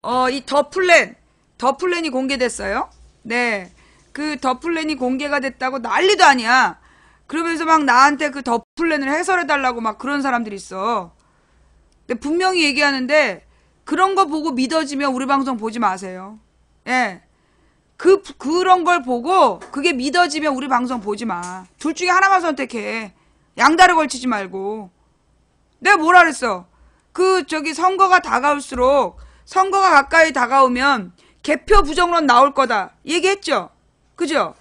이 더 플랜이 공개됐어요. 네. 그 더 플랜이 공개가 됐다고 난리도 아니야. 그러면서 막 나한테 그 더 플랜을 해설해달라고 막 그런 사람들이 있어. 근데 분명히 얘기하는데, 그런 거 보고 믿어지면 우리 방송 보지 마세요. 예. 그런 걸 보고, 그게 믿어지면 우리 방송 보지 마. 둘 중에 하나만 선택해. 양다리 걸치지 말고. 내가 뭐라 그랬어? 선거가 다가올수록, 선거가 가까이 다가오면, 개표 부정론 나올 거다. 얘기했죠? 그죠?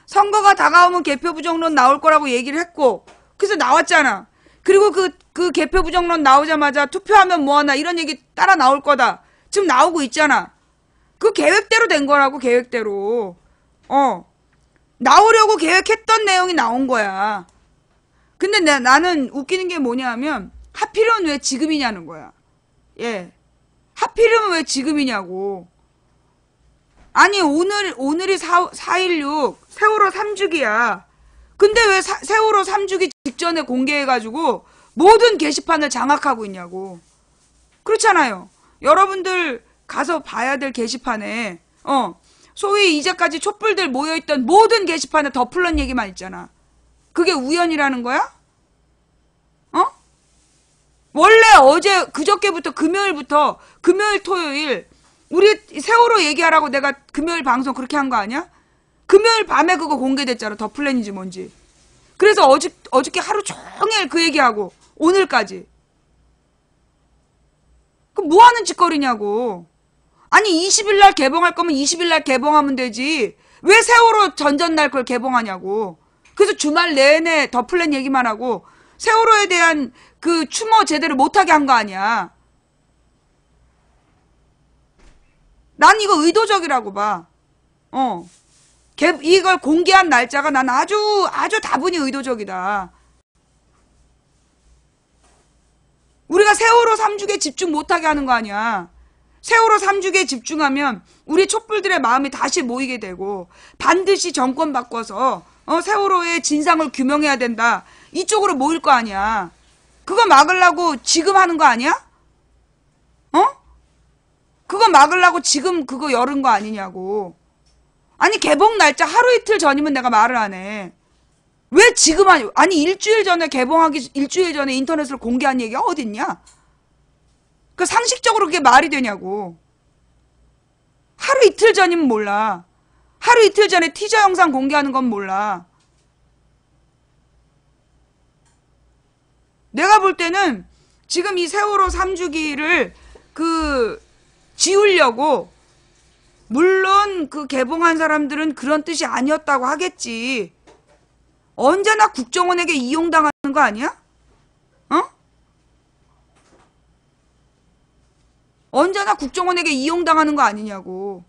선거가 다가오면 개표 부정론 나올 거라고 얘기를 했고, 그래서 나왔잖아. 그리고 그 개표 부정론 나오자마자 투표하면 뭐하나 이런 얘기 따라 나올 거다. 지금 나오고 있잖아. 그 계획대로 된 거라고, 계획대로. 나오려고 계획했던 내용이 나온 거야. 근데 나는 웃기는 게 뭐냐 하면, 하필이면 왜 지금이냐는 거야. 예. 하필이면 왜 지금이냐고. 아니, 오늘이 4.16 세월호 3주기야. 근데 왜 세월호 3주기 직전에 공개해가지고 모든 게시판을 장악하고 있냐고. 그렇잖아요. 여러분들 가서 봐야 될 게시판에, 소위 이제까지 촛불들 모여있던 모든 게시판에 더 플랜 얘기만 있잖아. 그게 우연이라는 거야? 원래 그저께부터 금요일, 토요일, 우리 세월호 얘기하라고 내가 금요일 방송 그렇게 한 거 아니야? 금요일 밤에 그거 공개됐잖아. 더 플랜인지 뭔지. 그래서 어저께 하루 종일 그 얘기하고, 오늘까지. 그럼 뭐 하는 짓거리냐고. 아니, 20일 날 개봉할 거면 20일 날 개봉하면 되지. 왜 세월호 전전날 그걸 개봉하냐고. 그래서 주말 내내 더 플랜 얘기만 하고, 세월호에 대한 그 추모 제대로 못하게 한 거 아니야. 난 이거 의도적이라고 봐. 이걸 공개한 날짜가 난 아주 다분히 의도적이다. 우리가 세월호 3주기에 집중 못하게 하는 거 아니야. 세월호 3주기에 집중하면 우리 촛불들의 마음이 다시 모이게 되고, 반드시 정권 바꿔서 세월호의 진상을 규명해야 된다. 이쪽으로 모일 거 아니야. 그거 막으려고 지금 하는 거 아니야? 그거 막으려고 지금 그거 열은 거 아니냐고. 아니, 개봉 날짜 하루 이틀 전이면 내가 말을 안 해. 왜 지금 아니, 일주일 전에 인터넷으로 공개한 얘기가 어딨냐? 그 상식적으로 그게 말이 되냐고. 하루 이틀 전이면 몰라. 하루 이틀 전에 티저 영상 공개하는 건 몰라. 내가 볼 때는 지금 이 세월호 3주기를 지우려고, 물론 그 개봉한 사람들은 그런 뜻이 아니었다고 하겠지. 언제나 국정원에게 이용당하는 거 아니야? 언제나 국정원에게 이용당하는 거 아니냐고.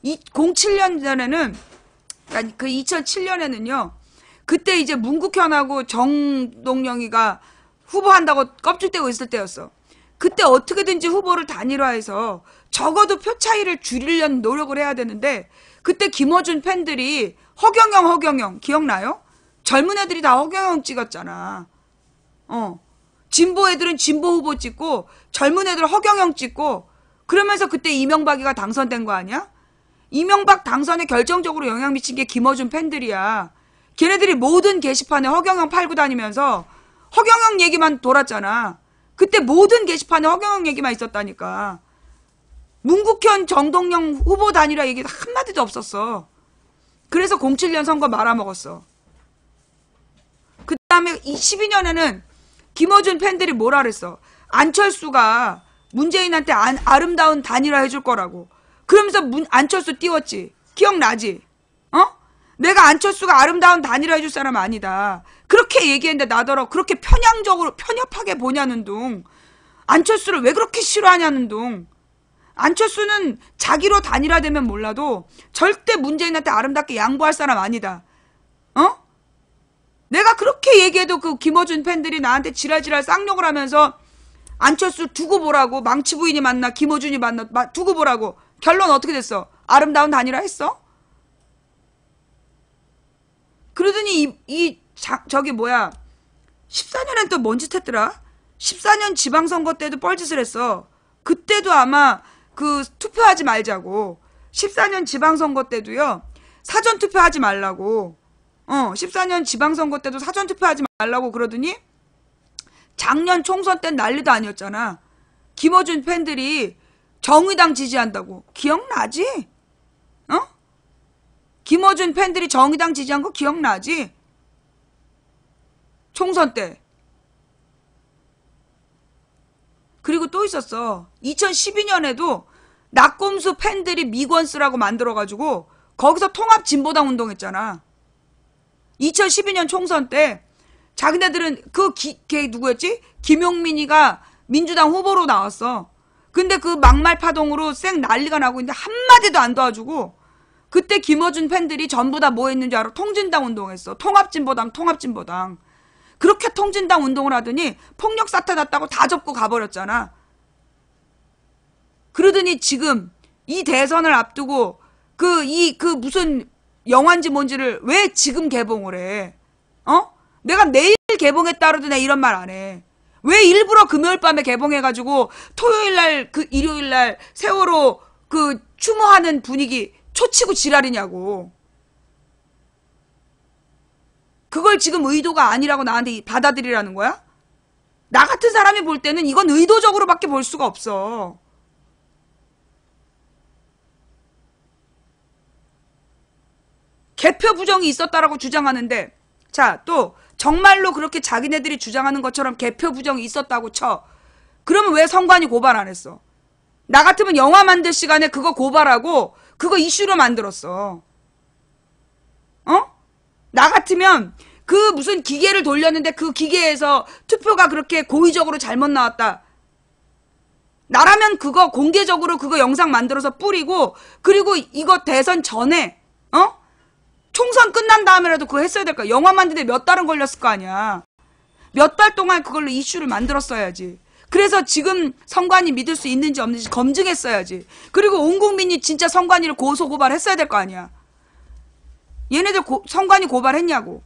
07년 전에는, 그러니까 그 2007년에는요, 그때 이제 문국현하고 정동영이가 후보한다고 껍질대고 있을 때였어. 그때 어떻게든지 후보를 단일화해서 적어도 표 차이를 줄이려는 노력을 해야 되는데, 그때 김어준 팬들이 허경영 기억나요? 젊은 애들이 다 허경영 찍었잖아. 진보 애들은 진보 후보 찍고 젊은 애들 허경영 찍고, 그러면서 그때 이명박이가 당선된 거 아니야? 이명박 당선에 결정적으로 영향 미친 게 김어준 팬들이야. 걔네들이 모든 게시판에 허경영 팔고 다니면서 허경영 얘기만 돌았잖아. 그때 모든 게시판에 허경영 얘기만 있었다니까. 문국현, 정동영 후보 단일화 얘기 한마디도 없었어. 그래서 07년 선거 말아먹었어. 그 다음에 12년에는 김어준 팬들이 뭐라 그랬어? 안철수가 문재인한테 아름다운 단일화 해줄 거라고. 그러면서 안철수 띄웠지. 기억나지? 내가 안철수가 아름다운 단일화 해줄 사람 아니다. 그렇게 얘기했는데 나더러 그렇게 편협하게 보냐는 둥. 안철수를 왜 그렇게 싫어하냐는 둥. 안철수는 자기로 단일화되면 몰라도 절대 문재인한테 아름답게 양보할 사람 아니다. 내가 그렇게 얘기해도 그 김어준 팬들이 나한테 지랄지랄 쌍욕을 하면서 안철수 두고 보라고, 망치 부인이 만나 김어준이 만나 두고 보라고. 결론 어떻게 됐어? 아름다운 단일화 했어? 그러더니 저기 뭐야, 14년엔 또 뭔 짓 했더라? 14년 지방선거 때도 뻘짓을 했어. 그때도 아마 그 투표하지 말자고. 14년 지방선거 때도요. 사전투표하지 말라고. 14년 지방선거 때도 사전투표하지 말라고 그러더니 작년 총선 땐 난리도 아니었잖아. 김어준 팬들이 정의당 지지한다고. 기억나지? 김어준 팬들이 정의당 지지한 거 기억나지? 총선 때. 그리고 또 있었어. 2012년에도 낙곰수 팬들이 미권 쓰라고 만들어가지고 거기서 통합진보당 운동했잖아. 2012년 총선 때 자기네들은 걔 누구였지? 김용민이가 민주당 후보로 나왔어. 근데 그 막말 파동으로 쌩 난리가 나고 있는데 한마디도 안 도와주고 그때 김어준 팬들이 전부 다 뭐 했는지 알아? 통진당 운동했어. 통합진보당. 그렇게 통진당 운동을 하더니 폭력 사태 났다고 다 접고 가버렸잖아. 그러더니 지금 이 대선을 앞두고 무슨 영화인지 뭔지를 왜 지금 개봉을 해? 내가 내일 개봉했다 그러도 내가 이런 말 안 해. 왜 일부러 금요일 밤에 개봉해가지고 토요일날 일요일날 세월호 추모하는 분위기 초치고 지랄이냐고. 그걸 지금 의도가 아니라고 나한테 받아들이라는 거야? 나 같은 사람이 볼 때는 이건 의도적으로밖에 볼 수가 없어. 개표 부정이 있었다라고 주장하는데, 자, 또 정말로 그렇게 자기네들이 주장하는 것처럼 개표 부정이 있었다고 쳐. 그러면 왜 선관위 고발 안 했어? 나 같으면 영화 만들 시간에 그거 고발하고 그거 이슈로 만들었어. 나 같으면 그 무슨 기계를 돌렸는데 그 기계에서 투표가 그렇게 고의적으로 잘못 나왔다. 나라면 그거 공개적으로 그거 영상 만들어서 뿌리고, 그리고 이거 대선 전에 총선 끝난 다음에라도 그거 했어야 될 거야. 영화 만드는데 몇 달은 걸렸을 거 아니야. 몇 달 동안 그걸로 이슈를 만들었어야지. 그래서 지금 선관위 믿을 수 있는지 없는지 검증했어야지. 그리고 온 국민이 진짜 선관위를 고소고발했어야 될 거 아니야. 얘네들 선관위 고발했냐고.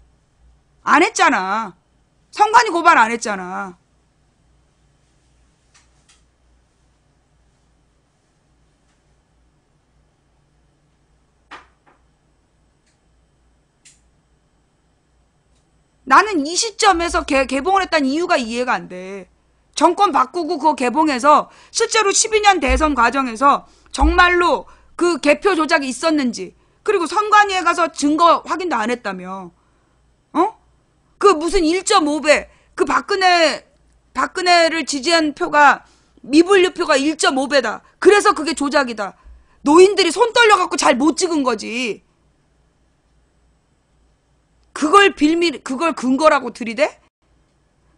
안 했잖아. 선관위 고발 안 했잖아. 나는 이 시점에서 개봉을 했다는 이유가 이해가 안 돼. 정권 바꾸고 그거 개봉해서 실제로 12년 대선 과정에서 정말로 그 개표 조작이 있었는지, 그리고 선관위에 가서 증거 확인도 안 했다며. 그 무슨 1.5배, 그 박근혜를 지지한 표가, 미분류표가 1.5배다. 그래서 그게 조작이다. 노인들이 손 떨려갖고 잘 못 찍은 거지. 그걸 근거라고 들이대?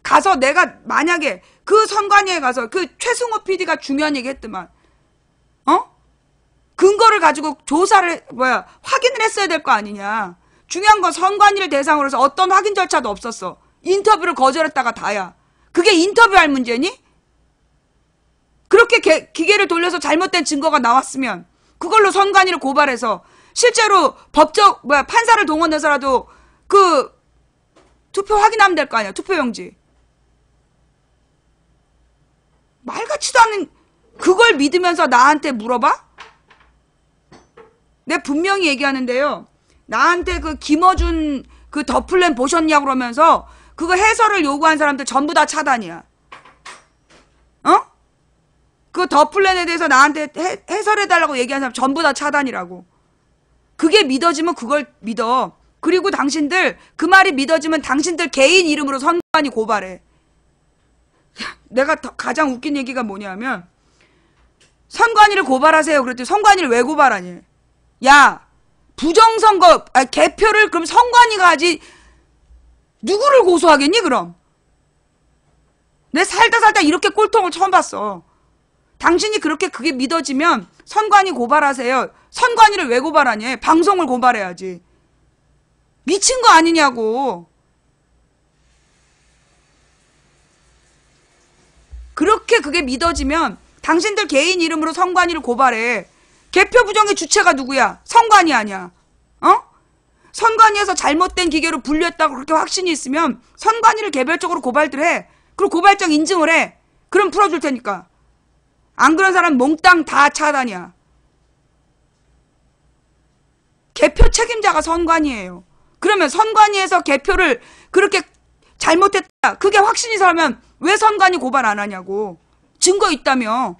가서 내가 만약에 그 선관위에 가서 그 최승호 PD가 중요한 얘기 했더만, 근거를 가지고 확인을 했어야 될 거 아니냐. 중요한 건 선관위를 대상으로 해서 어떤 확인 절차도 없었어. 인터뷰를 거절했다가 다야. 그게 인터뷰할 문제니? 그렇게 기계를 돌려서 잘못된 증거가 나왔으면 그걸로 선관위를 고발해서 실제로 판사를 동원해서라도 그 투표 확인하면 될 거 아니야. 투표용지. 말 같지도 않은 그걸 믿으면서 나한테 물어봐? 내가 분명히 얘기하는데요. 나한테 그 김어준 그 더 플랜 보셨냐고 그러면서 그거 해설을 요구한 사람들 전부 다 차단이야. 그 더 플랜에 대해서 나한테 해설해달라고 얘기한 사람 전부 다 차단이라고. 그게 믿어지면 그걸 믿어. 그리고 당신들 그 말이 믿어지면 당신들 개인 이름으로 선관위 고발해. 내가 가장 웃긴 얘기가 뭐냐면, 선관위를 고발하세요. 그랬더니 선관위를 왜 고발하니? 야, 부정선거 개표를 그럼 선관위가 하지 누구를 고소하겠니 그럼? 내 살다 이렇게 꼴통을 처음 봤어. 당신이 그렇게 그게 믿어지면 선관위 고발하세요. 선관위를 왜 고발하니? 방송을 고발해야지. 미친 거 아니냐고. 그렇게 그게 믿어지면 당신들 개인 이름으로 선관위를 고발해. 개표 부정의 주체가 누구야? 선관위 아니야. 선관위에서 잘못된 기계로 분류했다고 그렇게 확신이 있으면 선관위를 개별적으로 고발들 해. 그리고 고발장 인증을 해. 그럼 풀어줄 테니까. 안 그런 사람 몽땅 다 차단이야. 개표 책임자가 선관위예요. 그러면 선관위에서 개표를 그렇게 잘못했다. 그게 확신이 서면 왜 선관위 고발 안 하냐고. 증거 있다며.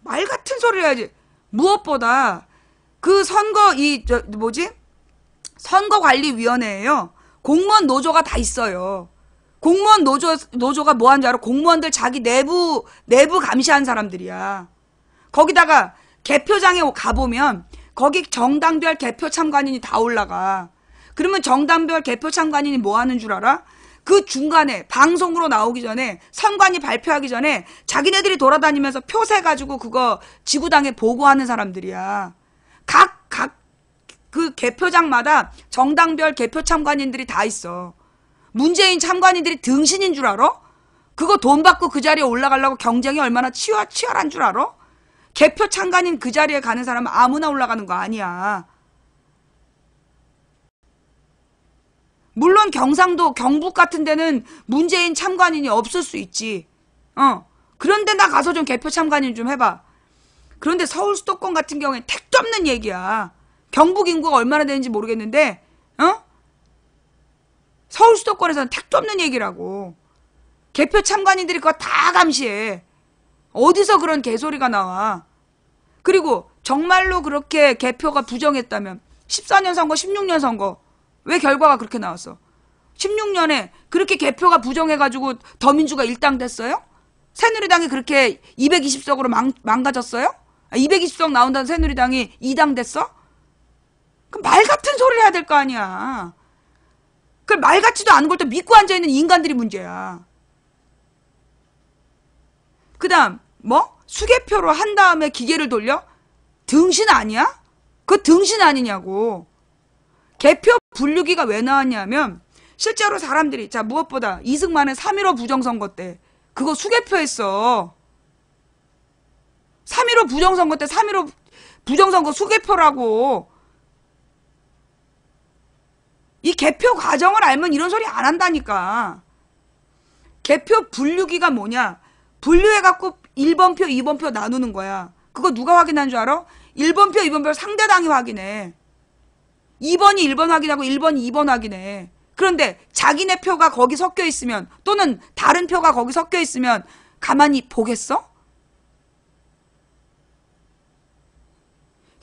말 같은 소리를 해야지. 무엇보다 그 선거관리위원회에요. 공무원 노조가 다 있어요. 공무원 노조가 뭐 하는 줄 알아? 공무원들 자기 내부 감시한 사람들이야. 거기다가 개표장에 가보면 거기 정당별 개표 참관인이 다 올라가. 그러면 정당별 개표 참관인이 뭐 하는 줄 알아? 그 중간에 방송으로 나오기 전에 선관위 발표하기 전에 자기네들이 돌아다니면서 표 세가지고 그거 지구당에 보고하는 사람들이야. 각 그 개표장마다 정당별 개표 참관인들이 다 있어. 문재인 참관인들이 등신인 줄 알아? 그거 돈 받고 그 자리에 올라가려고 경쟁이 얼마나 치열한 줄 알아? 개표 참관인 그 자리에 가는 사람은 아무나 올라가는 거 아니야. 물론 경상도, 경북 같은 데는 문재인 참관인이 없을 수 있지. 그런데 나 가서 좀 개표 참관인 좀 해봐. 그런데 서울 수도권 같은 경우에 택도 없는 얘기야. 경북 인구가 얼마나 되는지 모르겠는데, 서울 수도권에서는 택도 없는 얘기라고. 개표 참관인들이 그거 다 감시해. 어디서 그런 개소리가 나와. 그리고 정말로 그렇게 개표가 부정했다면 14년 선거, 16년 선거 왜 결과가 그렇게 나왔어? 16년에 그렇게 개표가 부정해가지고 더민주가 1당 됐어요? 새누리당이 그렇게 220석으로 망가졌어요? 220석 나온다는 새누리당이 2당 됐어? 그럼 말 같은 소리를 해야 될 거 아니야. 그 말 같지도 않은 걸 또 믿고 앉아있는 인간들이 문제야. 그 다음 수개표로 한 다음에 기계를 돌려? 등신 아니야? 그거 등신 아니냐고. 개표 분류기가 왜 나왔냐면 실제로 사람들이 무엇보다 이승만의 3.15 부정선거 때 그거 수개표했어. 3.15 부정선거 때 3.15 부정선거 수개표라고. 이 개표 과정을 알면 이런 소리 안 한다니까. 개표 분류기가 뭐냐? 분류해갖고 1번표, 2번표 나누는 거야. 그거 누가 확인한 줄 알아? 1번표, 2번표 상대당이 확인해. 2번이 1번 확인하고 1번이 2번 확인해. 그런데 자기네 표가 거기 섞여 있으면 또는 다른 표가 거기 섞여 있으면 가만히 보겠어?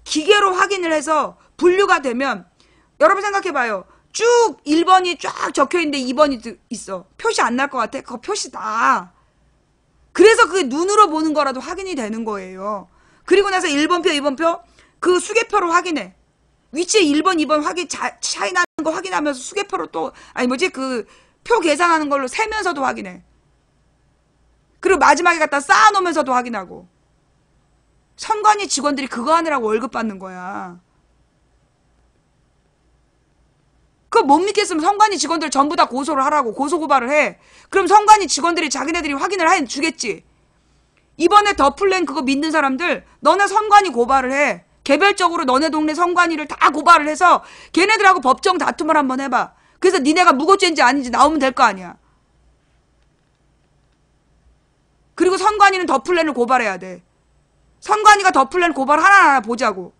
기계로 확인을 해서 분류가 되면 여러분 생각해봐요. 쭉 1번이 쫙 적혀있는데 2번이 있어. 표시 안 날 것 같아? 그거 표시다. 그래서 그 눈으로 보는 거라도 확인이 되는 거예요. 그리고 나서 1번표, 2번표 그 수개표로 확인해. 위치에 1번, 2번 차이 나는 거 확인하면서 수개표로 또 그 표 계산하는 걸로 세면서도 확인해. 그리고 마지막에 갖다 쌓아놓으면서도 확인하고. 선관위 직원들이 그거 하느라고 월급 받는 거야. 그거 못 믿겠으면 선관위 직원들 전부 다 고소를 하라고. 고소고발을 해. 그럼 선관위 직원들이 자기네들이 확인을 해주겠지. 이번에 더플랜 그거 믿는 사람들 너네 선관위 고발을 해. 개별적으로 너네 동네 선관위를 다 고발을 해서 걔네들하고 법정 다툼을 한번 해봐. 그래서 니네가 무고죄인지 아닌지 나오면 될 거 아니야. 그리고 선관위는 더플랜을 고발해야 돼. 선관위가 더플랜 고발 하나하나 보자고.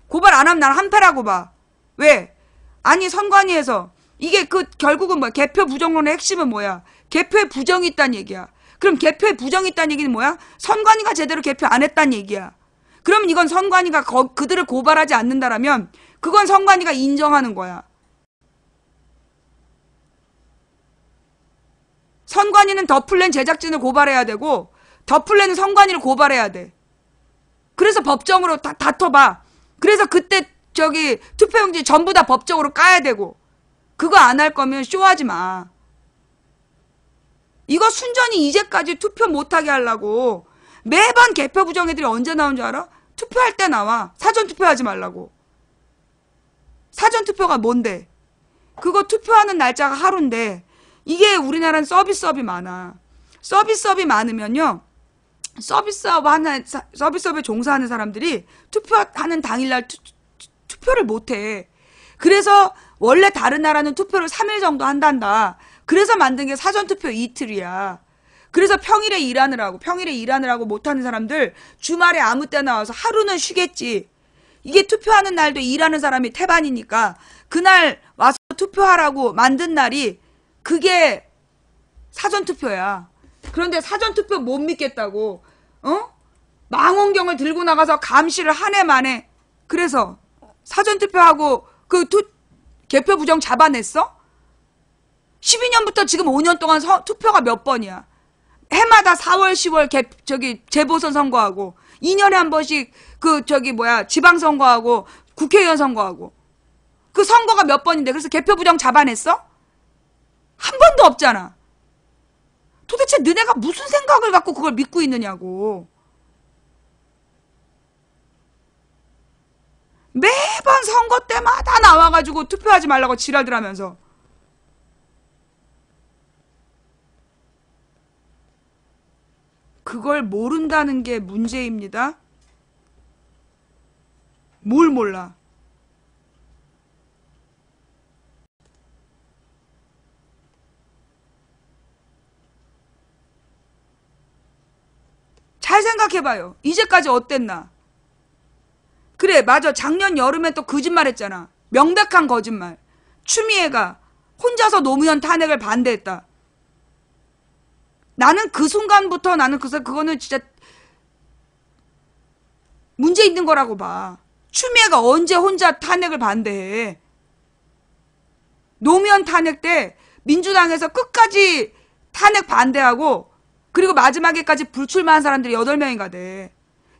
고발 안 하면 난 한패라고 봐. 왜? 아니 선관위에서 이게 결국은 뭐야? 개표 부정론의 핵심은 뭐야? 개표에 부정이 있다는 얘기야. 그럼 개표에 부정이 있다는 얘기는 뭐야? 선관위가 제대로 개표 안 했다는 얘기야. 그러면 이건 선관위가 그들을 고발하지 않는다라면 그건 선관위가 인정하는 거야. 선관위는 더플랜 제작진을 고발해야 되고 더플랜은 선관위를 고발해야 돼. 그래서 법정으로 다퉈봐. 그래서 그때 투표용지 전부 다 법적으로 까야 되고. 그거 안 할 거면 쇼하지 마. 이거 순전히 이제까지 투표 못하게 하려고 매번 개표 부정 애들이 언제 나온 줄 알아? 투표할 때 나와. 사전투표하지 말라고. 사전투표가 뭔데? 그거 투표하는 날짜가 하루인데 이게 우리나라는 서비스업이 많아. 서비스업이 많으면요. 서비스업에 종사하는 사람들이 투표하는 당일날 투표를 못해. 그래서 원래 다른 나라는 투표를 3일 정도 한단다. 그래서 만든 게 사전투표 이틀이야. 그래서 평일에 일하느라고 못하는 사람들 주말에 아무 때나 와서 하루는 쉬겠지. 이게 투표하는 날도 일하는 사람이 태반이니까 그날 와서 투표하라고 만든 날이 그게 사전투표야. 그런데 사전투표 못 믿겠다고 망원경을 들고 나가서 감시를 한 해 만에. 그래서 사전투표하고 개표 부정 잡아냈어? 12년부터 지금 5년 동안 투표가 몇 번이야. 해마다 4월, 10월 재보선 선거하고 2년에 한 번씩 지방선거하고 국회의원 선거하고 그 선거가 몇 번인데 그래서 개표 부정 잡아냈어? 한 번도 없잖아. 도대체 너네가 무슨 생각을 갖고 그걸 믿고 있느냐고. 매번 선거 때마다 나와가지고 투표하지 말라고 지랄들 하면서. 그걸 모른다는 게 문제입니다. 뭘 몰라. 잘 생각해봐요. 이제까지 어땠나? 그래, 맞아. 작년 여름엔 또 거짓말 했잖아. 명백한 거짓말. 추미애가 혼자서 노무현 탄핵을 반대했다. 나는 그 순간부터 그거는 진짜 문제 있는 거라고 봐. 추미애가 언제 혼자 탄핵을 반대해. 노무현 탄핵 때 민주당에서 끝까지 탄핵 반대하고 그리고 마지막에까지 불출마한 사람들이 8명인가 돼.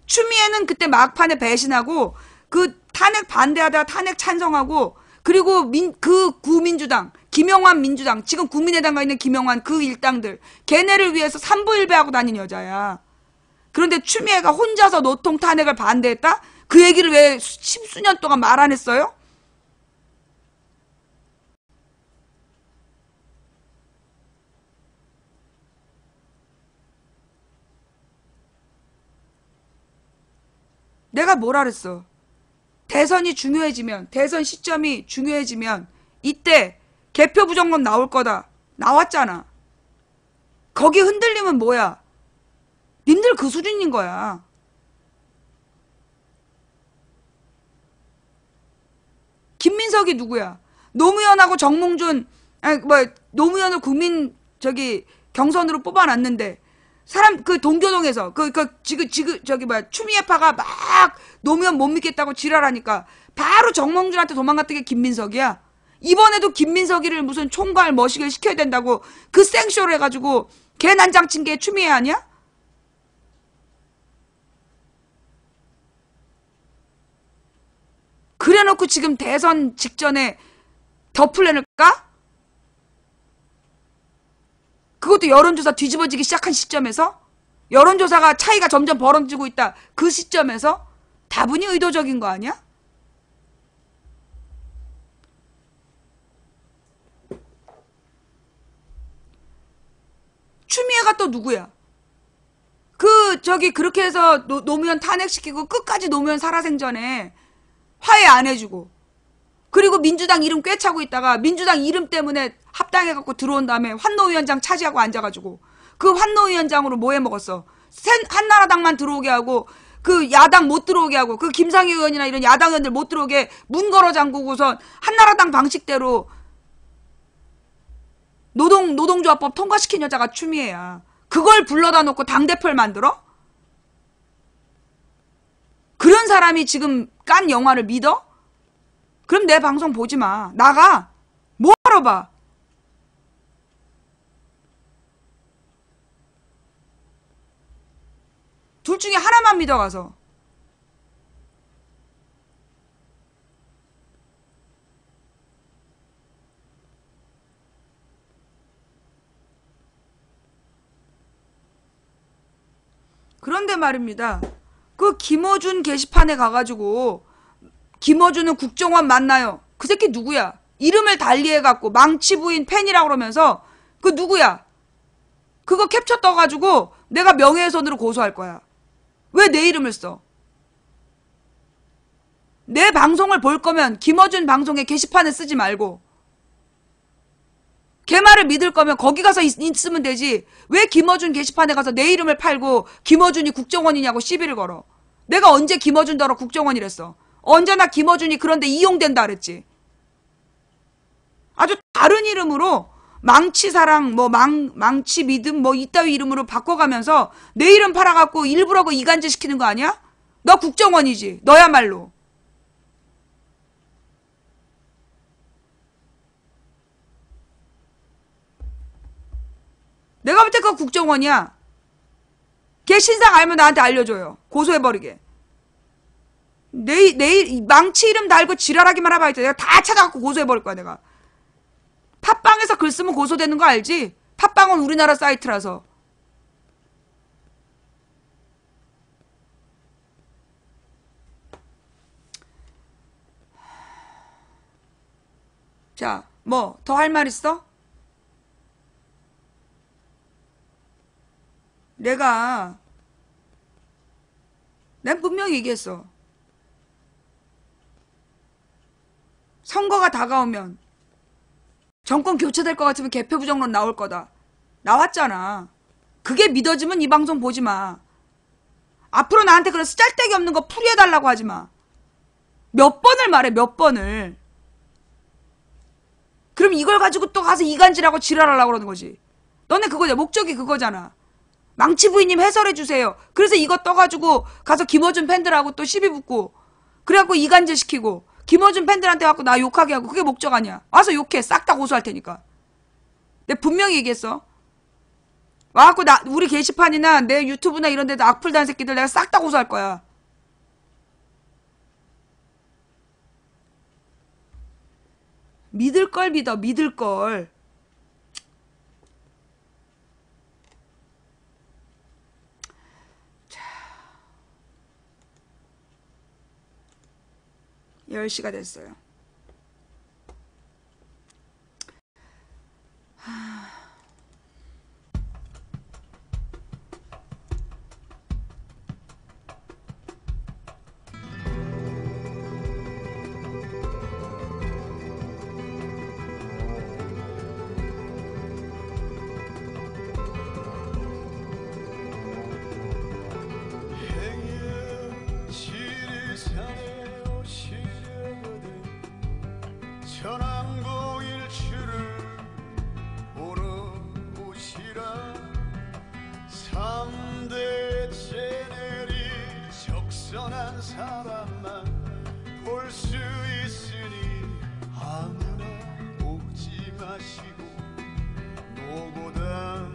추미애는 그때 막판에 배신하고 그 탄핵 반대하다가 탄핵 찬성하고 그리고 그 구민주당 김영환 민주당 지금 국민의당 가 있는 김영환 그 일당들 걔네를 위해서 삼부일배하고 다닌 여자야. 그런데 추미애가 혼자서 노통 탄핵을 반대했다? 그 얘기를 왜 십수년 동안 말 안 했어요? 내가 뭐라 그랬어? 대선이 중요해지면, 대선 시점이 중요해지면 이때 개표 부정론 나올 거다. 나왔잖아. 거기 흔들리면 뭐야? 님들 그 수준인 거야. 김민석이 누구야? 노무현하고 정몽준, 노무현을 경선으로 뽑아놨는데 사람 동교동에서 추미애파가 막 노무현 못 믿겠다고 지랄하니까 바로 정몽준한테 도망갔던 게 김민석이야. 이번에도 김민석이를 무슨 총괄 머시기를 시켜야 된다고 그 생쇼를 해가지고 개 난장 친 게 추미애 아니야? 그래놓고 지금 대선 직전에 더 플랜을 까? 그것도 여론조사 뒤집어지기 시작한 시점에서? 여론조사가 차이가 점점 벌어지고 있다. 그 시점에서? 다분히 의도적인 거 아니야? 추미애가 또 누구야? 그렇게 해서 노무현 탄핵시키고 끝까지 노무현 살아생전에 화해 안 해주고 그리고 민주당 이름 꿰차고 있다가 민주당 이름 때문에 합당해갖고 들어온 다음에 환노위원장 차지하고 앉아가지고 그 환노위원장으로 뭐 해먹었어? 한나라당만 들어오게 하고 그 야당 못 들어오게 하고 그 김상희 의원이나 이런 야당 의원들 못 들어오게 문 걸어 잠그고선 한나라당 방식대로 노동조합법 통과시킨 여자가 추미애야. 그걸 불러다 놓고 당대표를 만들어? 그런 사람이 지금 깐 영화를 믿어? 그럼 내 방송 보지 마. 나가. 뭐하러 봐. 둘 중에 하나만 믿어가서. 그런데 말입니다. 그 김어준 게시판에 가가지고 김어준은 국정원 맞나요? 그 새끼 누구야? 이름을 달리해갖고 망치부인 팬이라고 그러면서 그 누구야? 그거 캡처 떠가지고 내가 명예훼손으로 고소할 거야. 왜 내 이름을 써? 내 방송을 볼 거면 김어준 방송에 게시판에 쓰지 말고 걔 말을 믿을 거면 거기 가서 있으면 되지. 왜 김어준 게시판에 가서 내 이름을 팔고 김어준이 국정원이냐고 시비를 걸어. 내가 언제 김어준더러 국정원이랬어. 언제나 김어준이 그런데 이용된다 그랬지. 아주 다른 이름으로 망치사랑 뭐 망치 믿음 뭐 이따위 이름으로 바꿔가면서 내 이름 팔아갖고 일부러 그 이간질 시키는 거 아니야? 너 국정원이지. 너야말로. 내가 볼 때 그거 국정원이야. 걔 신상 알면 나한테 알려줘요. 고소해버리게. 내 망치 이름 달고 지랄하기만 해봐. 내가 다 찾아갖고 고소해버릴 거야 내가. 팟빵에서 글 쓰면 고소되는 거 알지? 팟빵은 우리나라 사이트라서. 자, 뭐 더 할 말 있어? 난 분명히 얘기했어. 선거가 다가오면 정권 교체될 것 같으면 개표부정론 나올 거다. 나왔잖아. 그게 믿어지면 이 방송 보지 마. 앞으로 나한테 그런 쓰잘데기 없는 거 풀이해달라고 하지 마. 몇 번을 말해, 몇 번을. 그럼 이걸 가지고 또 가서 이간질하고 지랄하려고 그러는 거지. 너네 그거냐, 목적이 그거잖아. 망치 부인님 해설해주세요. 그래서 이거 떠가지고 가서 김어준 팬들하고 또 시비 붙고 그래갖고 이간질 시키고 김어준 팬들한테 갖고 나 욕하게 하고 그게 목적 아니야. 와서 욕해. 싹 다 고소할 테니까. 내가 분명히 얘기했어. 와갖고 우리 게시판이나 내 유튜브나 이런 데도 악플 단 새끼들 내가 싹 다 고소할 거야. 믿을 걸 믿어. 믿을 걸. 자, 10시가 됐어요. 사람만 볼 수 있으니 아무나 오지 마시고 노고단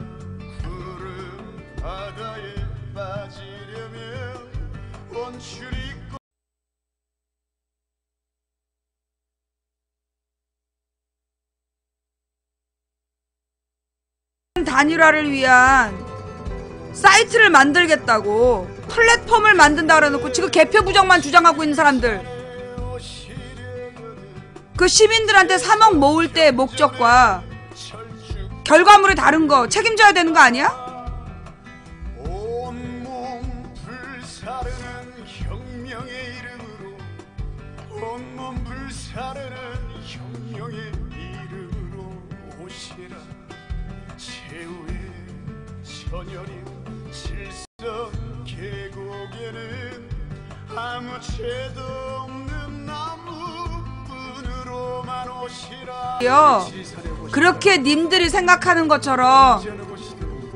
푸른 바다에 빠지려면 원출이 단일화를 위한 사이트를 만들겠다고 플랫폼을 만든다 그래놓고 지금 개표 부정만 주장하고 있는 사람들, 그 시민들한테 3억 모을 때의 목적과 결과물이 다른 거 책임져야 되는 거 아니야? 온몸 불사르는 혁명의 이름으로 온몸 불사르는 혁명의 이름으로 오시라. 최후의 천연인 질성 계곡에는 아무 죄도 없는 나무뿐으로만 오시라. 그렇게 님들이 생각하는 것처럼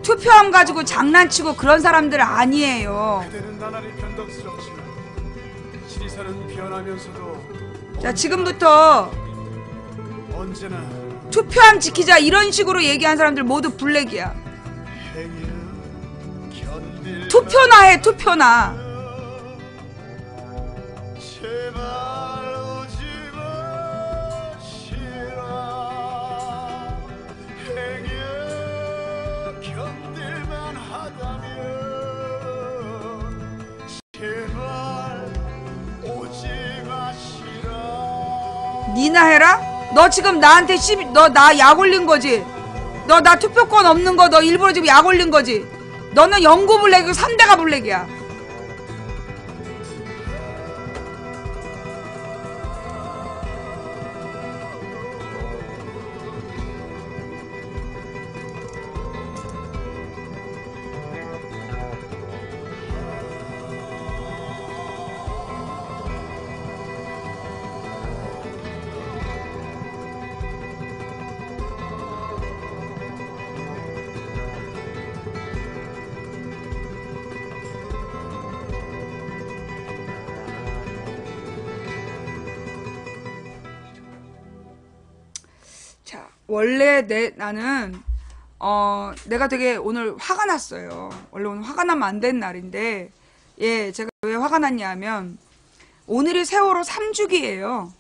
투표함 가지고 장난치고 그런 사람들 아니에요. 그대는 나날이 변덕스럽지만 지리산은 변하면서도 자, 지금부터 언제나 투표함 지키자 이런 식으로 얘기한 사람들 모두 블랙이야. 투표나 해, 투표나. 제발 오지 마시라. 행여 견딜만 하다면 제발 오지 마시라. 니나 해라? 너 지금 나한테 너 나 약 올린 거지? 너 나 투표권 없는 거 너 일부러 지금 약 올린 거지? 너는 영구 블랙이고 3대가 블랙이야. 원래 나는 내가 되게 오늘 화가 났어요. 원래 오늘 화가 나면 안 되는 날인데, 예, 제가 왜 화가 났냐 하면, 오늘이 세월호 3주기예요.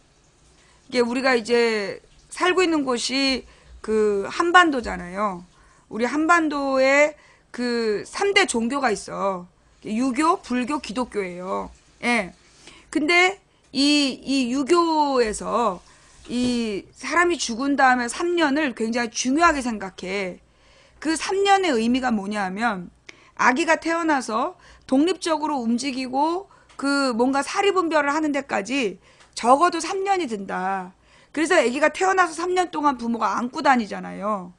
이게 우리가 이제 살고 있는 곳이 그 한반도잖아요. 우리 한반도에 그 3대 종교가 있어. 유교, 불교, 기독교예요. 예. 근데 이 유교에서 이 사람이 죽은 다음에 3년을 굉장히 중요하게 생각해. 그 3년의 의미가 뭐냐 하면 아기가 태어나서 독립적으로 움직이고 그 뭔가 사리분별을 하는 데까지 적어도 3년이 든다. 그래서 아기가 태어나서 3년 동안 부모가 안고 다니잖아요.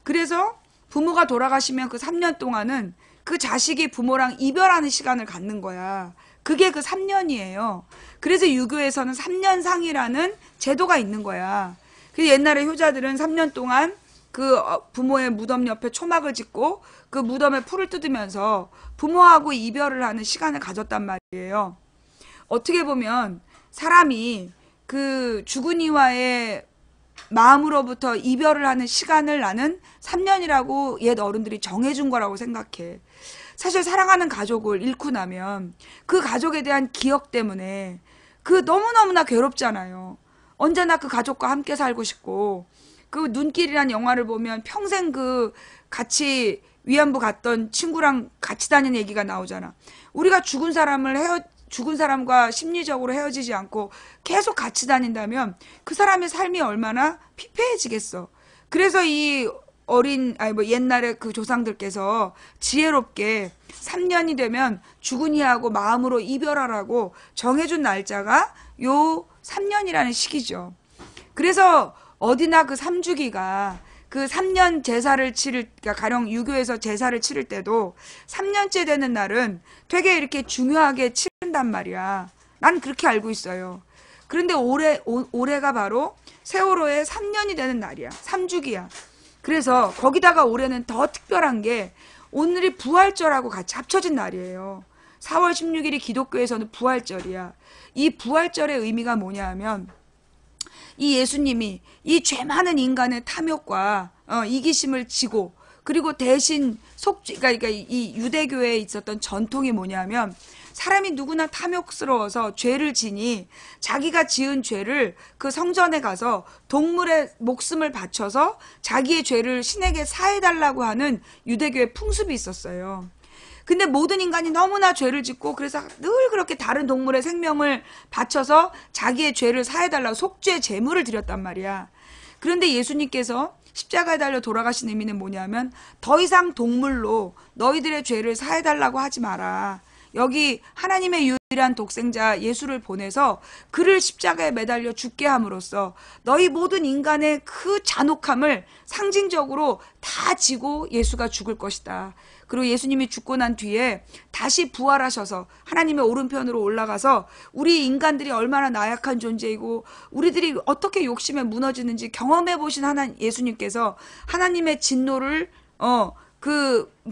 그래서 부모가 돌아가시면 그 3년 동안은 그 자식이 부모랑 이별하는 시간을 갖는 거야. 그게 그 3년이에요. 그래서 유교에서는 3년상이라는 제도가 있는 거야. 그래서 옛날에 효자들은 3년 동안 그 부모의 무덤 옆에 초막을 짓고 그 무덤에 풀을 뜯으면서 부모하고 이별을 하는 시간을 가졌단 말이에요. 어떻게 보면 사람이 그 죽은 이와의 마음으로부터 이별을 하는 시간을 나는 3년이라고 옛 어른들이 정해준 거라고 생각해. 사실 사랑하는 가족을 잃고 나면 그 가족에 대한 기억 때문에 그 너무너무나 괴롭잖아요. 언제나 그 가족과 함께 살고 싶고 그 눈길이란 영화를 보면 평생 그 같이 위안부 갔던 친구랑 같이 다니는 얘기가 나오잖아. 우리가 죽은 사람과 심리적으로 헤어지지 않고 계속 같이 다닌다면 그 사람의 삶이 얼마나 피폐해지겠어. 그래서 이 옛날에 그 조상들께서 지혜롭게 3년이 되면 죽은 이하고 마음으로 이별하라고 정해준 날짜가 요 3년이라는 시기죠. 그래서 어디나 그 3주기가 그 3년 제사를 그러니까 가령 유교에서 제사를 치를 때도 3년째 되는 날은 되게 이렇게 중요하게 치른단 말이야. 난 그렇게 알고 있어요. 그런데 올해가 바로 세월호의 3년이 되는 날이야. 3주기야. 그래서 거기다가 올해는 더 특별한 게 오늘이 부활절하고 같이 합쳐진 날이에요. 4월 16일이 기독교에서는 부활절이야. 이 부활절의 의미가 뭐냐 하면 이 예수님이 이 죄 많은 인간의 탐욕과 이기심을 지고 그리고 대신 그러니까 이 유대교에 있었던 전통이 뭐냐면 사람이 누구나 탐욕스러워서 죄를 지니 자기가 지은 죄를 그 성전에 가서 동물의 목숨을 바쳐서 자기의 죄를 신에게 사해달라고 하는 유대교의 풍습이 있었어요. 근데 모든 인간이 너무나 죄를 짓고 그래서 늘 그렇게 다른 동물의 생명을 바쳐서 자기의 죄를 사해달라고 속죄 제물을 드렸단 말이야. 그런데 예수님께서 십자가에 달려 돌아가신 의미는 뭐냐면 더 이상 동물로 너희들의 죄를 사해달라고 하지 마라. 여기 하나님의 유일한 독생자 예수를 보내서 그를 십자가에 매달려 죽게 함으로써 너희 모든 인간의 그 잔혹함을 상징적으로 다 지고 예수가 죽을 것이다. 그리고 예수님이 죽고 난 뒤에 다시 부활하셔서 하나님의 오른편으로 올라가서 우리 인간들이 얼마나 나약한 존재이고 우리들이 어떻게 욕심에 무너지는지 경험해 보신 예수님께서 하나님의 진노를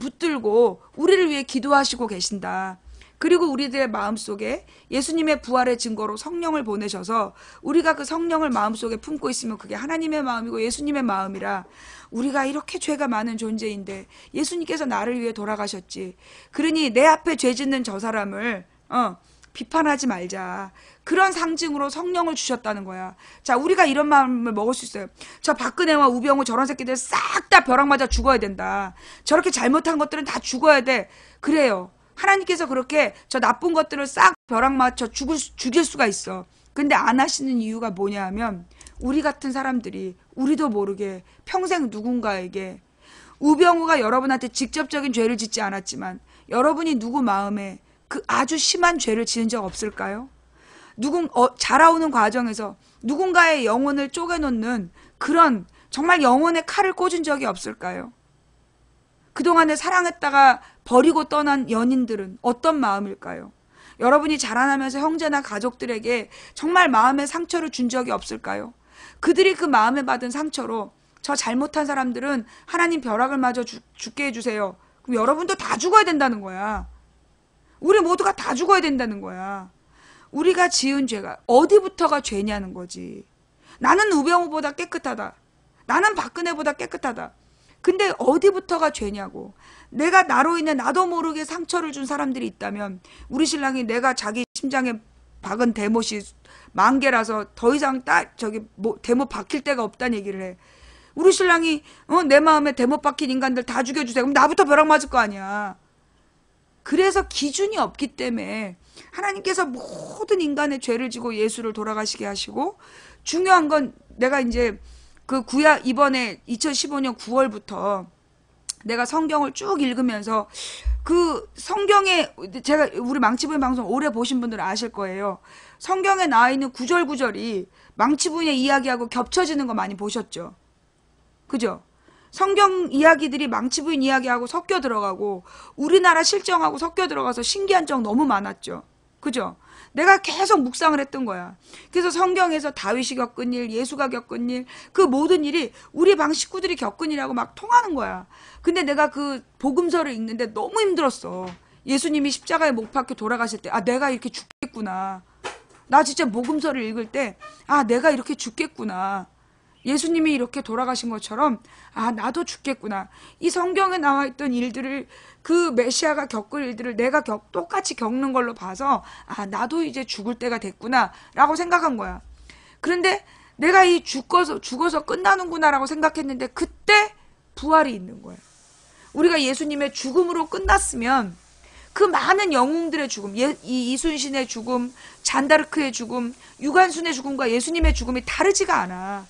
붙들고 우리를 위해 기도하시고 계신다. 그리고 우리들의 마음속에 예수님의 부활의 증거로 성령을 보내셔서 우리가 그 성령을 마음속에 품고 있으면 그게 하나님의 마음이고 예수님의 마음이라 우리가 이렇게 죄가 많은 존재인데 예수님께서 나를 위해 돌아가셨지. 그러니 내 앞에 죄 짓는 저 사람을 비판하지 말자. 그런 상징으로 성령을 주셨다는 거야. 자, 우리가 이런 마음을 먹을 수 있어요. 저 박근혜와 우병우 저런 새끼들 싹 다 벼락 맞아 죽어야 된다. 저렇게 잘못한 것들은 다 죽어야 돼. 그래요. 하나님께서 그렇게 저 나쁜 것들을 싹 벼락 맞춰 죽일 수가 있어. 근데 안 하시는 이유가 뭐냐 하면 우리 같은 사람들이 우리도 모르게 평생 누군가에게 우병우가 여러분한테 직접적인 죄를 짓지 않았지만 여러분이 누구 마음에 그 아주 심한 죄를 지은 적 없을까요? 자라오는 과정에서 누군가의 영혼을 쪼개놓는 그런 정말 영혼의 칼을 꽂은 적이 없을까요? 그동안에 사랑했다가 버리고 떠난 연인들은 어떤 마음일까요? 여러분이 자라나면서 형제나 가족들에게 정말 마음의 상처를 준 적이 없을까요? 그들이 그 마음에 받은 상처로 저 잘못한 사람들은 하나님 벼락을 맞아 죽게 해주세요. 그럼 여러분도 다 죽어야 된다는 거야. 우리 모두가 다 죽어야 된다는 거야. 우리가 지은 죄가 어디부터가 죄냐는 거지. 나는 우병우보다 깨끗하다. 나는 박근혜보다 깨끗하다. 근데 어디부터가 죄냐고. 내가 나로 인해 나도 모르게 상처를 준 사람들이 있다면 우리 신랑이 내가 자기 심장에 박은 대못이 10,000개라서 더 이상 대못 박힐 데가 없다는 얘기를 해. 우리 신랑이 내 마음에 대못 박힌 인간들 다 죽여주세요. 그럼 나부터 벼락 맞을 거 아니야. 그래서 기준이 없기 때문에 하나님께서 모든 인간의 죄를 지고 예수를 돌아가시게 하시고, 중요한 건 내가 이제 그 이번에 2015년 9월부터 내가 성경을 쭉 읽으면서 그 성경에 제가 우리 망치부인 방송 오래 보신 분들은 아실 거예요. 성경에 나와 있는 구절구절이 망치부인의 이야기하고 겹쳐지는 거 많이 보셨죠? 그죠? 성경 이야기들이 망치부인 이야기하고 섞여 들어가고 우리나라 실정하고 섞여 들어가서 신기한 점 너무 많았죠. 그죠? 내가 계속 묵상을 했던 거야. 그래서 성경에서 다윗이 겪은 일, 예수가 겪은 일, 그 모든 일이 우리 방 식구들이 겪은 일하고 막 통하는 거야. 근데 내가 그 복음서를 읽는데 너무 힘들었어. 예수님이 십자가에 못 박혀 돌아가실 때, 아, 내가 이렇게 죽겠구나. 나 진짜 복음서를 읽을 때, 아, 내가 이렇게 죽겠구나. 예수님이 이렇게 돌아가신 것처럼, 아, 나도 죽겠구나. 이 성경에 나와 있던 일들을, 그 메시아가 겪을 일들을 내가 똑같이 겪는 걸로 봐서, 아, 나도 이제 죽을 때가 됐구나 라고 생각한 거야. 그런데 내가 이 죽어서 끝나는구나 라고 생각했는데, 그때 부활이 있는 거야. 우리가 예수님의 죽음으로 끝났으면 그 많은 영웅들의 죽음, 이순신의 죽음, 잔다르크의 죽음, 유관순의 죽음과 예수님의 죽음이 다르지가 않아.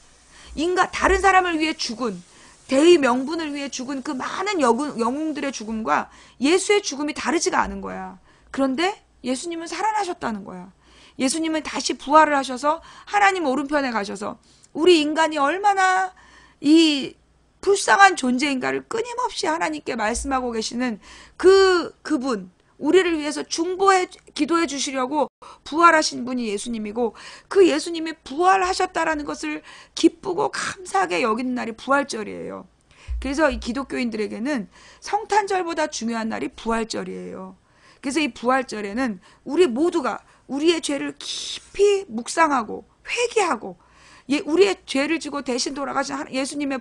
다른 사람을 위해 죽은, 대의 명분을 위해 죽은 그 많은 영웅들의 죽음과 예수의 죽음이 다르지가 않은 거야. 그런데 예수님은 살아나셨다는 거야. 예수님은 다시 부활을 하셔서 하나님 오른편에 가셔서 우리 인간이 얼마나 이 불쌍한 존재인가를 끊임없이 하나님께 말씀하고 계시는 그분, 우리를 위해서 기도해 주시려고 부활하신 분이 예수님이고, 그 예수님이 부활하셨다라는 것을 기쁘고 감사하게 여기는 날이 부활절이에요. 그래서 이 기독교인들에게는 성탄절보다 중요한 날이 부활절이에요. 그래서 이 부활절에는 우리 모두가 우리의 죄를 깊이 묵상하고 회개하고, 우리의 죄를 지고 대신 돌아가신 예수님의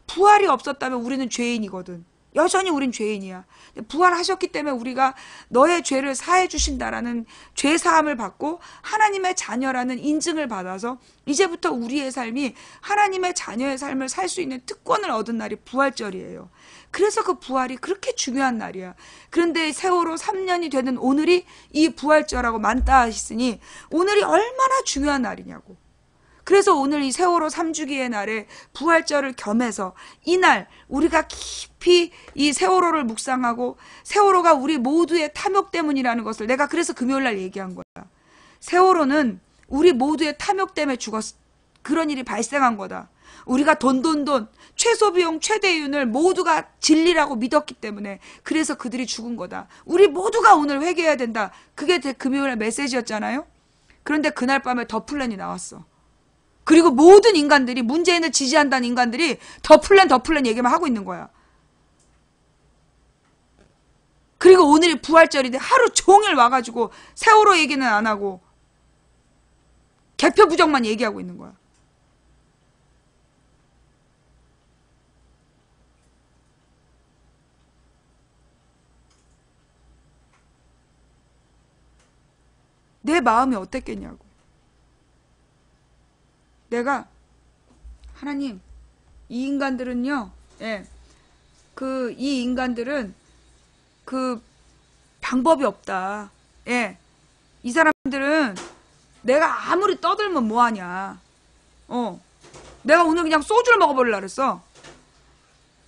부활이 없었다면 우리는 죄인이거든. 여전히 우린 죄인이야. 부활하셨기 때문에 우리가 너의 죄를 사해 주신다라는 죄 사함을 받고 하나님의 자녀라는 인증을 받아서 이제부터 우리의 삶이 하나님의 자녀의 삶을 살 수 있는 특권을 얻은 날이 부활절이에요. 그래서 그 부활이 그렇게 중요한 날이야. 그런데 세월호 3년이 되는 오늘이 이 부활절하고 맞닿아 있으니 오늘이 얼마나 중요한 날이냐고. 그래서 오늘 이 세월호 3주기의 날에 부활절을 겸해서 이날 우리가 깊이 이 세월호를 묵상하고, 세월호가 우리 모두의 탐욕 때문이라는 것을 내가 그래서 금요일날 얘기한 거야. 세월호는 우리 모두의 탐욕 때문에 그런 일이 발생한 거다. 우리가 돈 최소비용 최대윤을 모두가 진리라고 믿었기 때문에 그래서 그들이 죽은 거다. 우리 모두가 오늘 회개해야 된다. 그게 금요일날 메시지였잖아요. 그런데 그날 밤에 더 플랜이 나왔어. 그리고 모든 인간들이, 문재인을 지지한다는 인간들이 더 플랜 얘기만 하고 있는 거야. 그리고 오늘이 부활절인데 하루 종일 와가지고 세월호 얘기는 안 하고 개표 부정만 얘기하고 있는 거야. 내 마음이 어땠겠냐고. 내가, 하나님, 이 인간들은요, 예, 이 인간들은 방법이 없다. 예, 이 사람들은 내가 아무리 떠들면 뭐하냐. 내가 오늘 그냥 소주를 먹어버리려 그랬어.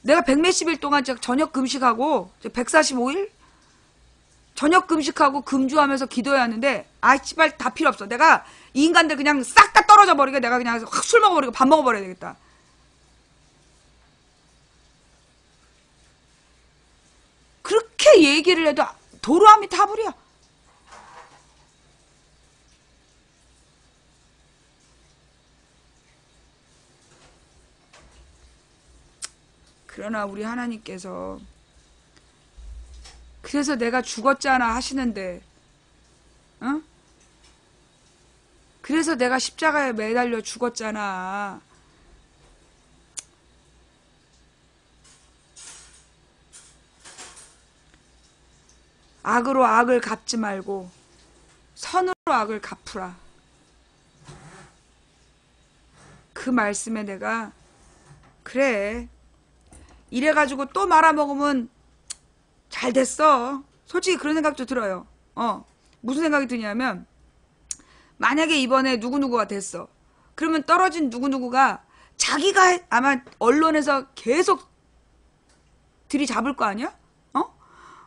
내가 100몇십 일 동안 저녁 금식하고, 145일? 저녁 금식하고 금주하면서 기도해야 하는데, 씨발 다 필요 없어. 내가 이 인간들 그냥 싹 다 떨어져 버리게, 내가 그냥 확 술 먹어버리고 밥 먹어버려야 되겠다. 그렇게 얘기를 해도 도로함이 타불이야. 그러나 우리 하나님께서, 그래서 내가 죽었잖아 하시는데, 그래서 내가 십자가에 매달려 죽었잖아. 악으로 악을 갚지 말고 선으로 악을 갚으라. 그 말씀에 내가 그래 이래가지고 또 말아먹으면 잘 됐어. 솔직히 그런 생각도 들어요. 무슨 생각이 드냐면 만약에 이번에 누구누구가 됐어. 그러면 떨어진 누구누구가 자기가 아마 언론에서 계속 들이잡을 거 아니야?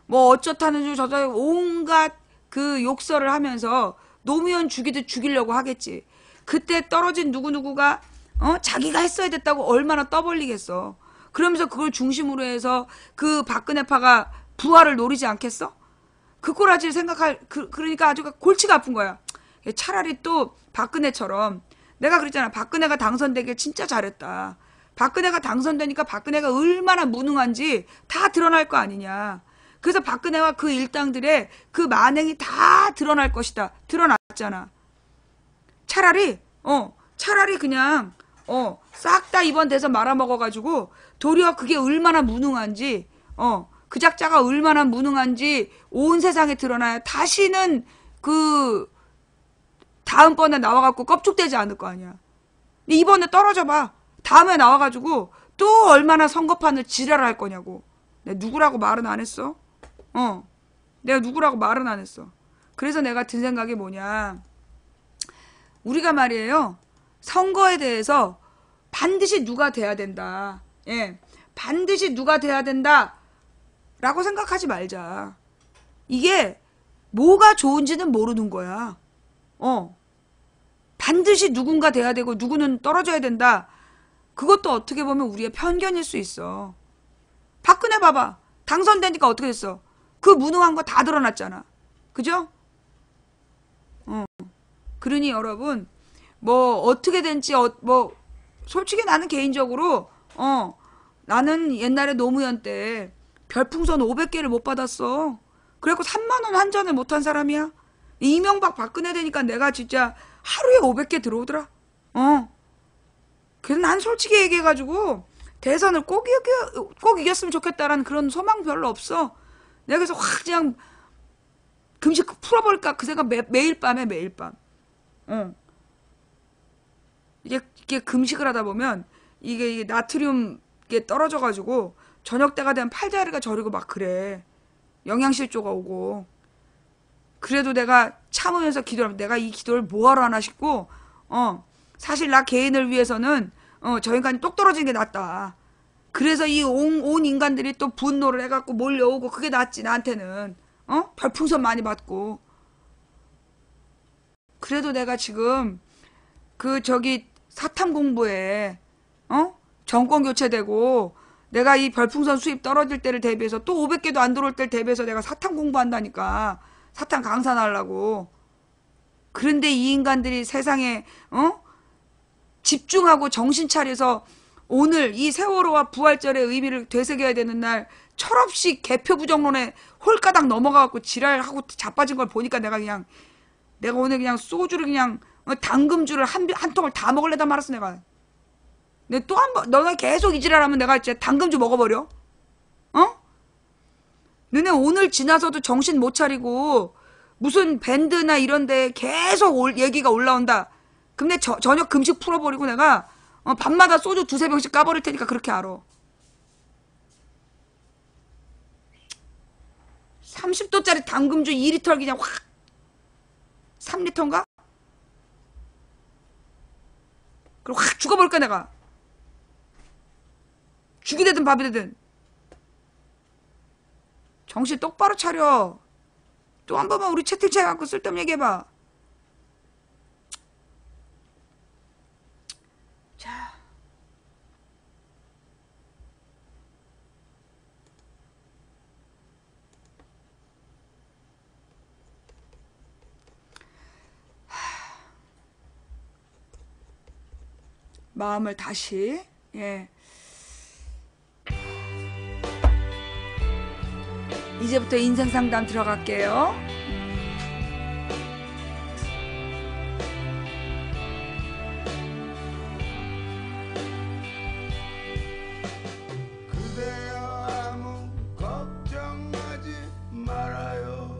뭐 어쩌다는 줄 저쩌 온갖 그 욕설을 하면서 노무현 죽이듯 죽이려고 하겠지. 그때 떨어진 누구누구가 자기가 했어야 됐다고 얼마나 떠벌리겠어. 그러면서 그걸 중심으로 해서 그 박근혜파가 부활을 노리지 않겠어? 그 꼬라지를 생각할 그러니까 아주 골치가 아픈 거야. 차라리 또 박근혜처럼 내가 그랬잖아. 박근혜가 당선되길 진짜 잘했다. 박근혜가 당선되니까 박근혜가 얼마나 무능한지 다 드러날 거 아니냐. 그래서 박근혜와 그 일당들의 그 만행이 다 드러날 것이다. 드러났잖아. 차라리 그냥 싹 다 이번 대선 말아먹어가지고 도리어 그게 얼마나 무능한지 그 작자가 얼마나 무능한지 온 세상에 드러나야 다시는 그 다음번에 나와갖고 껍죽대지 않을 거 아니야. 근데 이번에 떨어져봐. 다음에 나와가지고 또 얼마나 선거판을 지랄할 거냐고. 내가 누구라고 말은 안 했어. 내가 누구라고 말은 안 했어. 그래서 내가 든 생각이 뭐냐. 우리가 말이에요. 선거에 대해서 반드시 누가 돼야 된다. 예. 반드시 누가 돼야 된다. 라고 생각하지 말자. 이게 뭐가 좋은지는 모르는 거야. 반드시 누군가 돼야 되고 누구는 떨어져야 된다. 그것도 어떻게 보면 우리의 편견일 수 있어. 박근혜 봐봐. 당선되니까 어떻게 됐어? 그 무능한 거 다 드러났잖아. 그죠? 그러니 여러분 뭐 어떻게 된지 뭐 솔직히 나는 개인적으로 나는 옛날에 노무현 때 별풍선 500개를 못 받았어. 그래갖고 3만 원 환전을 못한 사람이야. 이명박 박근혜 되니까 내가 진짜 하루에 500개 들어오더라. 그래서 난 솔직히 얘기해가지고 대선을 꼭 이겼으면 좋겠다라는 그런 소망 별로 없어. 내가 그래서 확 그냥 금식 풀어버릴까 그 생각 매일 밤에 매일 밤. 이게 금식을 하다 보면 이게 나트륨 이게 떨어져가지고 저녁 때가 되면 팔다리가 저리고 막 그래. 영양실조가 오고. 그래도 내가 참으면서 기도하면 내가 이 기도를 뭐하러 하나 싶고 사실 나 개인을 위해서는 저 인간이 똑 떨어지는 게 낫다. 그래서 이 온 인간들이 또 분노를 해갖고 몰려오고 그게 낫지 나한테는. 별풍선 많이 받고. 그래도 내가 지금 그 저기 사탐 공부에 정권 교체되고 내가 이 별풍선 수입 떨어질 때를 대비해서 또 500개도 안 들어올 때를 대비해서 내가 사탐 공부한다니까. 사탐 강산하려고. 그런데 이 인간들이 세상에 집중하고 정신 차려서 오늘 이 세월호와 부활절의 의미를 되새겨야 되는 날 철없이 개표 부정론에 홀가닥 넘어가갖고 지랄하고 자빠진 걸 보니까 내가 오늘 그냥 소주를 그냥 당금주를 한 통을 다 먹을래다 말았어 내가. 근데 또 한 번 너가 계속 이 지랄하면 내가 진짜 당금주 먹어버려. 너네 오늘 지나서도 정신 못 차리고 무슨 밴드나 이런데 계속 얘기가 올라온다. 그럼 내 저녁 금식 풀어버리고 내가 밤마다 소주 2-3병씩 까버릴 테니까 그렇게 알아. 30도짜리 당금주 2리터 그냥 확 3리터인가? 그리고 확 죽어버릴까 내가. 죽이 되든 밥이 되든. 정신 똑바로 차려. 또 한 번만 우리 채팅창에 갖고 쓸데없는 얘기해봐. 자. 마음을 다시 이제부터 인생 상담 들어갈게요. 그대여 아무 걱정하지 말아요.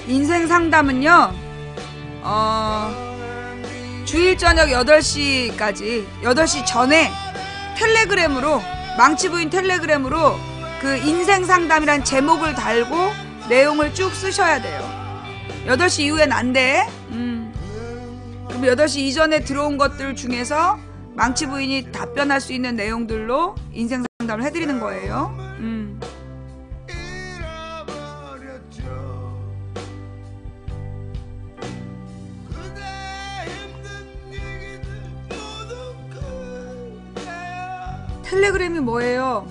인생 상담은요, 주일 저녁 8시까지, 8시 전에 텔레그램으로, 망치부인 텔레그램으로 그 인생 상담이란 제목을 달고 내용을 쭉 쓰셔야 돼요. 8시 이후엔 안 돼. 그럼 8시 이전에 들어온 것들 중에서 망치부인이 답변할 수 있는 내용들로 인생 상담을 해드리는 거예요. 텔레그램이 뭐예요?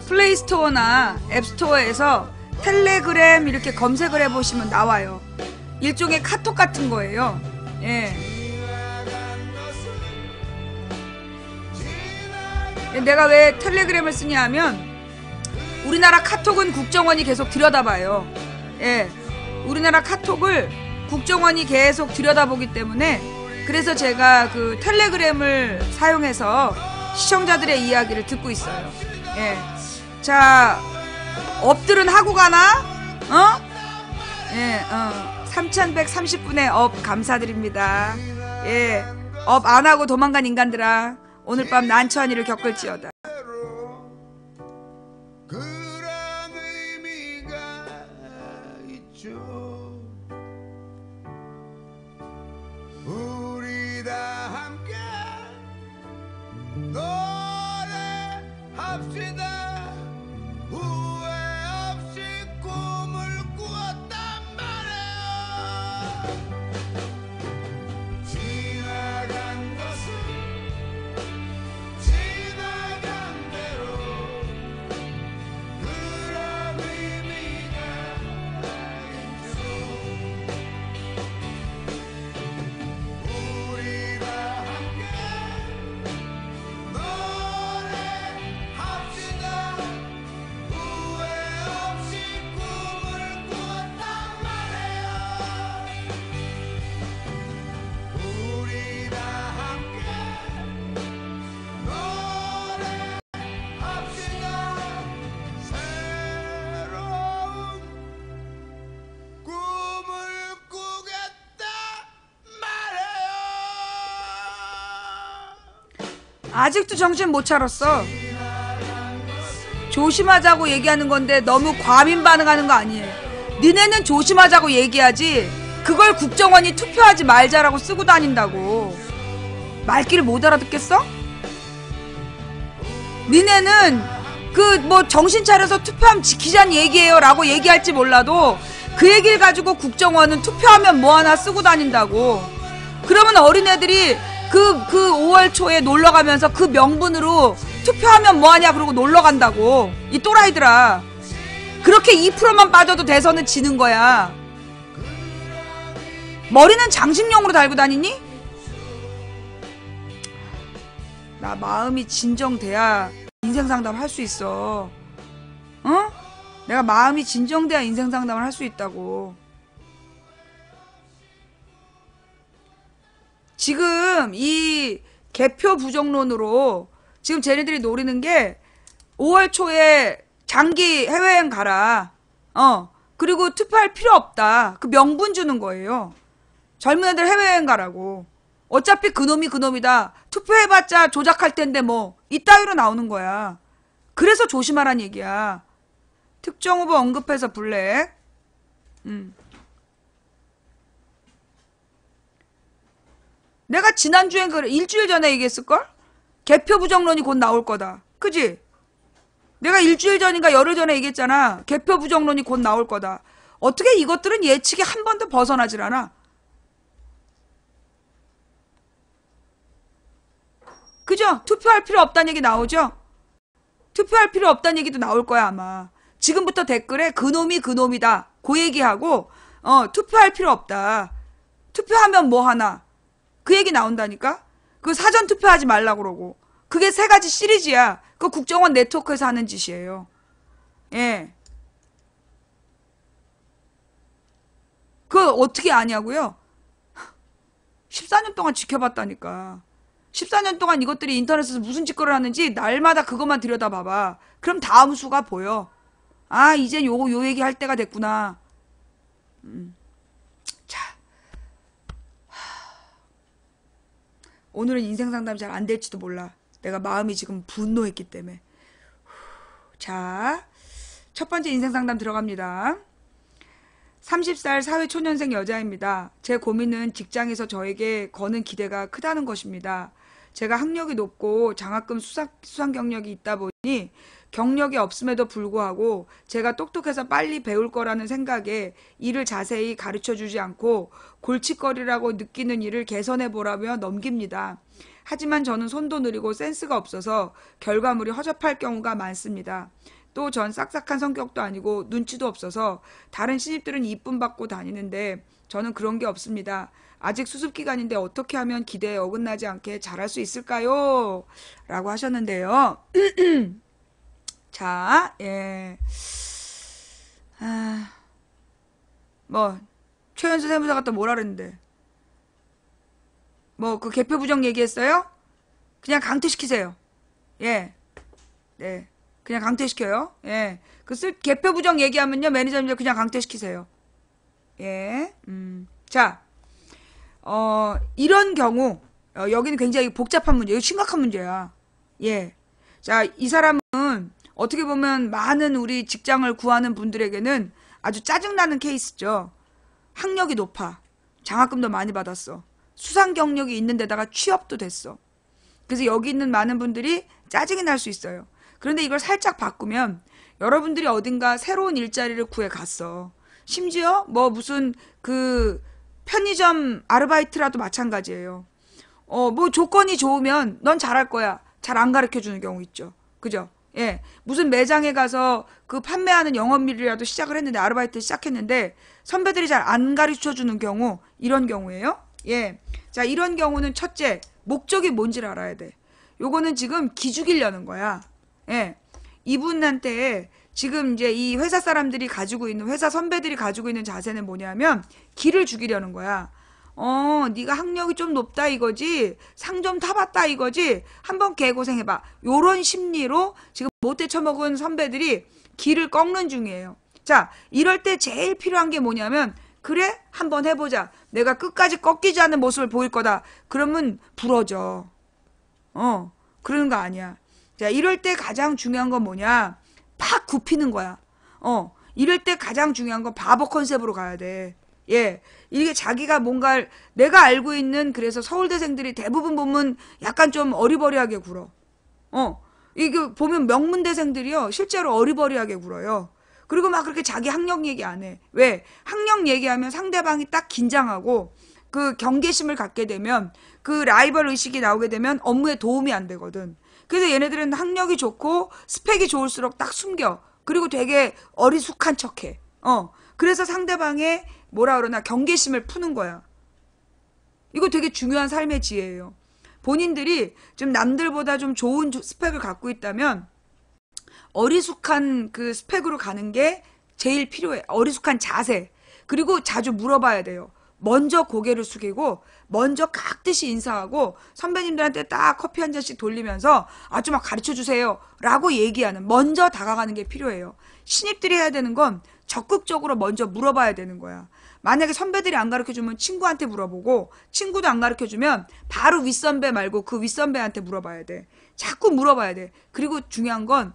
플레이스토어나 앱스토어에서 텔레그램 이렇게 검색을 해보시면 나와요. 일종의 카톡 같은 거예요. 예. 내가 왜 텔레그램을 쓰냐 하면 우리나라 카톡은 국정원이 계속 들여다봐요. 예. 우리나라 카톡을 국정원이 계속 들여다보기 때문에 그래서 제가 그 텔레그램을 사용해서 시청자들의 이야기를 듣고 있어요. 예. 자, 업들은 하고 가나? 예, 3130분의 업 감사드립니다. 예. 업 안 하고 도망간 인간들아. 오늘 밤 난처한 일을 겪을지어다. 그런 의미가 있죠. 우리 다 함께 노래합시다. 후회 없이 꿈을 꾸었단 말이야. 지나간 것은 지나간 대로 그런 의미가 있죠. 우리 다 함께 노래합시다. 후회 없이 꿈을 꾸었단 말이야. 우리 다 함께 노래합시다. 새로운 꿈을 꾸겠다 말이야. 아직도 정신 못 차렸어. 조심하자고 얘기하는 건데 너무 과민 반응하는 거 아니에요. 니네는 조심하자고 얘기하지 그걸 국정원이 투표하지 말자라고 쓰고 다닌다고. 말귀를 못 알아듣겠어? 니네는 그 뭐 정신 차려서 투표하면 지키자는 얘기예요 라고 얘기할지 몰라도 그 얘기를 가지고 국정원은 투표하면 뭐하나 쓰고 다닌다고. 그러면 어린애들이 그 5월 초에 놀러가면서 그 명분으로 투표하면 뭐하냐 그러고 놀러간다고. 이 또라이들아. 그렇게 2%만 빠져도 대선은 지는 거야. 머리는 장식용으로 달고 다니니? 나 마음이 진정돼야 인생 상담을 할 수 있어. 어? 내가 마음이 진정돼야 인생 상담을 할 수 있다고. 지금 이 개표 부정론으로 지금 쟤네들이 노리는 게 5월 초에 장기 해외여행 가라. 그리고 투표할 필요 없다. 그 명분 주는 거예요. 젊은 애들 해외여행 가라고. 어차피 그놈이 그놈이다. 투표해봤자 조작할 텐데 뭐 이따위로 나오는 거야. 그래서 조심하란 얘기야. 특정 후보 언급해서 블랙. 내가 지난주엔 그래 일주일 전에 얘기했을걸? 개표 부정론이 곧 나올 거다. 그지? 내가 일주일 전인가 열흘 전에 얘기했잖아. 개표 부정론이 곧 나올 거다. 어떻게 이것들은 예측이 한 번도 벗어나질 않아. 그죠? 투표할 필요 없다는 얘기 나오죠? 투표할 필요 없다는 얘기도 나올 거야 아마. 지금부터 댓글에 그놈이 그놈이다 그 얘기하고 투표할 필요 없다. 투표하면 뭐 하나 그 얘기 나온다니까. 그 사전 투표하지 말라 그러고. 그게 3가지 시리즈야. 그 국정원 네트워크에서 하는 짓이에요. 예. 그거 어떻게 아냐고요? 14년 동안 지켜봤다니까. 14년 동안 이것들이 인터넷에서 무슨 짓거리를 하는지 날마다 그것만 들여다봐봐. 그럼 다음 수가 보여. 아 이제 요 얘기 할 때가 됐구나. 자, 오늘은 인생 상담 잘 안 될지도 몰라. 내가 마음이 지금 분노했기 때문에. 자, 첫 번째 인생 상담 들어갑니다. 30살 사회초년생 여자입니다. 제 고민은 직장에서 저에게 거는 기대가 크다는 것입니다. 제가 학력이 높고 장학금 수상 경력이 있다 보니 경력이 없음에도 불구하고 제가 똑똑해서 빨리 배울 거라는 생각에 일을 자세히 가르쳐 주지 않고 골칫거리라고 느끼는 일을 개선해 보라며 넘깁니다. 하지만 저는 손도 느리고 센스가 없어서 결과물이 허접할 경우가 많습니다. 또 전 싹싹한 성격도 아니고 눈치도 없어서 다른 신입들은 이쁨 받고 다니는데 저는 그런 게 없습니다. 아직 수습 기간인데 어떻게 하면 기대에 어긋나지 않게 잘할 수 있을까요? 라고 하셨는데요. 자, 예. 최연수 세무사가 또 뭐라 그랬는데. 그 개표 부정 얘기했어요? 그냥 강퇴시키세요. 예. 네. 그냥 강퇴시켜요. 예. 개표 부정 얘기하면요, 매니저님들 그냥 강퇴시키세요. 예. 자, 이런 경우, 여기는 굉장히 복잡한 문제, 이거 심각한 문제야. 예. 자, 이 사람은 어떻게 보면 많은 우리 직장을 구하는 분들에게는 아주 짜증나는 케이스죠. 학력이 높아. 장학금도 많이 받았어. 수상 경력이 있는 데다가 취업도 됐어. 그래서 여기 있는 많은 분들이 짜증이 날 수 있어요. 그런데 이걸 살짝 바꾸면 여러분들이 어딘가 새로운 일자리를 구해 갔어. 심지어 무슨 편의점 아르바이트라도 마찬가지예요. 조건이 좋으면 넌 잘할 거야. 잘 안 가르쳐 주는 경우 있죠. 그죠? 예. 무슨 매장에 가서 판매하는 영업일이라도 시작을 했는데, 아르바이트 시작했는데 선배들이 잘 안 가르쳐 주는 경우, 이런 경우예요. 예. 자, 이런 경우는 첫째, 목적이 뭔지를 알아야 돼. 요거는 지금 기죽이려는 거야. 예. 이분한테 지금 이제 이 회사 사람들이 가지고 있는, 회사 선배들이 가지고 있는 자세는 뭐냐면 기를 죽이려는 거야. 네가 학력이 좀 높다 이거지, 상 좀 타봤다 이거지, 한번 개고생해봐. 요런 심리로 지금 못돼 처먹은 선배들이 기를 꺾는 중이에요. 자, 이럴 때 제일 필요한 게 뭐냐면, 그래? 한번 해보자. 내가 끝까지 꺾이지 않는 모습을 보일 거다. 그러면 부러져. 그러는 거 아니야. 자, 이럴 때 가장 중요한 건 뭐냐? 팍 굽히는 거야. 이럴 때 가장 중요한 건 바보 컨셉으로 가야 돼. 예. 이게 자기가 뭔가, 내가 알고 있는, 그래서 서울대생들이 대부분 보면 약간 좀 어리버리하게 굴어. 이게 보면 명문대생들이요, 실제로 어리버리하게 굴어요. 그리고 막 그렇게 자기 학력 얘기 안 해. 왜? 학력 얘기하면 상대방이 딱 긴장하고 경계심을 갖게 되면, 라이벌 의식이 나오게 되면 업무에 도움이 안 되거든. 그래서 얘네들은 학력이 좋고 스펙이 좋을수록 딱 숨겨. 그리고 되게 어리숙한 척해. 그래서 상대방의 경계심을 푸는 거야. 이거 되게 중요한 삶의 지혜예요. 본인들이 좀 남들보다 좀 좋은 스펙을 갖고 있다면 어리숙한 스펙으로 가는 게 제일 필요해. 어리숙한 자세. 그리고 자주 물어봐야 돼요. 먼저 고개를 숙이고 먼저 깍듯이 인사하고 선배님들한테 딱 커피 한 잔씩 돌리면서 아주 막 가르쳐주세요 라고 얘기하는, 먼저 다가가는 게 필요해요. 신입들이 해야 되는 건 적극적으로 먼저 물어봐야 되는 거야. 만약에 선배들이 안 가르쳐주면 친구한테 물어보고, 친구도 안 가르쳐주면 바로 윗선배 말고 그 윗선배한테 물어봐야 돼. 자꾸 물어봐야 돼. 그리고 중요한 건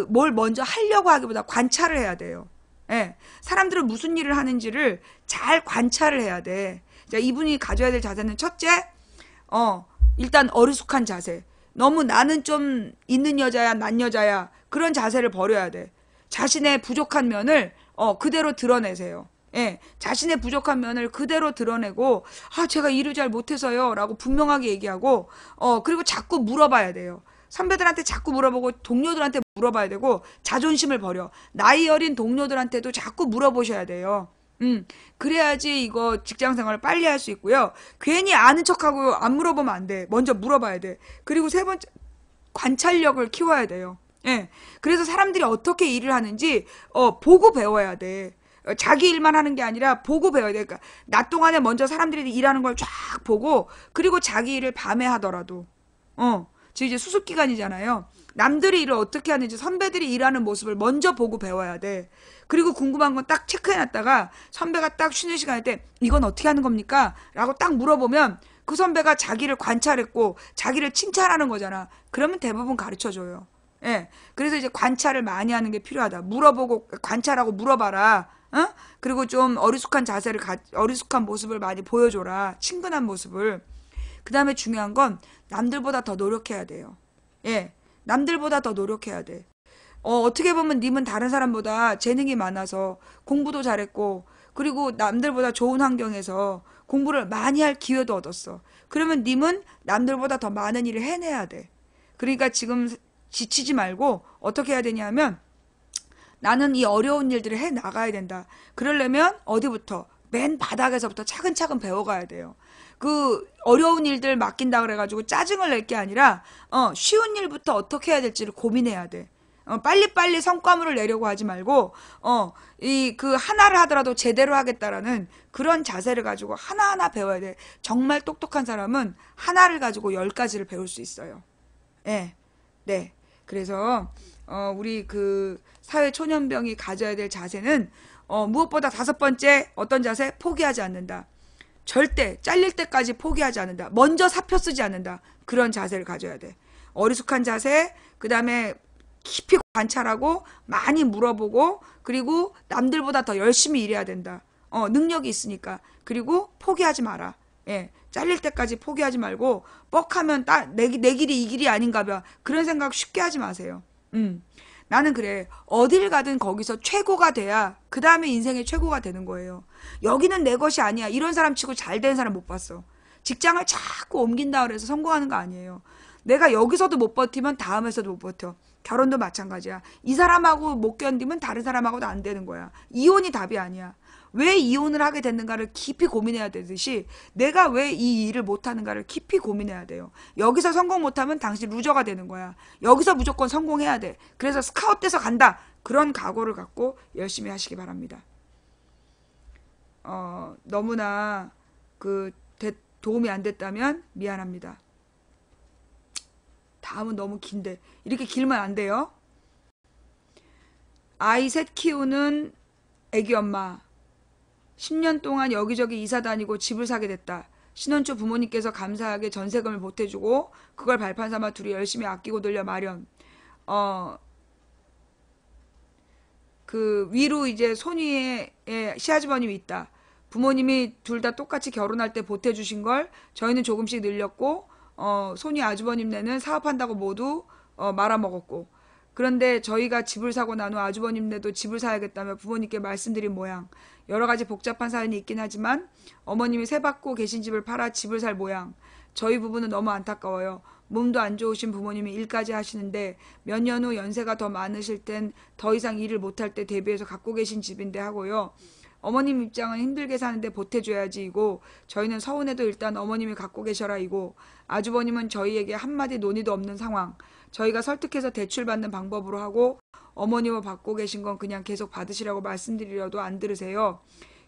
뭘 먼저 하려고 하기보다 관찰을 해야 돼요. 예. 사람들은 무슨 일을 하는지를 잘 관찰을 해야 돼. 자, 이분이 가져야 될 자세는 첫째, 일단 어리숙한 자세. 너무 나는 좀 있는 여자야, 난 여자야, 그런 자세를 버려야 돼. 자신의 부족한 면을 그대로 드러내세요. 예, 자신의 부족한 면을 그대로 드러내고, 제가 일을 잘 못해서요 라고 분명하게 얘기하고, 그리고 자꾸 물어봐야 돼요. 선배들한테 자꾸 물어보고 동료들한테 물어봐야 되고, 자존심을 버려. 나이 어린 동료들한테도 자꾸 물어보셔야 돼요. 그래야지 이거 직장 생활을 빨리 할 수 있고요. 괜히 아는 척하고 안 물어보면 안 돼. 먼저 물어봐야 돼. 그리고 세 번째, 관찰력을 키워야 돼요. 예. 그래서 사람들이 어떻게 일을 하는지 보고 배워야 돼. 자기 일만 하는 게 아니라 보고 배워야 돼. 그러니까 낮 동안에 먼저 사람들이 일하는 걸 쫙 보고, 그리고 자기 일을 밤에 하더라도 지금 이제 수습 기간이잖아요. 남들이 일을 어떻게 하는지 선배들이 일하는 모습을 먼저 보고 배워야 돼. 그리고 궁금한 건 딱 체크해놨다가 선배가 딱 쉬는 시간일 때 이건 어떻게 하는 겁니까? 라고 딱 물어보면 그 선배가 자기를 관찰했고 자기를 칭찬하는 거잖아. 그러면 대부분 가르쳐줘요. 예. 그래서 이제 관찰을 많이 하는 게 필요하다. 물어보고 관찰하고 물어봐라. 어? 그리고 좀 어리숙한 모습을 많이 보여줘라. 친근한 모습을. 그 다음에 중요한 건 남들보다 더 노력해야 돼요. 예. 남들보다 더 노력해야 돼. 어떻게 보면 님은 다른 사람보다 재능이 많아서 공부도 잘했고, 그리고 남들보다 좋은 환경에서 공부를 많이 할 기회도 얻었어. 그러면 님은 남들보다 더 많은 일을 해내야 돼. 그러니까 지금 지치지 말고 어떻게 해야 되냐면 나는 이 어려운 일들을 해 나가야 된다. 그러려면 어디부터? 맨 바닥에서부터 차근차근 배워가야 돼요. 그 어려운 일들 맡긴다 그래가지고 짜증을 낼 게 아니라 쉬운 일부터 어떻게 해야 될지를 고민해야 돼. 빨리빨리 성과물을 내려고 하지 말고 이 그 하나를 하더라도 제대로 하겠다라는 그런 자세를 가지고 하나하나 배워야 돼. 정말 똑똑한 사람은 하나를 가지고 10가지를 배울 수 있어요. 예. 네. 그래서 우리 그 사회 초년병이 가져야 될 자세는 무엇보다 5번째 어떤 자세? 포기하지 않는다. 절대 잘릴 때까지 포기하지 않는다. 먼저 사표 쓰지 않는다. 그런 자세를 가져야 돼. 어리숙한 자세, 그 다음에 깊이 관찰하고 많이 물어보고 그리고 남들보다 더 열심히 일해야 된다. 능력이 있으니까. 그리고 포기하지 마라. 예, 잘릴 때까지 포기하지 말고 뻑하면 내 길이 이 길이 아닌가 봐. 그런 생각 쉽게 하지 마세요. 나는 그래. 어딜 가든 거기서 최고가 돼야 그 다음에 인생의 최고가 되는 거예요. 여기는 내 것이 아니야. 이런 사람 치고 잘 되는 사람 못 봤어. 직장을 자꾸 옮긴다 그래서 성공하는 거 아니에요. 내가 여기서도 못 버티면 다음에서도 못 버텨. 결혼도 마찬가지야. 이 사람하고 못 견디면 다른 사람하고도 안 되는 거야. 이혼이 답이 아니야. 왜 이혼을 하게 됐는가를 깊이 고민해야 되듯이 내가 왜 이 일을 못하는가를 깊이 고민해야 돼요. 여기서 성공 못하면 당신 루저가 되는 거야. 여기서 무조건 성공해야 돼. 그래서 스카웃돼서 간다. 그런 각오를 갖고 열심히 하시기 바랍니다. 너무나 도움이 안 됐다면 미안합니다. 다음은 너무 긴데 이렇게 길면 안 돼요. 아이 셋 키우는 애기 엄마. 10년 동안 여기저기 이사 다니고 집을 사게 됐다. 신혼초 부모님께서 감사하게 전세금을 보태주고 그걸 발판 삼아 둘이 열심히 아끼고 늘려 마련. 그 위로 이제 손위에 시아주버님이 있다. 부모님이 둘 다 똑같이 결혼할 때 보태주신 걸 저희는 조금씩 늘렸고 손위 아주버님네는 사업한다고 모두 말아먹었고, 그런데 저희가 집을 사고 난 후 아주버님네도 집을 사야겠다며 부모님께 말씀드린 모양. 여러 가지 복잡한 사연이 있긴 하지만 어머님이 세 받고 계신 집을 팔아 집을 살 모양. 저희 부부는 너무 안타까워요. 몸도 안 좋으신 부모님이 일까지 하시는데 몇 년 후 연세가 더 많으실 땐 더 이상 일을 못할 때 대비해서 갖고 계신 집인데 하고요. 어머님 입장은 힘들게 사는데 보태줘야지 이고, 저희는 서운해도 일단 어머님이 갖고 계셔라 이고, 아주버님은 저희에게 한마디 논의도 없는 상황. 저희가 설득해서 대출받는 방법으로 하고 어머님을 받고 계신 건 그냥 계속 받으시라고 말씀드리려도 안 들으세요.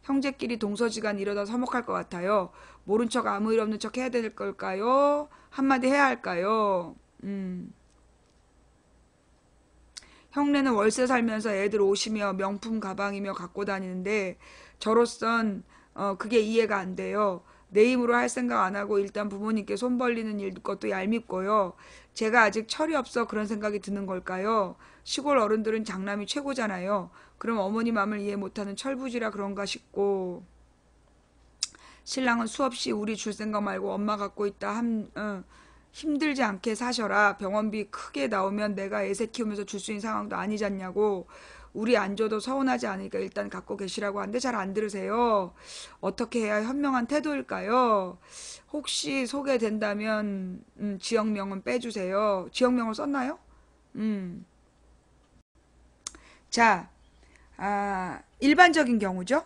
형제끼리 동서지간 이러다 서먹할 것 같아요. 모른 척 아무 일 없는 척 해야 될 걸까요? 한마디 해야 할까요? 형네는 월세 살면서 애들 옷이며 명품 가방이며 갖고 다니는데 저로선 그게 이해가 안 돼요. 내 힘으로 할 생각 안 하고 일단 부모님께 손 벌리는 일 것도 얄밉고요. 제가 아직 철이 없어 그런 생각이 드는 걸까요? 시골 어른들은 장남이 최고잖아요. 그럼 어머니 마음을 이해 못하는 철부지라 그런가 싶고, 신랑은 수없이 우리 줄 생각 말고 엄마 갖고 있다 힘들지 않게 사셔라. 병원비 크게 나오면 내가 애새 키우면서 줄 수 있는 상황도 아니잖냐고. 우리 안 줘도 서운하지 않으니까 일단 갖고 계시라고 하는데 잘 안 들으세요. 어떻게 해야 현명한 태도일까요? 혹시 소개된다면 지역명은 빼주세요. 지역명을 썼나요? 자, 일반적인 경우죠.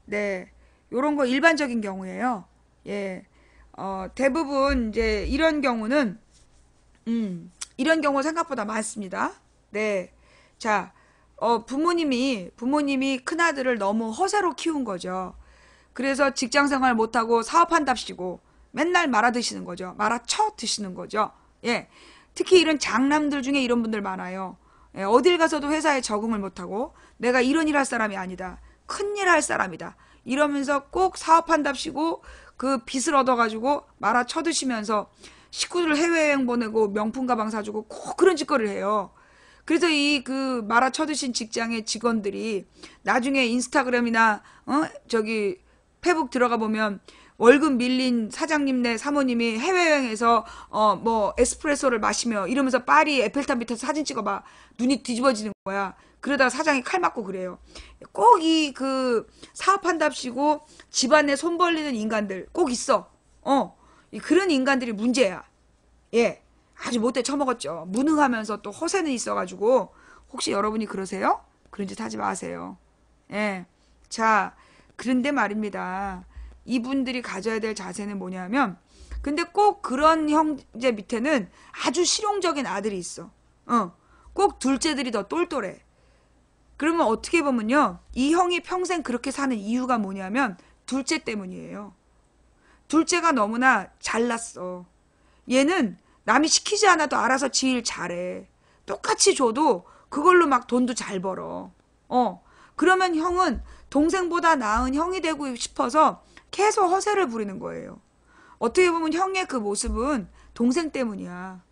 네, 요런 거 일반적인 경우예요. 예, 대부분 이제 이런 경우는 이런 경우 생각보다 많습니다. 네, 자, 부모님이 큰아들을 너무 허세로 키운 거죠. 그래서 직장생활 못하고 사업한답시고 맨날 말아드시는 거죠. 말아쳐 드시는 거죠. 예. 특히 이런 장남들 중에 이런 분들 많아요. 예, 어딜 가서도 회사에 적응을 못하고 내가 이런 일 할 사람이 아니다. 큰일 할 사람이다. 이러면서 꼭 사업한답시고 그 빚을 얻어가지고 말아 쳐드시면서 식구들 해외여행 보내고 명품 가방 사주고 꼭 그런 짓거리를 해요. 그래서 이 그 말아 쳐드신 직장의 직원들이 나중에 인스타그램이나 저기 페북 들어가 보면 월급 밀린 사장님네 사모님이 해외여행에서 뭐 에스프레소를 마시며 이러면서 파리 에펠탑 밑에서 사진 찍어봐. 눈이 뒤집어지는 거야. 그러다가 사장이 칼 맞고 그래요. 꼭 이 그 사업한답시고 집안에 손 벌리는 인간들 꼭 있어. 그런 인간들이 문제야. 예. 아주 못돼 처먹었죠. 무능하면서 또 허세는 있어가지고 혹시 여러분이 그러세요? 그런 짓 하지 마세요. 예. 자, 그런데 말입니다. 이분들이 가져야 될 자세는 뭐냐면 근데 꼭 그런 형제 밑에는 아주 실용적인 아들이 있어. 꼭 둘째들이 더 똘똘해. 그러면 어떻게 보면요. 이 형이 평생 그렇게 사는 이유가 뭐냐면 둘째 때문이에요. 둘째가 너무나 잘났어. 얘는 남이 시키지 않아도 알아서 지 일 잘해. 똑같이 줘도 그걸로 막 돈도 잘 벌어. 그러면 형은 동생보다 나은 형이 되고 싶어서 계속 허세를 부리는 거예요. 어떻게 보면 형의 그 모습은 동생 때문이야.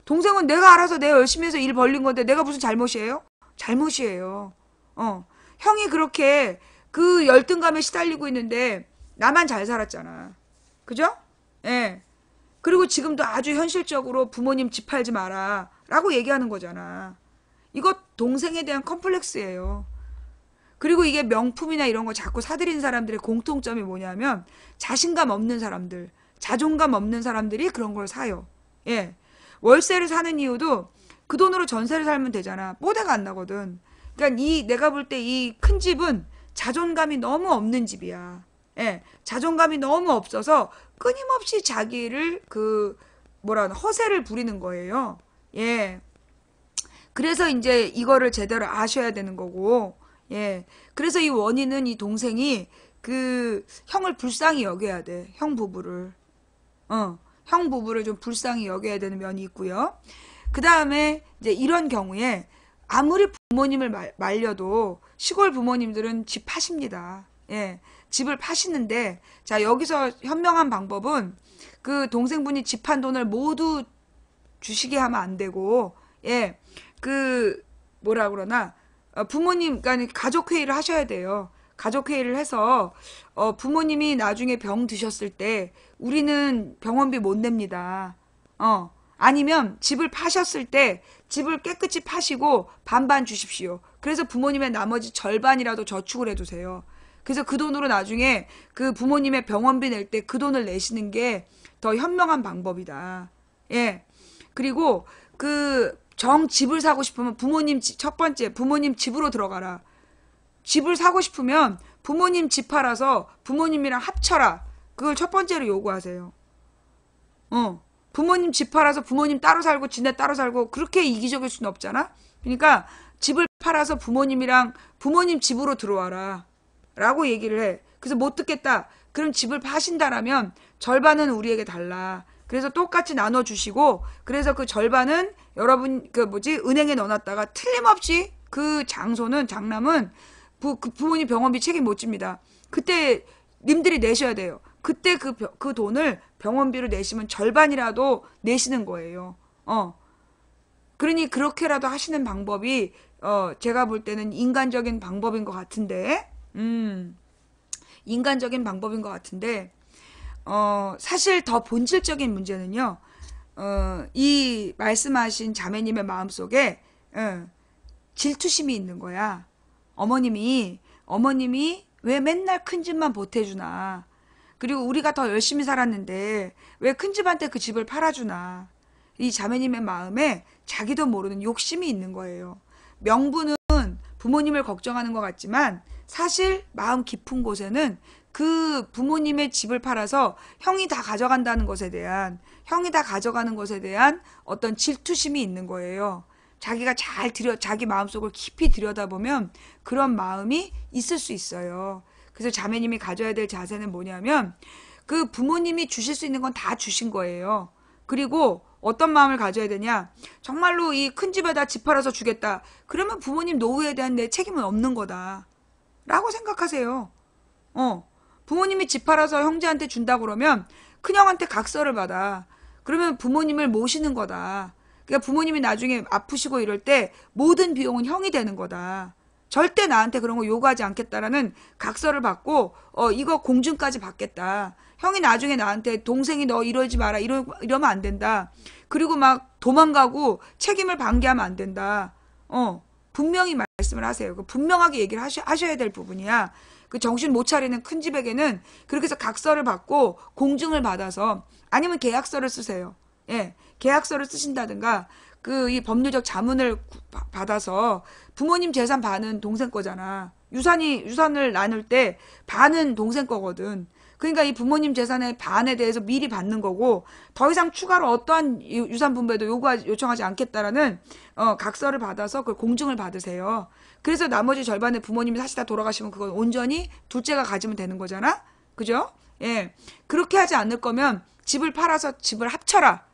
동생은 내가 알아서 내가 열심히 해서 일 벌린 건데 내가 무슨 잘못이에요? 잘못이에요. 형이 그렇게 그 열등감에 시달리고 있는데 나만 잘 살았잖아. 그죠? 예. 그리고 지금도 아주 현실적으로 부모님 집 팔지 마라 라고 얘기하는 거잖아. 이거 동생에 대한 컴플렉스예요. 그리고 이게 명품이나 이런 거 자꾸 사들인 사람들의 공통점이 뭐냐면 자신감 없는 사람들, 자존감 없는 사람들이 그런 걸 사요. 예. 월세를 사는 이유도 그 돈으로 전세를 살면 되잖아. 뽀대가 안 나거든. 그러니까 내가 볼 때 이 큰 집은 자존감이 너무 없는 집이야. 예. 자존감이 너무 없어서 끊임없이 자기를 허세를 부리는 거예요. 예. 그래서 이제 이거를 제대로 아셔야 되는 거고, 예. 그래서 이 원인은 이 동생이 그 형을 불쌍히 여겨야 돼. 형 부부를. 형 부부를 좀 불쌍히 여겨야 되는 면이 있고요. 그 다음에 이제 이런 경우에 아무리 부모님을 말려도 시골 부모님들은 집 파십니다. 예. 집을 파시는데, 자, 여기서 현명한 방법은 그 동생분이 집 판 돈을 모두 주시게 하면 안 되고, 예. 뭐라 그러나, 부모님, 그러니까 가족회의를 하셔야 돼요. 가족회의를 해서, 부모님이 나중에 병 드셨을 때, 우리는 병원비 못 냅니다. 아니면 집을 파셨을 때, 집을 깨끗이 파시고 반반 주십시오. 그래서 부모님의 나머지 절반이라도 저축을 해두세요. 그래서 그 돈으로 나중에 그 부모님의 병원비 낼 때 그 돈을 내시는 게 더 현명한 방법이다. 예. 그리고 집을 사고 싶으면 첫 번째, 부모님 집으로 들어가라. 집을 사고 싶으면 부모님 집 팔아서 부모님이랑 합쳐라. 그걸 첫 번째로 요구하세요. 부모님 집 팔아서 부모님 따로 살고 지네 따로 살고 그렇게 이기적일 수는 없잖아. 그러니까 집을 팔아서 부모님 집으로 들어와라. 라고 얘기를 해. 그래서 못 듣겠다. 그럼 집을 파신다라면 절반은 우리에게 달라. 그래서 똑같이 나눠주시고, 그래서 그 절반은 여러분, 은행에 넣어놨다가 틀림없이 그 장남은 부모님 병원비 책임 못 집니다. 그때 님들이 내셔야 돼요. 그때 그 돈을 병원비로 내시면 절반이라도 내시는 거예요. 그러니 그렇게라도 하시는 방법이, 제가 볼 때는 인간적인 방법인 것 같은데, 인간적인 방법인 것 같은데, 사실 더 본질적인 문제는요, 이 말씀하신 자매님의 마음속에, 질투심이 있는 거야. 어머님이 왜 맨날 큰 집만 보태주나. 그리고 우리가 더 열심히 살았는데, 왜 큰 집한테 그 집을 팔아주나. 이 자매님의 마음에 자기도 모르는 욕심이 있는 거예요. 명분은 부모님을 걱정하는 것 같지만, 사실 마음 깊은 곳에는 그 부모님의 집을 팔아서 형이 다 가져가는 것에 대한 어떤 질투심이 있는 거예요. 자기가 자기 마음속을 깊이 들여다보면 그런 마음이 있을 수 있어요. 그래서 자매님이 가져야 될 자세는 뭐냐면 그 부모님이 주실 수 있는 건 다 주신 거예요. 그리고 어떤 마음을 가져야 되냐? 정말로 이 큰 집에다 집 팔아서 주겠다. 그러면 부모님 노후에 대한 내 책임은 없는 거다. 라고 생각하세요. 부모님이 집 팔아서 형제한테 준다 그러면 큰형한테 각서를 받아. 그러면 부모님을 모시는 거다. 그러니까 부모님이 나중에 아프시고 이럴 때 모든 비용은 형이 되는 거다. 절대 나한테 그런 거 요구하지 않겠다라는 각서를 받고 이거 공증까지 받겠다. 형이 나중에 나한테 동생이 너 이러지 마라 이러면 안 된다. 그리고 막 도망가고 책임을 방기하면 안 된다. 분명히 말씀을 하세요. 분명하게 얘기를 하셔야 될 부분이야. 그 정신 못 차리는 큰 집에게는 그렇게 해서 각서를 받고 공증을 받아서 아니면 계약서를 쓰세요. 예, 계약서를 쓰신다든가 이 법률적 자문을 받아서 부모님 재산 반은 동생 거잖아. 유산을 나눌 때 반은 동생 거거든. 그러니까 이 부모님 재산의 반에 대해서 미리 받는 거고 더 이상 추가로 어떠한 유산 분배도 요청하지 않겠다라는 각서를 받아서 그걸 공증을 받으세요. 그래서 나머지 절반의 부모님이 사실 다 돌아가시면 그건 온전히 둘째가 가지면 되는 거잖아. 그죠? 예. 그렇게 하지 않을 거면 집을 팔아서 집을 합쳐라.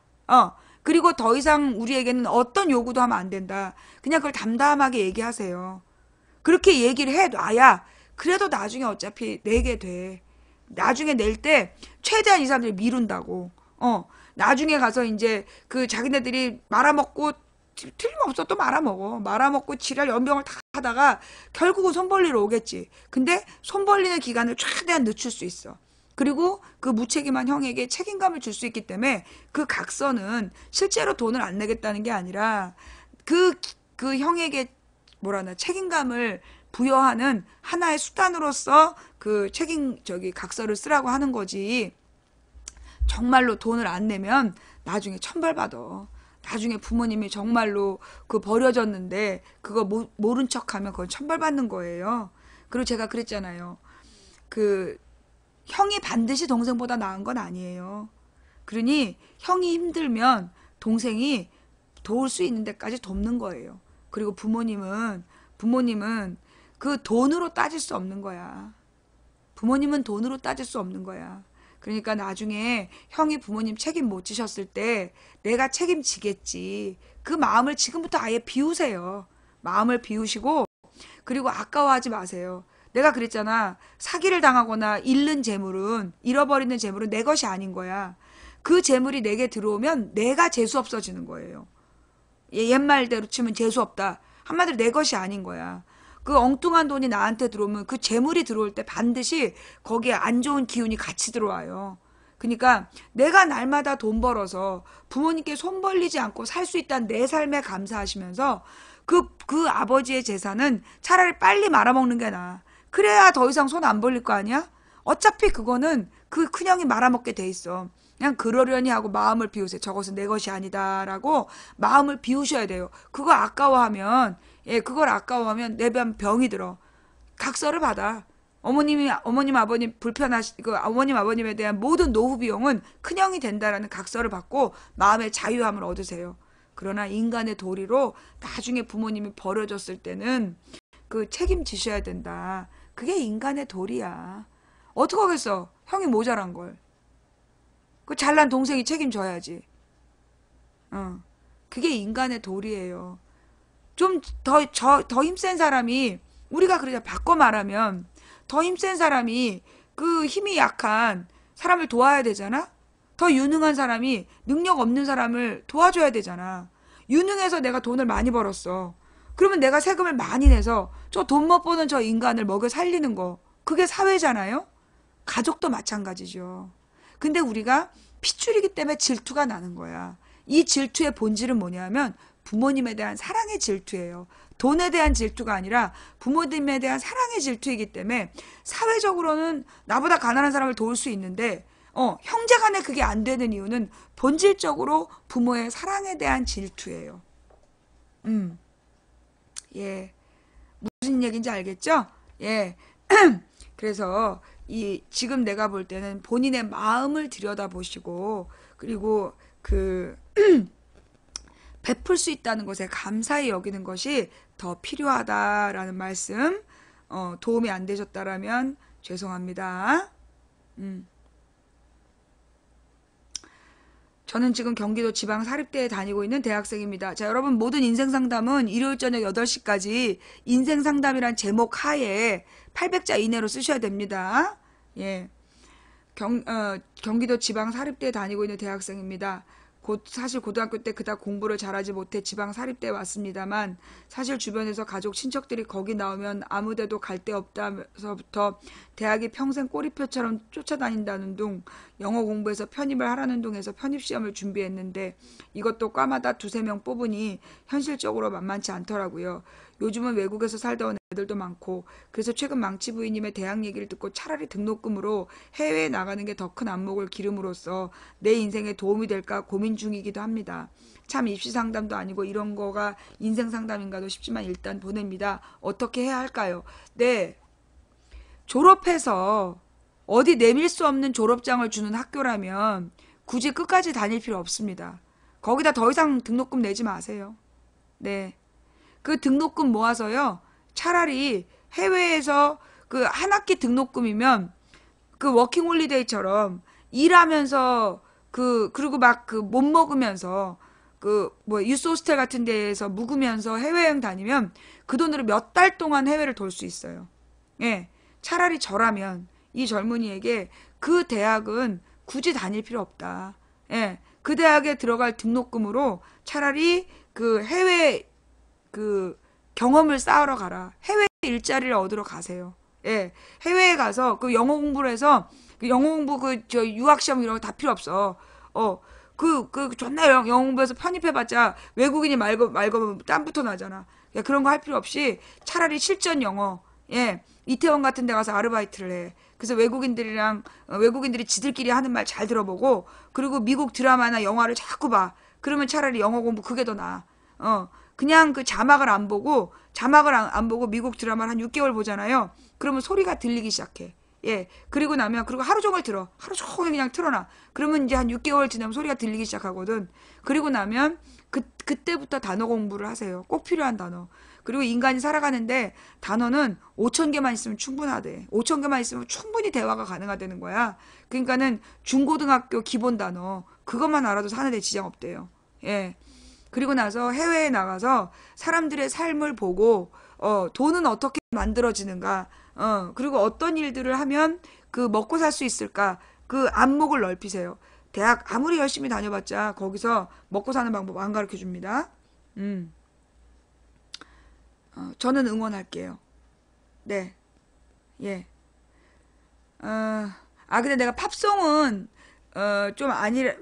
그리고 더 이상 우리에게는 어떤 요구도 하면 안 된다. 그냥 그걸 담담하게 얘기하세요. 그렇게 얘기를 해놔야 그래도 나중에 어차피 내게 돼. 나중에 낼 때 최대한 이 사람들이 미룬다고. 나중에 가서 이제 자기네들이 말아먹고 틀림없어 또 말아먹어. 말아먹고 지랄 연병을 다 하다가 결국은 손 벌리러 오겠지. 근데 손 벌리는 기간을 최대한 늦출 수 있어. 그리고 그 무책임한 형에게 책임감을 줄 수 있기 때문에 그 각서는 실제로 돈을 안 내겠다는 게 아니라 그 형에게 책임감을 부여하는 하나의 수단으로서 각서를 쓰라고 하는 거지. 정말로 돈을 안 내면 나중에 천벌받아. 나중에 부모님이 정말로 버려졌는데 그거 모른 척하면 그건 천벌받는 거예요. 그리고 제가 그랬잖아요. 형이 반드시 동생보다 나은 건 아니에요. 그러니 형이 힘들면 동생이 도울 수 있는 데까지 돕는 거예요. 그리고 부모님은 그 돈으로 따질 수 없는 거야. 부모님은 돈으로 따질 수 없는 거야. 그러니까 나중에 형이 부모님 책임 못 지셨을 때 내가 책임지겠지. 그 마음을 지금부터 아예 비우세요. 마음을 비우시고 그리고 아까워하지 마세요. 내가 그랬잖아. 사기를 당하거나 잃어버리는 재물은 내 것이 아닌 거야. 그 재물이 내게 들어오면 내가 재수 없어지는 거예요. 옛말대로 치면 재수 없다. 한마디로 내 것이 아닌 거야. 그 엉뚱한 돈이 나한테 들어오면 그 재물이 들어올 때 반드시 거기에 안 좋은 기운이 같이 들어와요. 그러니까 내가 날마다 돈 벌어서 부모님께 손 벌리지 않고 살 수 있다는 내 삶에 감사하시면서 그 아버지의 재산은 차라리 빨리 말아먹는 게 나아. 그래야 더 이상 손 안 벌릴 거 아니야? 어차피 그거는 그 큰형이 말아먹게 돼 있어. 그냥 그러려니 하고 마음을 비우세요. 저것은 내 것이 아니다라고 마음을 비우셔야 돼요. 그걸 아까워하면 내 병이 들어. 각서를 받아. 어머님 아버님 어머님 아버님에 대한 모든 노후 비용은 큰형이 된다라는 각서를 받고 마음의 자유함을 얻으세요. 그러나 인간의 도리로 나중에 부모님이 버려졌을 때는 책임지셔야 된다. 그게 인간의 도리야. 어떡하겠어? 형이 모자란 걸. 잘난 동생이 책임져야지. 그게 인간의 도리예요. 좀 더 힘센 사람이, 우리가 그러자 바꿔 말하면, 더 힘센 사람이 힘이 약한 사람을 도와야 되잖아? 더 유능한 사람이 능력 없는 사람을 도와줘야 되잖아. 유능해서 내가 돈을 많이 벌었어. 그러면 내가 세금을 많이 내서 저 돈 못 버는 저 인간을 먹여 살리는 거. 그게 사회잖아요? 가족도 마찬가지죠. 근데 우리가 핏줄이기 때문에 질투가 나는 거야. 이 질투의 본질은 뭐냐면 부모님에 대한 사랑의 질투예요. 돈에 대한 질투가 아니라 부모님에 대한 사랑의 질투이기 때문에 사회적으로는 나보다 가난한 사람을 도울 수 있는데 형제 간에 그게 안 되는 이유는 본질적으로 부모의 사랑에 대한 질투예요. 예. 무슨 얘기인지 알겠죠? 예. 그래서 지금 내가 볼 때는 본인의 마음을 들여다보시고 그리고 베풀 수 있다는 것에 감사히 여기는 것이 더 필요하다라는 말씀. 도움이 안 되셨다라면 죄송합니다. 저는 지금 경기도 지방 사립대에 다니고 있는 대학생입니다. 자, 여러분 모든 인생 상담은 일요일 저녁 8시까지 인생 상담이란 제목 하에 800자 이내로 쓰셔야 됩니다. 예. 경기도 지방 사립대에 다니고 있는 대학생입니다. 사실 고등학교 때 그닥 공부를 잘하지 못해 지방 사립대에 왔습니다만 사실 주변에서 가족 친척들이 거기 나오면 아무데도 갈 데 없다면서부터 대학이 평생 꼬리표처럼 쫓아다닌다는 둥 영어 공부해서 편입을 하라는 둥에서 편입시험을 준비했는데 이것도 과마다 두세 명 뽑으니 현실적으로 만만치 않더라고요. 요즘은 외국에서 살다 온 애들도 많고 그래서 최근 망치 부인님의 대학 얘기를 듣고 차라리 등록금으로 해외에 나가는 게 더 큰 안목을 기름으로써 내 인생에 도움이 될까 고민 중이기도 합니다. 참 입시 상담도 아니고 이런 거가 인생 상담인가도 싶지만 일단 보냅니다. 어떻게 해야 할까요? 네, 졸업해서 어디 내밀 수 없는 졸업장을 주는 학교라면 굳이 끝까지 다닐 필요 없습니다. 거기다 더 이상 등록금 내지 마세요. 네. 그 등록금 모아서요. 차라리 해외에서 그 한 학기 등록금이면 그 워킹 홀리데이처럼 일하면서 그리고 막 그 못 먹으면서 그 뭐 유스 호스텔 같은 데에서 묵으면서 해외여행 다니면 그 돈으로 몇 달 동안 해외를 돌 수 있어요. 예. 차라리 저라면 이 젊은이에게 그 대학은 굳이 다닐 필요 없다. 예. 그 대학에 들어갈 등록금으로 차라리 그 해외 그 경험을 쌓으러 가라. 해외 일자리를 얻으러 가세요. 예. 해외에 가서 그 영어 공부를 해서 그 영어 공부 저 유학 시험 이런 거 다 필요 없어. 존나 영어 공부해서 편입해봤자 외국인이 말고 땀부터 나잖아. 야, 그런 거 할 필요 없이 차라리 실전 영어, 예. 이태원 같은 데 가서 아르바이트를 해. 그래서 외국인들이 지들끼리 하는 말 잘 들어보고, 그리고 미국 드라마나 영화를 자꾸 봐. 그러면 차라리 영어 공부 그게 더 나아. 그냥 그 자막을 안 보고 미국 드라마를 한 6개월 보잖아요. 그러면 소리가 들리기 시작해. 예. 그리고 하루 종일 들어. 하루 종일 그냥 틀어놔. 그러면 이제 한 6개월 지나면 소리가 들리기 시작하거든. 그리고 나면 그때부터 단어 공부를 하세요. 꼭 필요한 단어. 그리고 인간이 살아가는데 단어는 5,000개만 있으면 충분하대. 5,000개만 있으면 충분히 대화가 가능하다는 거야. 그러니까는 중고등학교 기본 단어 그것만 알아도 사는데 지장 없대요. 예. 그리고 나서 해외에 나가서 사람들의 삶을 보고 돈은 어떻게 만들어지는가, 그리고 어떤 일들을 하면 그 먹고 살 수 있을까, 그 안목을 넓히세요. 대학 아무리 열심히 다녀봤자 거기서 먹고 사는 방법 안 가르쳐 줍니다. 저는 응원할게요. 네, 예. 근데 내가 팝송은 좀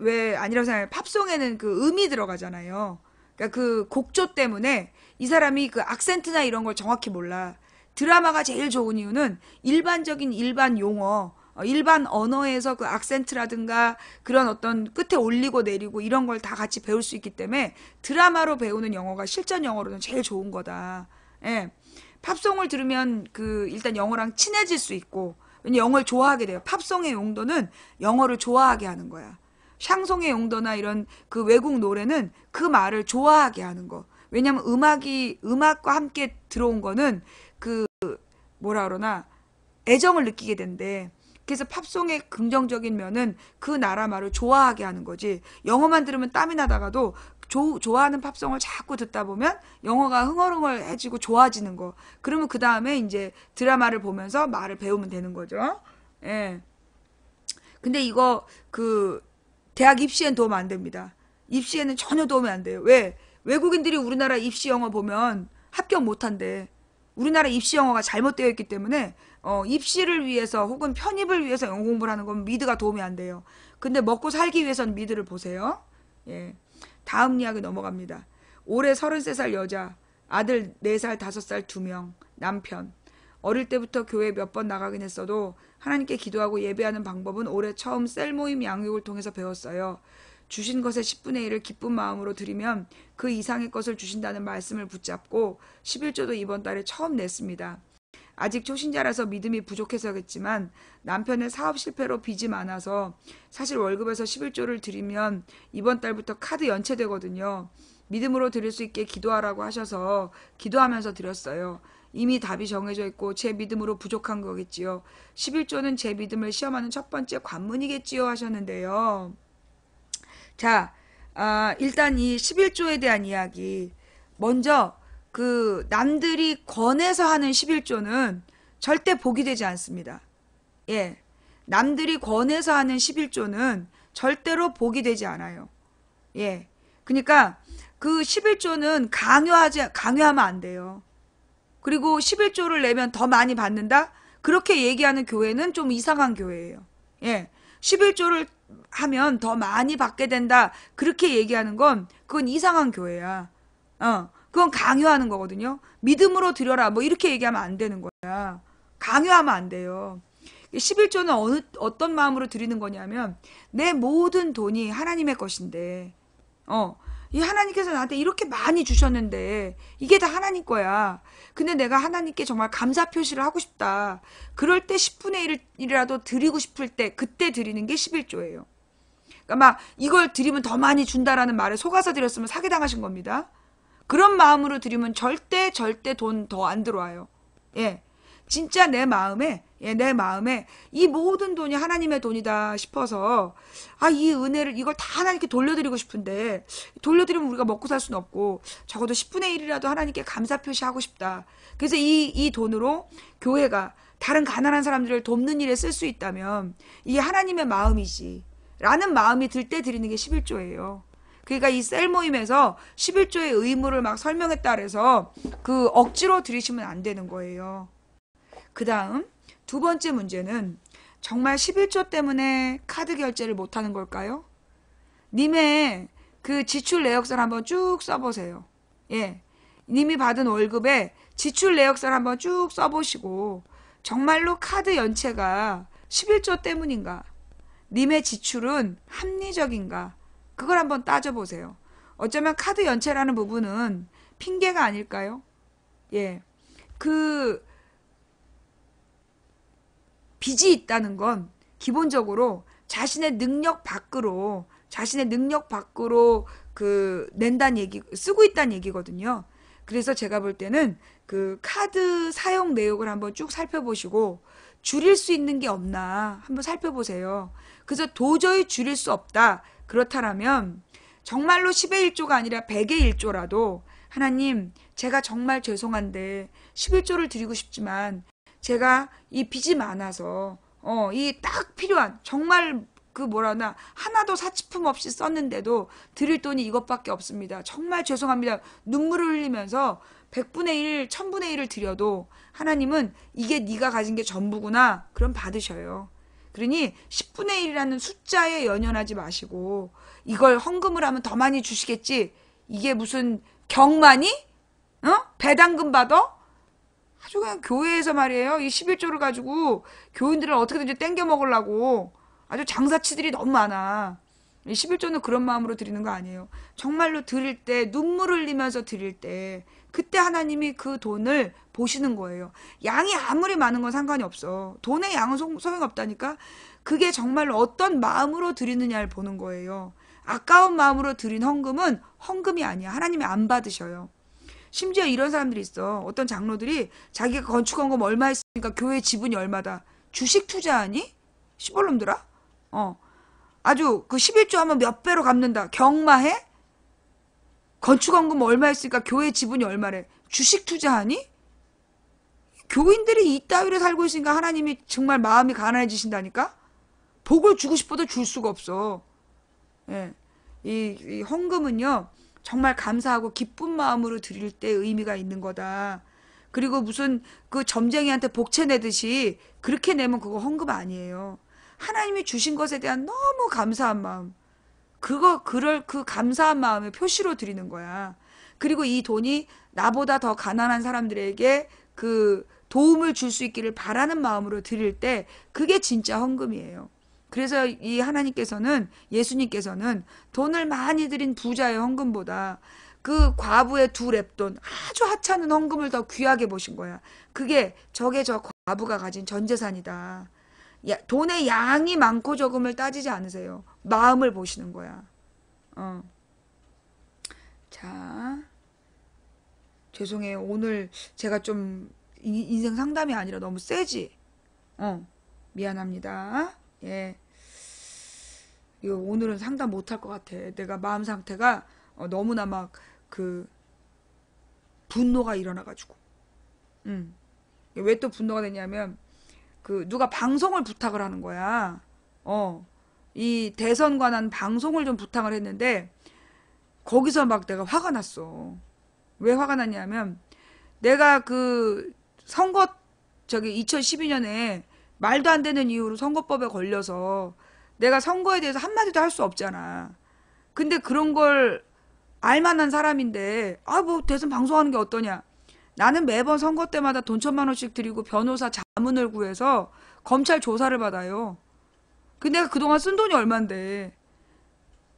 왜 아니라고 생각해요. 팝송에는 그 음이 들어가잖아요. 그러니까 그 곡조 때문에 이 사람이 그 악센트나 이런 걸 정확히 몰라. 드라마가 제일 좋은 이유는 일반적인 일반 용어, 일반 언어에서 그 악센트라든가 그런 어떤 끝에 올리고 내리고 이런 걸 다 같이 배울 수 있기 때문에 드라마로 배우는 영어가 실전 영어로는 제일 좋은 거다. 예. 팝송을 들으면 일단 영어랑 친해질 수 있고, 왜냐면 영어를 좋아하게 돼요. 팝송의 용도는 영어를 좋아하게 하는 거야. 샹송의 용도나 이런 그 외국 노래는 그 말을 좋아하게 하는 거. 왜냐면 음악과 함께 들어온 거는 뭐라 그러나 애정을 느끼게 된대. 그래서 팝송의 긍정적인 면은 그 나라 말을 좋아하게 하는 거지. 영어만 들으면 땀이 나다가도 좋아하는 팝송을 자꾸 듣다 보면 영어가 흥얼흥얼해지고 좋아지는 거. 그러면 그 다음에 이제 드라마를 보면서 말을 배우면 되는 거죠. 예. 근데 이거 대학 입시엔 도움 안 됩니다. 입시에는 전혀 도움이 안 돼요. 왜? 외국인들이 우리나라 입시 영어 보면 합격 못 한대. 우리나라 입시 영어가 잘못되어 있기 때문에 입시를 위해서 혹은 편입을 위해서 영어 공부를 하는 건 미드가 도움이 안 돼요. 근데 먹고 살기 위해서는 미드를 보세요. 예. 다음 이야기 넘어갑니다. 올해 33살 여자, 아들 4살, 5살 2명, 남편. 어릴 때부터 교회 몇 번 나가긴 했어도 하나님께 기도하고 예배하는 방법은 올해 처음 셀 모임 양육을 통해서 배웠어요. 주신 것의 10분의 1을 기쁜 마음으로 드리면 그 이상의 것을 주신다는 말씀을 붙잡고 11조도 이번 달에 처음 냈습니다. 아직 초신자라서 믿음이 부족해서겠지만 남편의 사업 실패로 빚이 많아서 사실 월급에서 11조를 드리면 이번 달부터 카드 연체되거든요. 믿음으로 드릴 수 있게 기도하라고 하셔서 기도하면서 드렸어요. 이미 답이 정해져 있고 제 믿음으로 부족한 거겠지요. 11조는 제 믿음을 시험하는 첫 번째 관문이겠지요 하셨는데요. 자, 일단 이 11조에 대한 이야기. 먼저 그 남들이 권해서 하는 11조는 절대 복이 되지 않습니다. 예. 남들이 권해서 하는 11조는 절대로 복이 되지 않아요. 예. 그러니까 그 11조는 강요하면 안 돼요. 그리고 11조를 내면 더 많이 받는다? 그렇게 얘기하는 교회는 좀 이상한 교회예요. 예. 11조를 하면 더 많이 받게 된다. 그렇게 얘기하는 건 그건 이상한 교회야. 그건 강요하는 거거든요. 믿음으로 드려라. 뭐 이렇게 얘기하면 안 되는 거야. 강요하면 안 돼요. 11조는 어떤 마음으로 드리는 거냐면 내 모든 돈이 하나님의 것인데 이 하나님께서 나한테 이렇게 많이 주셨는데 이게 다 하나님 거야. 근데 내가 하나님께 정말 감사 표시를 하고 싶다. 그럴 때 10분의 1이라도 드리고 싶을 때 그때 드리는 게 11조예요. 그러니까 막 이걸 드리면 더 많이 준다라는 말에 속아서 드렸으면 사기당하신 겁니다. 그런 마음으로 드리면 절대 돈 더 안 들어와요. 예. 진짜 내 마음에 이 모든 돈이 하나님의 돈이다 싶어서 이 은혜를 이걸 다 하나님께 돌려드리고 싶은데 돌려드리면 우리가 먹고 살 수는 없고 적어도 10분의 1이라도 하나님께 감사 표시하고 싶다. 그래서 이 돈으로 교회가 다른 가난한 사람들을 돕는 일에 쓸 수 있다면 이게 하나님의 마음이지 라는 마음이 들 때 드리는 게 11조예요. 그러니까 이 셀 모임에서 11조의 의무를 막 설명했다 그래서 그 억지로 드리시면 안 되는 거예요. 그 다음 두 번째 문제는 정말 11조 때문에 카드 결제를 못하는 걸까요? 님의 그 지출 내역서를 한번 쭉 써보세요. 예, 님이 받은 월급에 지출 내역서를 한번 쭉 써보시고 정말로 카드 연체가 11조 때문인가? 님의 지출은 합리적인가? 그걸 한번 따져보세요. 어쩌면 카드 연체라는 부분은 핑계가 아닐까요? 예, 그 빚이 있다는 건 기본적으로 자신의 능력 밖으로 그 낸다는 얘기, 쓰고 있다는 얘기거든요. 그래서 제가 볼 때는 그 카드 사용 내역을 한번 쭉 살펴보시고 줄일 수 있는 게 없나 한번 살펴보세요. 그래서 도저히 줄일 수 없다. 그렇다면 정말로 10의 1조가 아니라 100의 1조라도 하나님 제가 정말 죄송한데 11조를 드리고 싶지만 제가 이 빚이 많아서 이 딱 필요한 정말 그 뭐라나 하나도 사치품 없이 썼는데도 드릴 돈이 이것밖에 없습니다. 정말 죄송합니다. 눈물을 흘리면서 100분의 1, 1000분의 1을 드려도 하나님은 이게 네가 가진 게 전부구나. 그럼 받으셔요. 그러니 10분의 1이라는 숫자에 연연하지 마시고 이걸 헌금을 하면 더 많이 주시겠지. 이게 무슨 경마니? 배당금 받아? 아주 그냥 교회에서 말이에요. 이 11조를 가지고 교인들을 어떻게든지 땡겨 먹으려고 아주 장사치들이 너무 많아. 이 11조는 그런 마음으로 드리는 거 아니에요. 정말로 드릴 때 눈물 흘리면서 드릴 때 그때 하나님이 그 돈을 보시는 거예요. 양이 아무리 많은 건 상관이 없어. 돈의 양은 소용없다니까. 그게 정말로 어떤 마음으로 드리느냐를 보는 거예요. 아까운 마음으로 드린 헌금은 헌금이 아니야. 하나님이 안 받으셔요. 심지어 이런 사람들이 있어. 어떤 장로들이 자기가 건축헌금 얼마 했으니까 교회 지분이 얼마다. 주식 투자하니? 시벌놈들아? 아주 그 11조 하면 몇 배로 갚는다. 경마해? 건축헌금 얼마 했으니까 교회 지분이 얼마래. 주식 투자하니? 교인들이 이따위로 살고 있으니까 하나님이 정말 마음이 가난해지신다니까? 복을 주고 싶어도 줄 수가 없어. 예. 이 헌금은요. 정말 감사하고 기쁜 마음으로 드릴 때 의미가 있는 거다. 그리고 무슨 그 점쟁이한테 복채 내듯이 그렇게 내면 그거 헌금 아니에요. 하나님이 주신 것에 대한 너무 감사한 마음. 그 감사한 마음의 표시로 드리는 거야. 그리고 이 돈이 나보다 더 가난한 사람들에게 그 도움을 줄 수 있기를 바라는 마음으로 드릴 때 그게 진짜 헌금이에요. 그래서 이 하나님께서는 예수님께서는 돈을 많이 드린 부자의 헌금보다 그 과부의 2렙돈 아주 하찮은 헌금을 더 귀하게 보신 거야. 그게 저게 저 과부가 가진 전 재산이다. 돈의 양이 많고 적음을 따지지 않으세요. 마음을 보시는 거야. 자, 죄송해요. 오늘 제가 좀 인생 상담이 아니라 너무 세지? 미안합니다. 예. 이거 오늘은 상담 못할 것 같아. 내가 마음 상태가 너무나 막 그 분노가 일어나가지고. 왜 또 분노가 됐냐면 그 누가 방송을 부탁을 하는 거야. 이 대선 관한 방송을 좀 부탁을 했는데 거기서 막 내가 화가 났어. 왜 화가 났냐면 내가 그 선거 저기 2012년에 말도 안 되는 이유로 선거법에 걸려서 내가 선거에 대해서 한마디도 할 수 없잖아. 근데 그런 걸 알만한 사람인데 뭐 대선 방송하는 게 어떠냐. 나는 매번 선거 때마다 돈 1,000만 원씩 드리고 변호사 자문을 구해서 검찰 조사를 받아요. 근데 내가 그동안 쓴 돈이 얼만데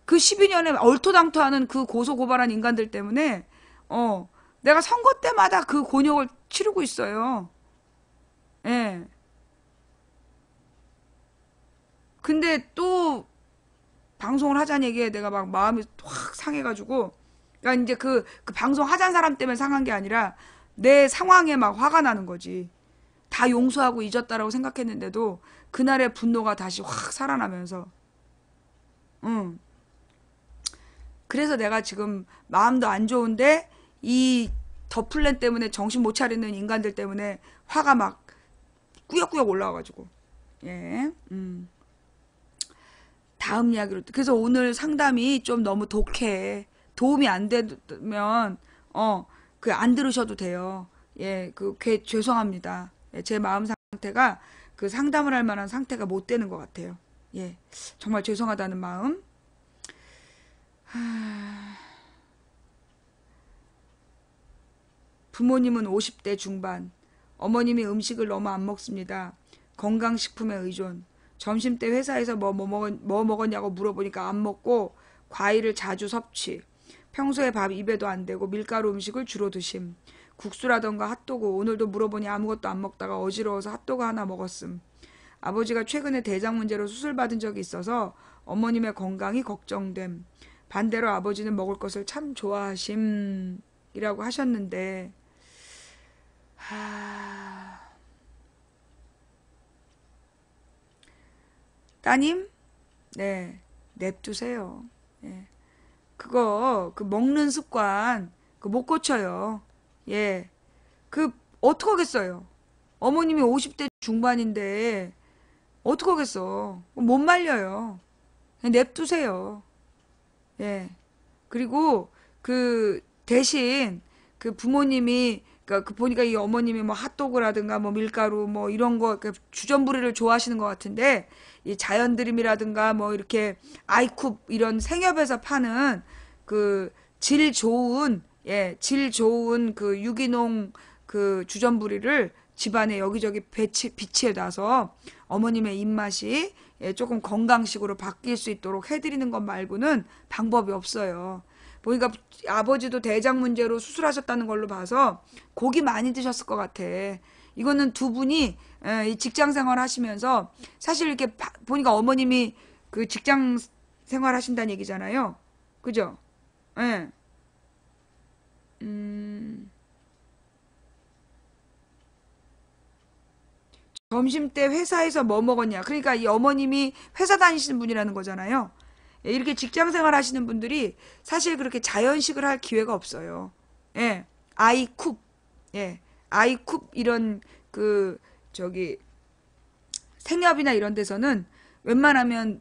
그 12년에 얼토당토하는 그 고소고발한 인간들 때문에 내가 선거 때마다 그 곤욕을 치르고 있어요. 예. 근데 또 방송을 하자는 얘기에 내가 막 마음이 확 상해가지고 그러니까 이제 그 방송 하자는 사람 때문에 상한 게 아니라 내 상황에 막 화가 나는 거지. 다 용서하고 잊었다라고 생각했는데도 그날의 분노가 다시 확 살아나면서 응. 그래서 내가 지금 마음도 안 좋은데 이 더플랜 때문에 정신 못 차리는 인간들 때문에 화가 막 꾸역꾸역 올라와가지고 예. 다음 이야기로 그래서 오늘 상담이 좀 너무 독해. 도움이 안 되면 그 안 들으셔도 돼요. 예, 죄송합니다. 예, 제 마음 상태가 그 상담을 할 만한 상태가 못 되는 것 같아요. 예, 정말 죄송하다는 마음. 부모님은 50대 중반. 어머님이 음식을 너무 안 먹습니다. 건강식품에 의존. 점심때 회사에서 뭐 먹었냐고 물어보니까 안 먹고 과일을 자주 섭취. 평소에 밥 입에도 안 대고 밀가루 음식을 주로 드심. 국수라던가 핫도그 오늘도 물어보니 아무것도 안 먹다가 어지러워서 핫도그 하나 먹었음. 아버지가 최근에 대장 문제로 수술받은 적이 있어서 어머님의 건강이 걱정됨. 반대로 아버지는 먹을 것을 참 좋아하심이라고 하셨는데 따님? 네, 냅두세요. 예. 그 먹는 습관, 못 고쳐요. 예. 어떡하겠어요. 어머님이 50대 중반인데, 어떡하겠어. 못 말려요. 그냥 냅두세요. 예. 그리고, 대신, 부모님이, 그러니까 보니까 이 어머님이 뭐 핫도그라든가 뭐 밀가루 뭐 이런 거, 주전부리를 좋아하시는 것 같은데, 이 자연드림이라든가 뭐 이렇게 아이쿱 이런 생협에서 파는 질 좋은 유기농 주전부리를 집안에 여기저기 비치해 놔서 어머님의 입맛이 조금 건강식으로 바뀔 수 있도록 해드리는 것 말고는 방법이 없어요. 보니까 아버지도 대장 문제로 수술하셨다는 걸로 봐서 고기 많이 드셨을 것 같아. 이거는 두 분이 이 직장 생활 하시면서 사실 이렇게 보니까 어머님이 직장 생활 하신다는 얘기잖아요. 그죠? 예. 점심 때 회사에서 뭐 먹었냐. 그러니까 이 어머님이 회사 다니시는 분이라는 거잖아요. 예, 이렇게 직장 생활 하시는 분들이 사실 그렇게 자연식을 할 기회가 없어요. 예. 아이쿱. 예. 아이쿱 이런 저기 생협이나 이런 데서는 웬만하면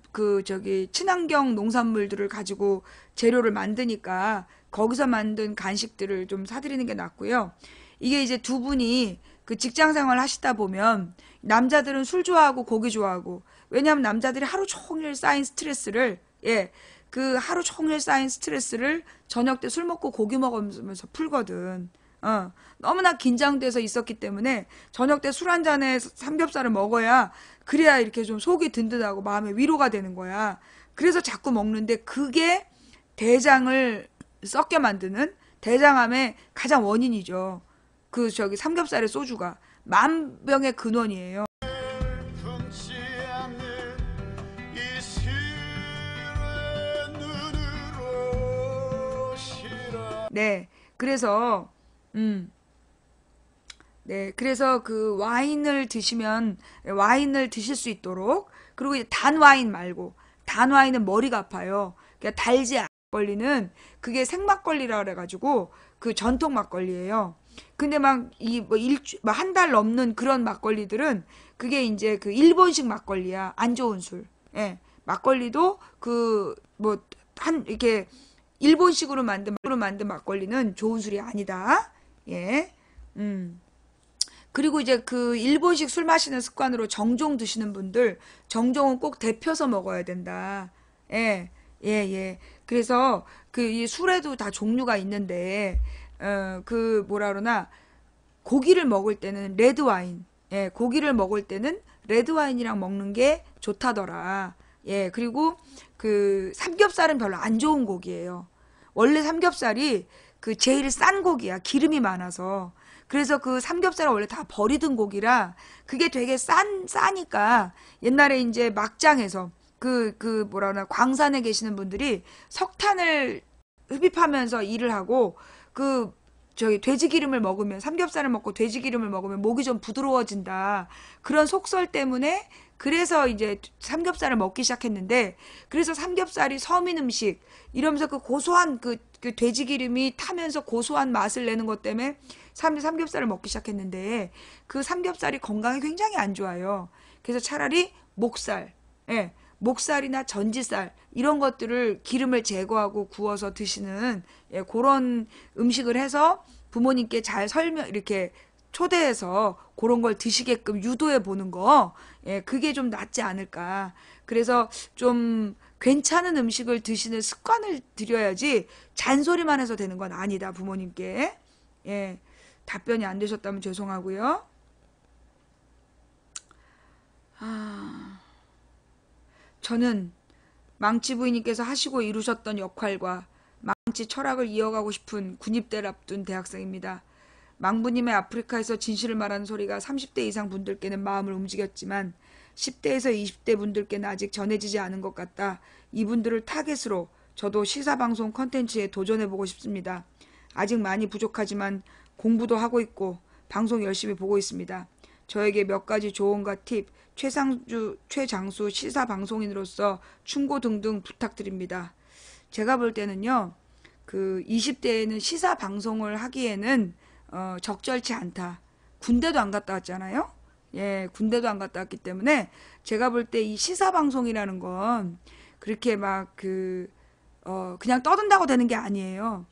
친환경 농산물들을 가지고 재료를 만드니까 거기서 만든 간식들을 좀 사드리는 게 낫고요. 이게 이제 두 분이 직장 생활 하시다 보면 남자들은 술 좋아하고 고기 좋아하고 왜냐하면 남자들이 하루 종일 쌓인 스트레스를 하루 종일 쌓인 스트레스를 저녁 때 술 먹고 고기 먹으면서 풀거든. 너무나 긴장돼서 있었기 때문에 저녁 때 술 한 잔에 삼겹살을 먹어야 그래야 이렇게 좀 속이 든든하고 마음의 위로가 되는 거야. 그래서 자꾸 먹는데 그게 대장을 썩게 만드는 대장암의 가장 원인이죠. 삼겹살의 소주가 만병의 근원이에요. 품지 않는 이 시련의 눈으로 실어 네. 그래서 그래서 와인을 드시면 와인을 드실 수 있도록 그리고 이제 단 와인 말고 단와인은 머리가 아파요. 그러니까 달지 않은 막걸리는 그게 생막걸리라 그래가지고 그 전통 막걸리예요. 근데 막 이 뭐 한 달 넘는 그런 막걸리들은 그게 이제 그 일본식 막걸리야. 안 좋은 술. 예. 막걸리도 그 뭐 한 이렇게 일본식으로 만든 막걸리는 좋은 술이 아니다. 예. 그리고 이제 그 일본식 술 마시는 습관으로 정종 드시는 분들, 정종은 꼭 데펴서 먹어야 된다. 예, 예, 예. 그래서 그 이 술에도 다 종류가 있는데, 그 뭐라 그러나, 고기를 먹을 때는 레드 와인, 예, 고기를 먹을 때는 레드 와인이랑 먹는 게 좋다더라. 예, 그리고 그 삼겹살은 별로 안 좋은 고기예요. 원래 삼겹살이 그 제일 싼 고기야. 기름이 많아서. 그래서 그 삼겹살은 원래 다 버리던 고기라 그게 되게 싸니까 옛날에 이제 막장에서 그 뭐라 그러나 광산에 계시는 분들이 석탄을 흡입하면서 일을 하고 그 저기 돼지 기름을 먹으면 삼겹살을 먹고 돼지 기름을 먹으면 목이 좀 부드러워진다. 그런 속설 때문에 그래서 이제 삼겹살을 먹기 시작했는데 그래서 삼겹살이 서민 음식 이러면서 그 고소한 그 돼지 기름이 타면서 고소한 맛을 내는 것 때문에 사람들이 삼겹살을 먹기 시작했는데 그 삼겹살이 건강에 굉장히 안 좋아요. 그래서 차라리 목살, 예, 목살이나 전지살 이런 것들을 기름을 제거하고 구워서 드시는 예, 그런 음식을 해서 부모님께 잘 이렇게 초대해서 그런 걸 드시게끔 유도해 보는 거, 예, 그게 좀 낫지 않을까. 그래서 좀 괜찮은 음식을 드시는 습관을 들여야지 잔소리만 해서 되는 건 아니다, 부모님께. 예, 답변이 안 되셨다면 죄송하고요. 저는 망치 부인님께서 하시고 이루셨던 역할과 망치 철학을 이어가고 싶은 군입대를 앞둔 대학생입니다. 망부님의 아프리카에서 진실을 말하는 소리가 30대 이상 분들께는 마음을 움직였지만 10대에서 20대 분들께는 아직 전해지지 않은 것 같다. 이분들을 타겟으로 저도 시사방송 컨텐츠에 도전해보고 싶습니다. 아직 많이 부족하지만 공부도 하고 있고 방송 열심히 보고 있습니다. 저에게 몇 가지 조언과 팁, 최장수 시사방송인으로서 충고 등등 부탁드립니다. 제가 볼 때는요, 그 20대에는 시사방송을 하기에는 적절치 않다. 군대도 안 갔다 왔잖아요. 예, 군대도 안 갔다 왔기 때문에 제가 볼 때 이 시사방송이라는 건 그렇게 막 그냥 떠든다고 되는 게 아니에요.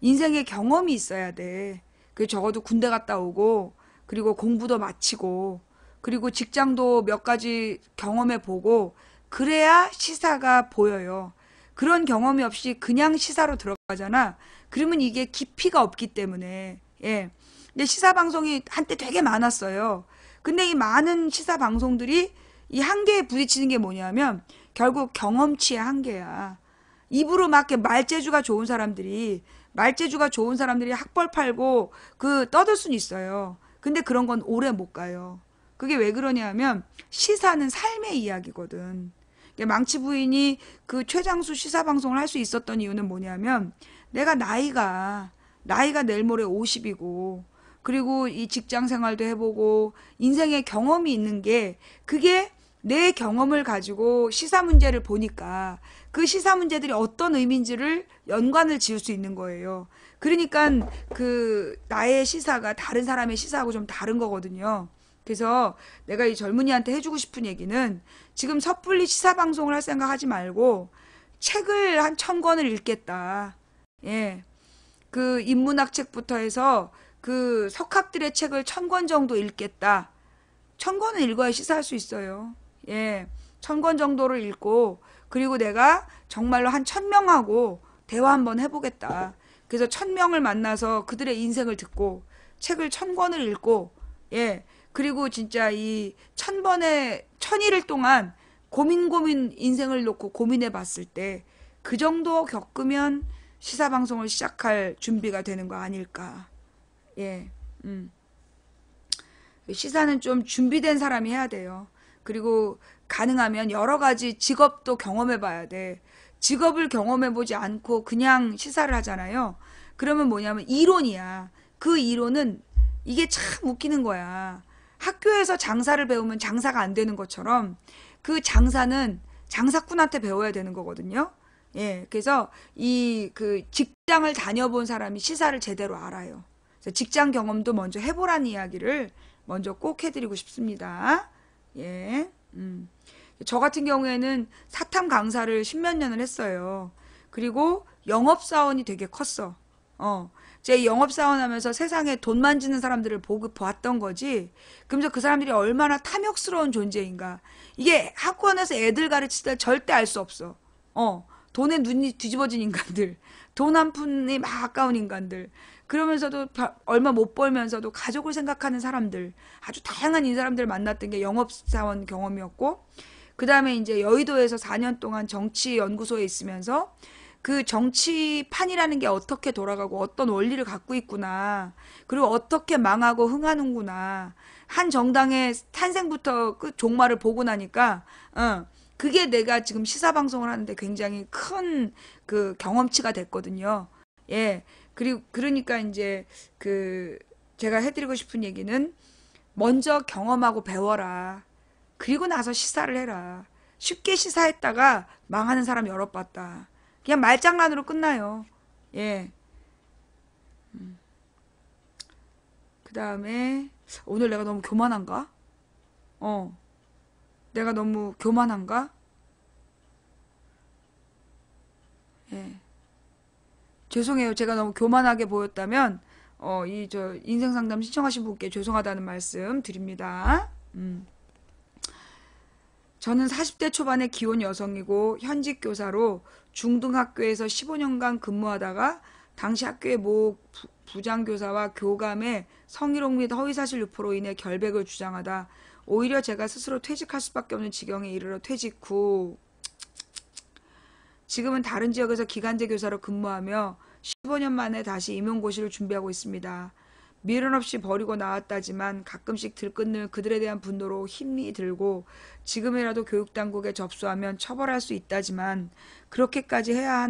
인생의 경험이 있어야 돼. 그 적어도 군대 갔다 오고 그리고 공부도 마치고 그리고 직장도 몇 가지 경험해 보고 그래야 시사가 보여요. 그런 경험이 없이 그냥 시사로 들어가잖아. 그러면 이게 깊이가 없기 때문에 예. 근데 시사 방송이 한때 되게 많았어요. 근데 이 많은 시사 방송들이 이 한계에 부딪히는 게 뭐냐면 결국 경험치의 한계야. 입으로 막 이렇게 말재주가 좋은 사람들이 학벌 팔고 그 떠들 수는 있어요. 근데 그런 건 오래 못 가요. 그게 왜 그러냐면 시사는 삶의 이야기거든. 망치 부인이 그 최장수 시사 방송을 할 수 있었던 이유는 뭐냐면 내가 나이가 내일 모레 50이고 그리고 이 직장 생활도 해보고 인생의 경험이 있는 게 그게 내 경험을 가지고 시사 문제를 보니까 그 시사 문제들이 어떤 의미인지를 연관을 지을 수 있는 거예요. 그러니까 그 나의 시사가 다른 사람의 시사하고 좀 다른 거거든요. 그래서 내가 이 젊은이한테 해주고 싶은 얘기는 지금 섣불리 시사 방송을 할 생각 하지 말고 책을 한 1000권을 읽겠다. 예. 그 인문학 책부터 해서 그 석학들의 책을 1000권 정도 읽겠다. 1000권은 읽어야 시사할 수 있어요. 예. 1000권 정도를 읽고 그리고 내가 정말로 한 1000명하고 대화 한번 해보겠다. 그래서 1000명을 만나서 그들의 인생을 듣고 책을 1000권을 읽고 예. 그리고 진짜 이 1000일을 동안 고민 인생을 놓고 고민해 봤을 때 그 정도 겪으면 시사방송을 시작할 준비가 되는 거 아닐까. 예. 시사는 좀 준비된 사람이 해야 돼요. 그리고 가능하면 여러 가지 직업도 경험해 봐야 돼. 직업을 경험해 보지 않고 그냥 시사를 하잖아요. 그러면 뭐냐면 이론이야. 그 이론은 이게 참 웃기는 거야. 학교에서 장사를 배우면 장사가 안 되는 것처럼 그 장사는 장사꾼한테 배워야 되는 거거든요. 예, 그래서 이 그 직장을 다녀본 사람이 시사를 제대로 알아요. 그래서 직장 경험도 먼저 해보라는 이야기를 먼저 꼭 해드리고 싶습니다. 예, 저 같은 경우에는 사탐 강사를 십몇 년을 했어요. 그리고 영업사원이 되게 컸어. 제 영업사원 하면서 세상에 돈 만지는 사람들을 보고 봤던 거지. 그러면서 그 사람들이 얼마나 탐욕스러운 존재인가. 이게 학원에서 애들 가르칠 때 절대 알 수 없어. 돈에 눈이 뒤집어진 인간들. 돈 한 푼이 막 아까운 인간들. 그러면서도 얼마 못 벌면서도 가족을 생각하는 사람들. 아주 다양한 이 사람들을 만났던 게 영업사원 경험이었고, 그 다음에 이제 여의도에서 4년 동안 정치연구소에 있으면서 그 정치판이라는 게 어떻게 돌아가고 어떤 원리를 갖고 있구나. 그리고 어떻게 망하고 흥하는구나. 한 정당의 탄생부터 그 종말을 보고 나니까, 그게 내가 지금 시사방송을 하는데 굉장히 큰 그 경험치가 됐거든요. 예. 그리고, 그러니까 이제 제가 해드리고 싶은 얘기는 먼저 경험하고 배워라. 그리고 나서 시사를 해라. 쉽게 시사했다가 망하는 사람 여러 봤다. 그냥 말장난으로 끝나요. 예. 그 다음에 오늘 내가 너무 교만한가? 내가 너무 교만한가? 예. 죄송해요. 제가 너무 교만하게 보였다면 인생 상담 신청하신 분께 죄송하다는 말씀 드립니다. 저는 40대 초반의 기혼 여성이고 현직 교사로 중등학교에서 15년간 근무하다가 당시 학교의 모 부장교사와 교감의 성희롱 및 허위사실 유포로 인해 결백을 주장하다 오히려 제가 스스로 퇴직할 수밖에 없는 지경에 이르러 퇴직 후 지금은 다른 지역에서 기간제 교사로 근무하며 15년 만에 다시 임용고시를 준비하고 있습니다. 미련 없이 버리고 나왔다지만 가끔씩 들끓는 그들에 대한 분노로 힘이 들고 지금이라도 교육당국에 접수하면 처벌할 수 있다지만 그렇게까지 해야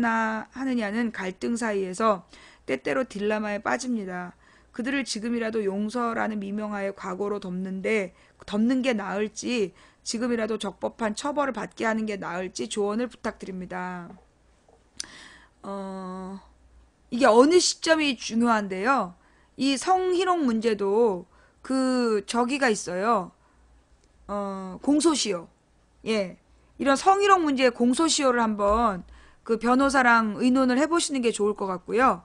하느냐는 갈등 사이에서 때때로 딜레마에 빠집니다. 그들을 지금이라도 용서라는 미명하에 과거로 덮는 게 나을지 지금이라도 적법한 처벌을 받게 하는 게 나을지 조언을 부탁드립니다. 이게 어느 시점이 중요한데요. 이 성희롱 문제도 저기가 있어요. 공소시효. 예. 이런 성희롱 문제의 공소시효를 한번 그 변호사랑 의논을 해보시는 게 좋을 것 같고요.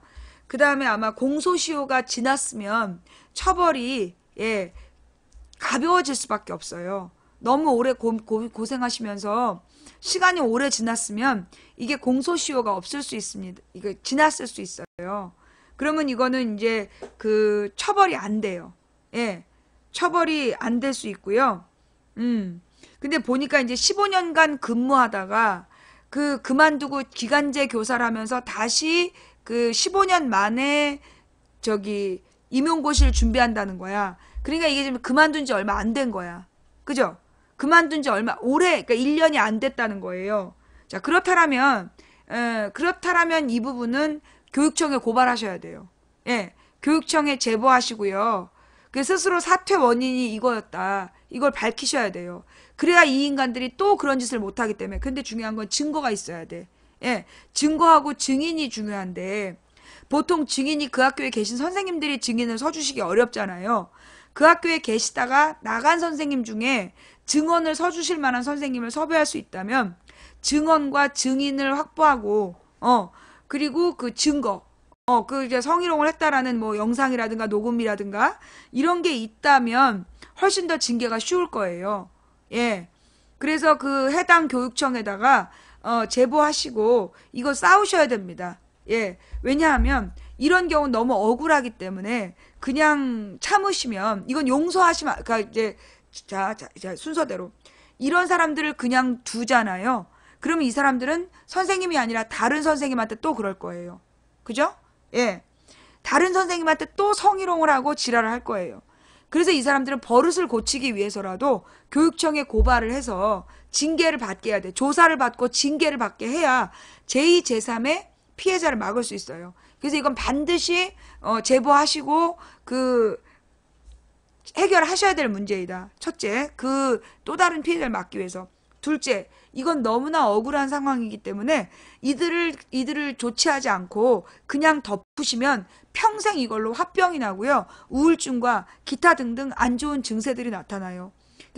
그 다음에 아마 공소시효가 지났으면 처벌이, 예, 가벼워질 수밖에 없어요. 너무 오래 고생하시면서 시간이 오래 지났으면 이게 공소시효가 없을 수 있습니다. 이거 지났을 수 있어요. 그러면 이거는 이제 처벌이 안 돼요. 예. 처벌이 안 될 수 있고요. 근데 보니까 이제 15년간 근무하다가 그만두고 기간제 교사를 하면서 다시 15년 만에 임용고시를 준비한다는 거야. 그러니까 이게 지금 그만둔 지 얼마 안 된 거야. 그죠? 그만둔 지 그러니까 1년이 안 됐다는 거예요. 자, 그렇다라면 이 부분은 교육청에 고발하셔야 돼요. 예. 교육청에 제보하시고요. 스스로 사퇴 원인이 이거였다. 이걸 밝히셔야 돼요. 그래야 이 인간들이 또 그런 짓을 못하기 때문에. 근데 중요한 건 증거가 있어야 돼. 예. 증거하고 증인이 중요한데, 보통 증인이 그 학교에 계신 선생님들이 증인을 서주시기 어렵잖아요. 그 학교에 계시다가 나간 선생님 중에 증언을 서주실 만한 선생님을 섭외할 수 있다면, 증언과 증인을 확보하고, 그리고 그 증거, 이제 성희롱을 했다라는 뭐 영상이라든가 녹음이라든가 이런 게 있다면 훨씬 더 징계가 쉬울 거예요. 예. 그래서 해당 교육청에다가 제보하시고 이거 싸우셔야 됩니다. 예. 왜냐하면 이런 경우는 너무 억울하기 때문에 그냥 참으시면 이건 용서하시면 그러니까 이제 자 순서대로 이런 사람들을 그냥 두잖아요. 그러면 이 사람들은 선생님이 아니라 다른 선생님한테 또 그럴 거예요. 그죠? 예. 다른 선생님한테 또 성희롱을 하고 지랄을 할 거예요. 그래서 이 사람들은 버릇을 고치기 위해서라도 교육청에 고발을 해서 징계를 받게 해야 돼. 조사를 받고 징계를 받게 해야 제2, 제3의 피해자를 막을 수 있어요. 그래서 이건 반드시 제보하시고 해결하셔야 될 문제이다. 첫째, 또 다른 피해자를 막기 위해서. 둘째, 이건 너무나 억울한 상황이기 때문에 이들을 조치하지 않고 그냥 덮으시면 평생 이걸로 화병이 나고요. 우울증과 기타 등등 안 좋은 증세들이 나타나요.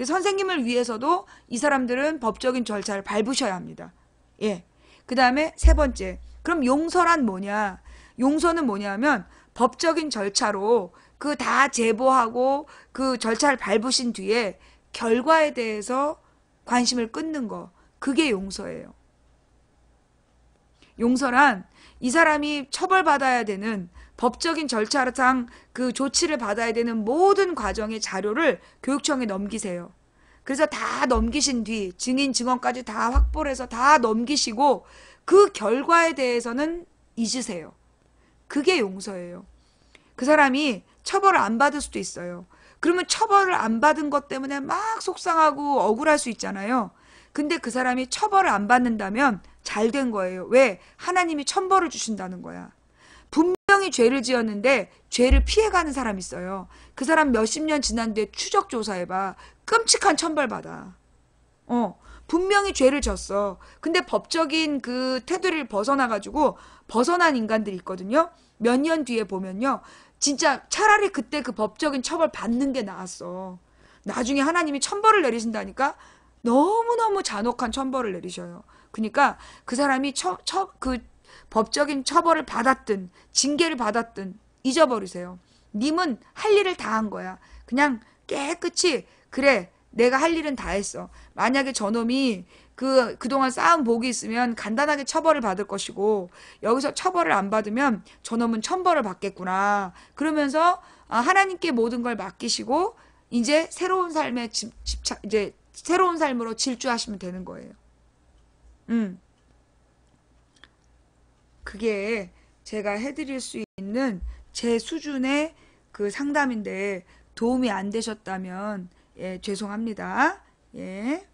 선생님을 위해서도 이 사람들은 법적인 절차를 밟으셔야 합니다. 예. 그 다음에 세 번째. 그럼 용서란 뭐냐? 용서는 뭐냐면 법적인 절차로 그 다 제보하고 그 절차를 밟으신 뒤에 결과에 대해서 관심을 끊는 거. 그게 용서예요. 용서란 이 사람이 처벌받아야 되는 법적인 절차상 그 조치를 받아야 되는 모든 과정의 자료를 교육청에 넘기세요. 그래서 다 넘기신 뒤 증인 증언까지 다 확보를 해서 다 넘기시고 그 결과에 대해서는 잊으세요. 그게 용서예요. 그 사람이 처벌을 안 받을 수도 있어요. 그러면 처벌을 안 받은 것 때문에 막 속상하고 억울할 수 있잖아요. 근데 그 사람이 처벌을 안 받는다면 잘 된 거예요. 왜? 하나님이 천벌을 주신다는 거야. 분명히 죄를 지었는데 죄를 피해가는 사람이 있어요. 그 사람 몇십 년 지난 뒤에 추적 조사해봐. 끔찍한 천벌 받아. 분명히 죄를 졌어. 근데 법적인 그 테두리를 벗어나가지고 벗어난 인간들이 있거든요. 몇 년 뒤에 보면요. 진짜 차라리 그때 그 법적인 처벌 받는 게 나았어. 나중에 하나님이 천벌을 내리신다니까 너무너무 잔혹한 천벌을 내리셔요. 그러니까 그 사람이 그 법적인 처벌을 받았든 징계를 받았든 잊어버리세요. 님은 할 일을 다 한 거야. 그냥 깨끗이 그래 내가 할 일은 다 했어. 만약에 저놈이 그동안 쌓은 복이 있으면 간단하게 처벌을 받을 것이고 여기서 처벌을 안 받으면 저놈은 천벌을 받겠구나. 그러면서 하나님께 모든 걸 맡기시고 이제 새로운 삶에 이제 새로운 삶으로 질주하시면 되는 거예요. 그게 제가 해드릴 수 있는 제 수준의 그 상담인데 도움이 안 되셨다면 예, 죄송합니다. 예.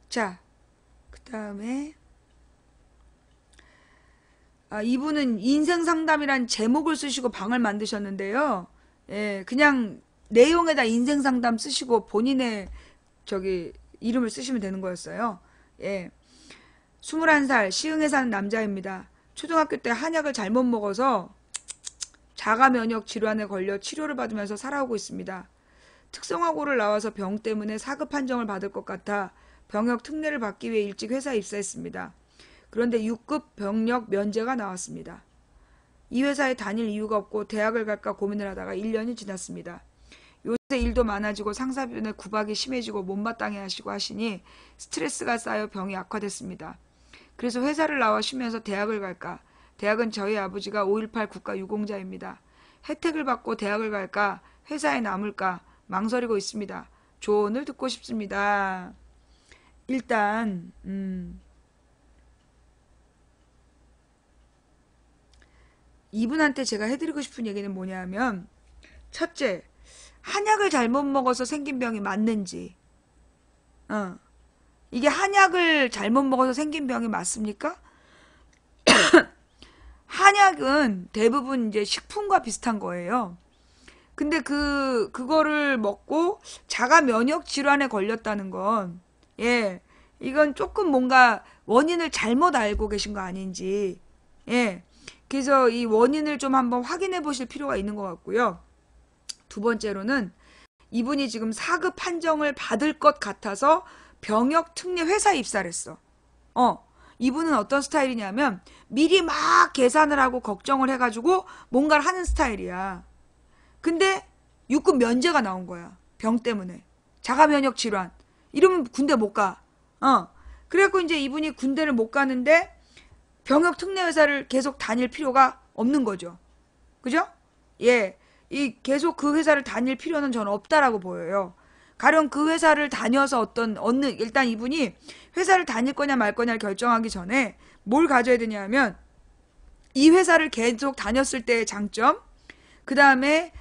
자, 그 다음에 이분은 인생 상담이란 제목을 쓰시고 방을 만드셨는데요. 예, 그냥 내용에다 인생 상담 쓰시고 본인의 이름을 쓰시면 되는 거였어요. 예. 21살 시흥에 사는 남자입니다. 초등학교 때 한약을 잘못 먹어서 자가 면역 질환에 걸려 치료를 받으면서 살아오고 있습니다. 특성화고를 나와서 병 때문에 4급 판정을 받을 것 같아 병역 특례를 받기 위해 일찍 회사에 입사했습니다. 그런데 6급 병력 면제가 나왔습니다. 이 회사에 다닐 이유가 없고 대학을 갈까 고민을 하다가 1년이 지났습니다. 요새 일도 많아지고 상사분의 구박이 심해지고 못마땅해 하시고 하시니 스트레스가 쌓여 병이 악화됐습니다. 그래서 회사를 나와 쉬면서 대학을 갈까? 대학은 저희 아버지가 5.18 국가유공자입니다. 혜택을 받고 대학을 갈까? 회사에 남을까? 망설이고 있습니다. 조언을 듣고 싶습니다. 일단 이분한테 제가 해드리고 싶은 얘기는 뭐냐면 첫째, 한약을 잘못 먹어서 생긴 병이 맞는지 이게 한약을 잘못 먹어서 생긴 병이 맞습니까? 한약은 대부분 이제 식품과 비슷한 거예요. 근데 그거를 먹고 자가 면역 질환에 걸렸다는 건, 예, 이건 조금 뭔가 원인을 잘못 알고 계신 거 아닌지, 예. 그래서 이 원인을 좀 한번 확인해 보실 필요가 있는 것 같고요. 두 번째로는 이분이 지금 4급 판정을 받을 것 같아서 병역 특례 회사에 입사를 했어. 이분은 어떤 스타일이냐면 미리 막 계산을 하고 걱정을 해가지고 뭔가를 하는 스타일이야. 근데 6급 면제가 나온 거야. 병 때문에. 자가 면역 질환. 이러면 군대 못 가. 그래갖고 이제 이분이 군대를 못 가는데 병역 특례 회사를 계속 다닐 필요가 없는 거죠. 그죠? 예. 계속 그 회사를 다닐 필요는 저는 없다라고 보여요. 가령 그 회사를 다녀서 일단 이분이 회사를 다닐 거냐 말 거냐를 결정하기 전에 뭘 가져야 되냐면 이 회사를 계속 다녔을 때의 장점, 그 다음에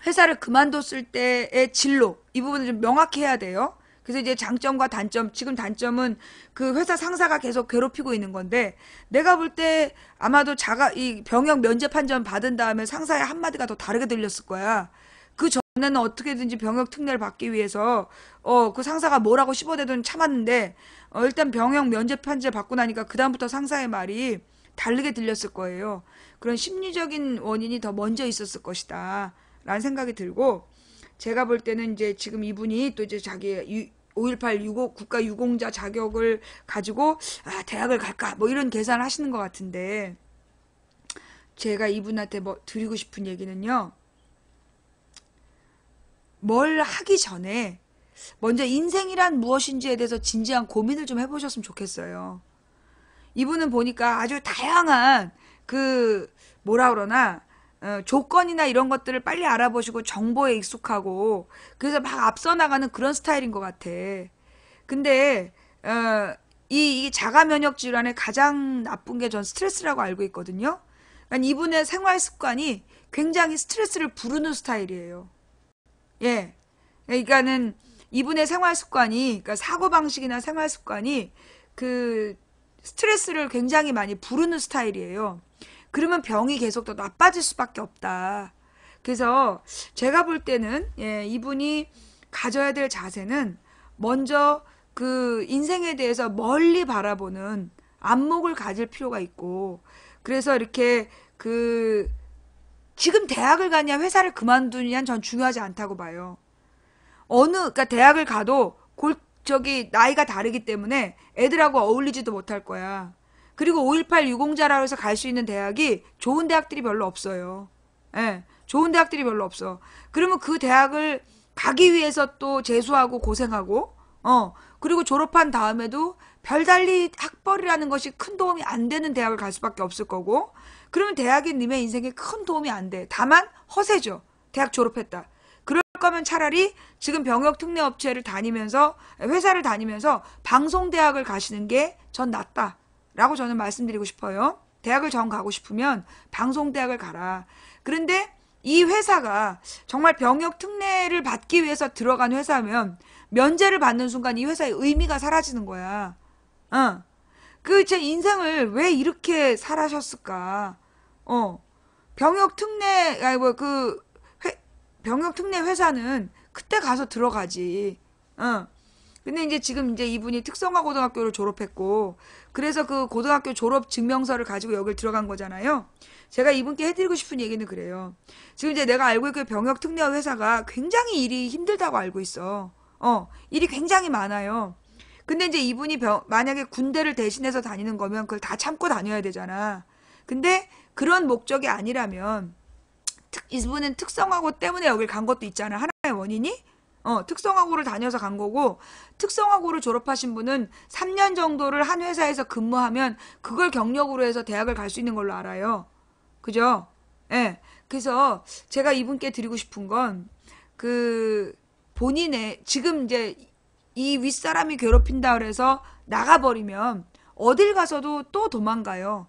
회사를 그만뒀을 때의 진로, 이 부분을 좀 명확히 해야 돼요. 그래서 이제 장점과 단점, 지금 단점은 그 회사 상사가 계속 괴롭히고 있는 건데, 내가 볼 때 아마도 이 병역 면접 판정 받은 다음에 상사의 한마디가 더 다르게 들렸을 거야. 그 전에는 어떻게든지 병역 특례를 받기 위해서, 그 상사가 뭐라고 씹어대든 참았는데, 일단 병역 면접 판정 받고 나니까 그다음부터 상사의 말이 다르게 들렸을 거예요. 그런 심리적인 원인이 더 먼저 있었을 것이다. 라는 생각이 들고, 제가 볼 때는 이제 지금 이분이 또 이제 자기 5.18 국가 유공자 자격을 가지고 대학을 갈까 뭐 이런 계산을 하시는 것 같은데, 제가 이분한테 뭐 드리고 싶은 얘기는요. 뭘 하기 전에 먼저 인생이란 무엇인지에 대해서 진지한 고민을 좀 해보셨으면 좋겠어요. 이분은 보니까 아주 다양한 뭐라 그러나 조건이나 이런 것들을 빨리 알아보시고 정보에 익숙하고 그래서 막 앞서 나가는 그런 스타일인 것 같아. 근데 이 자가 면역 질환의 가장 나쁜 게 전 스트레스라고 알고 있거든요. 그러니까 이분의 생활 습관이 굉장히 스트레스를 부르는 스타일이에요. 예. 그러니까는 이분의 생활 습관이, 그러니까 사고 방식이나 생활 습관이 스트레스를 굉장히 많이 부르는 스타일이에요. 그러면 병이 계속 더 나빠질 수밖에 없다. 그래서 제가 볼 때는 이분이 가져야 될 자세는 먼저 인생에 대해서 멀리 바라보는 안목을 가질 필요가 있고, 그래서 이렇게 지금 대학을 가냐 회사를 그만두느냐는 전 중요하지 않다고 봐요. 그러니까 대학을 가도 나이가 다르기 때문에 애들하고 어울리지도 못할 거야. 그리고 5.18 유공자라고 해서 갈 수 있는 대학이 좋은 대학들이 별로 없어요. 예, 좋은 대학들이 별로 없어. 그러면 그 대학을 가기 위해서 또 재수하고 고생하고, 그리고 졸업한 다음에도 별달리 학벌이라는 것이 큰 도움이 안 되는 대학을 갈 수밖에 없을 거고, 그러면 대학이 님의 인생에 큰 도움이 안 돼. 다만 허세죠. 대학 졸업했다. 그럴 거면 차라리 지금 병역 특례 업체를 다니면서, 회사를 다니면서 방송대학을 가시는 게 전 낫다 라고 저는 말씀드리고 싶어요. 대학을 정 가고 싶으면 방송대학을 가라. 그런데 이 회사가 정말 병역 특례를 받기 위해서 들어간 회사면 면제를 받는 순간 이 회사의 의미가 사라지는 거야. 제 인생을 왜 이렇게 살아셨을까? 병역 특례, 병역 특례 회사는 그때 가서 들어가지. 근데 이제 지금 이제 이분이 특성화 고등학교를 졸업했고, 그래서 그 고등학교 졸업 증명서를 가지고 여길 들어간 거잖아요. 제가 이분께 해드리고 싶은 얘기는 그래요. 지금 이제 내가 알고 있고 병역 특례 회사가 굉장히 일이 힘들다고 알고 있어. 일이 굉장히 많아요. 근데 이제 이분이 만약에 군대를 대신해서 다니는 거면 그걸 다 참고 다녀야 되잖아. 근데 그런 목적이 아니라면, 이분은 특성화고 때문에 여길 간 것도 있잖아. 하나의 원인이? 특성화고를 다녀서 간 거고, 특성화고를 졸업하신 분은 3년 정도를 한 회사에서 근무하면 그걸 경력으로 해서 대학을 갈 수 있는 걸로 알아요. 그죠? 예. 그래서 제가 이분께 드리고 싶은 건, 본인의, 지금 이제 이 윗사람이 괴롭힌다 그래서 나가버리면 어딜 가서도 또 도망가요.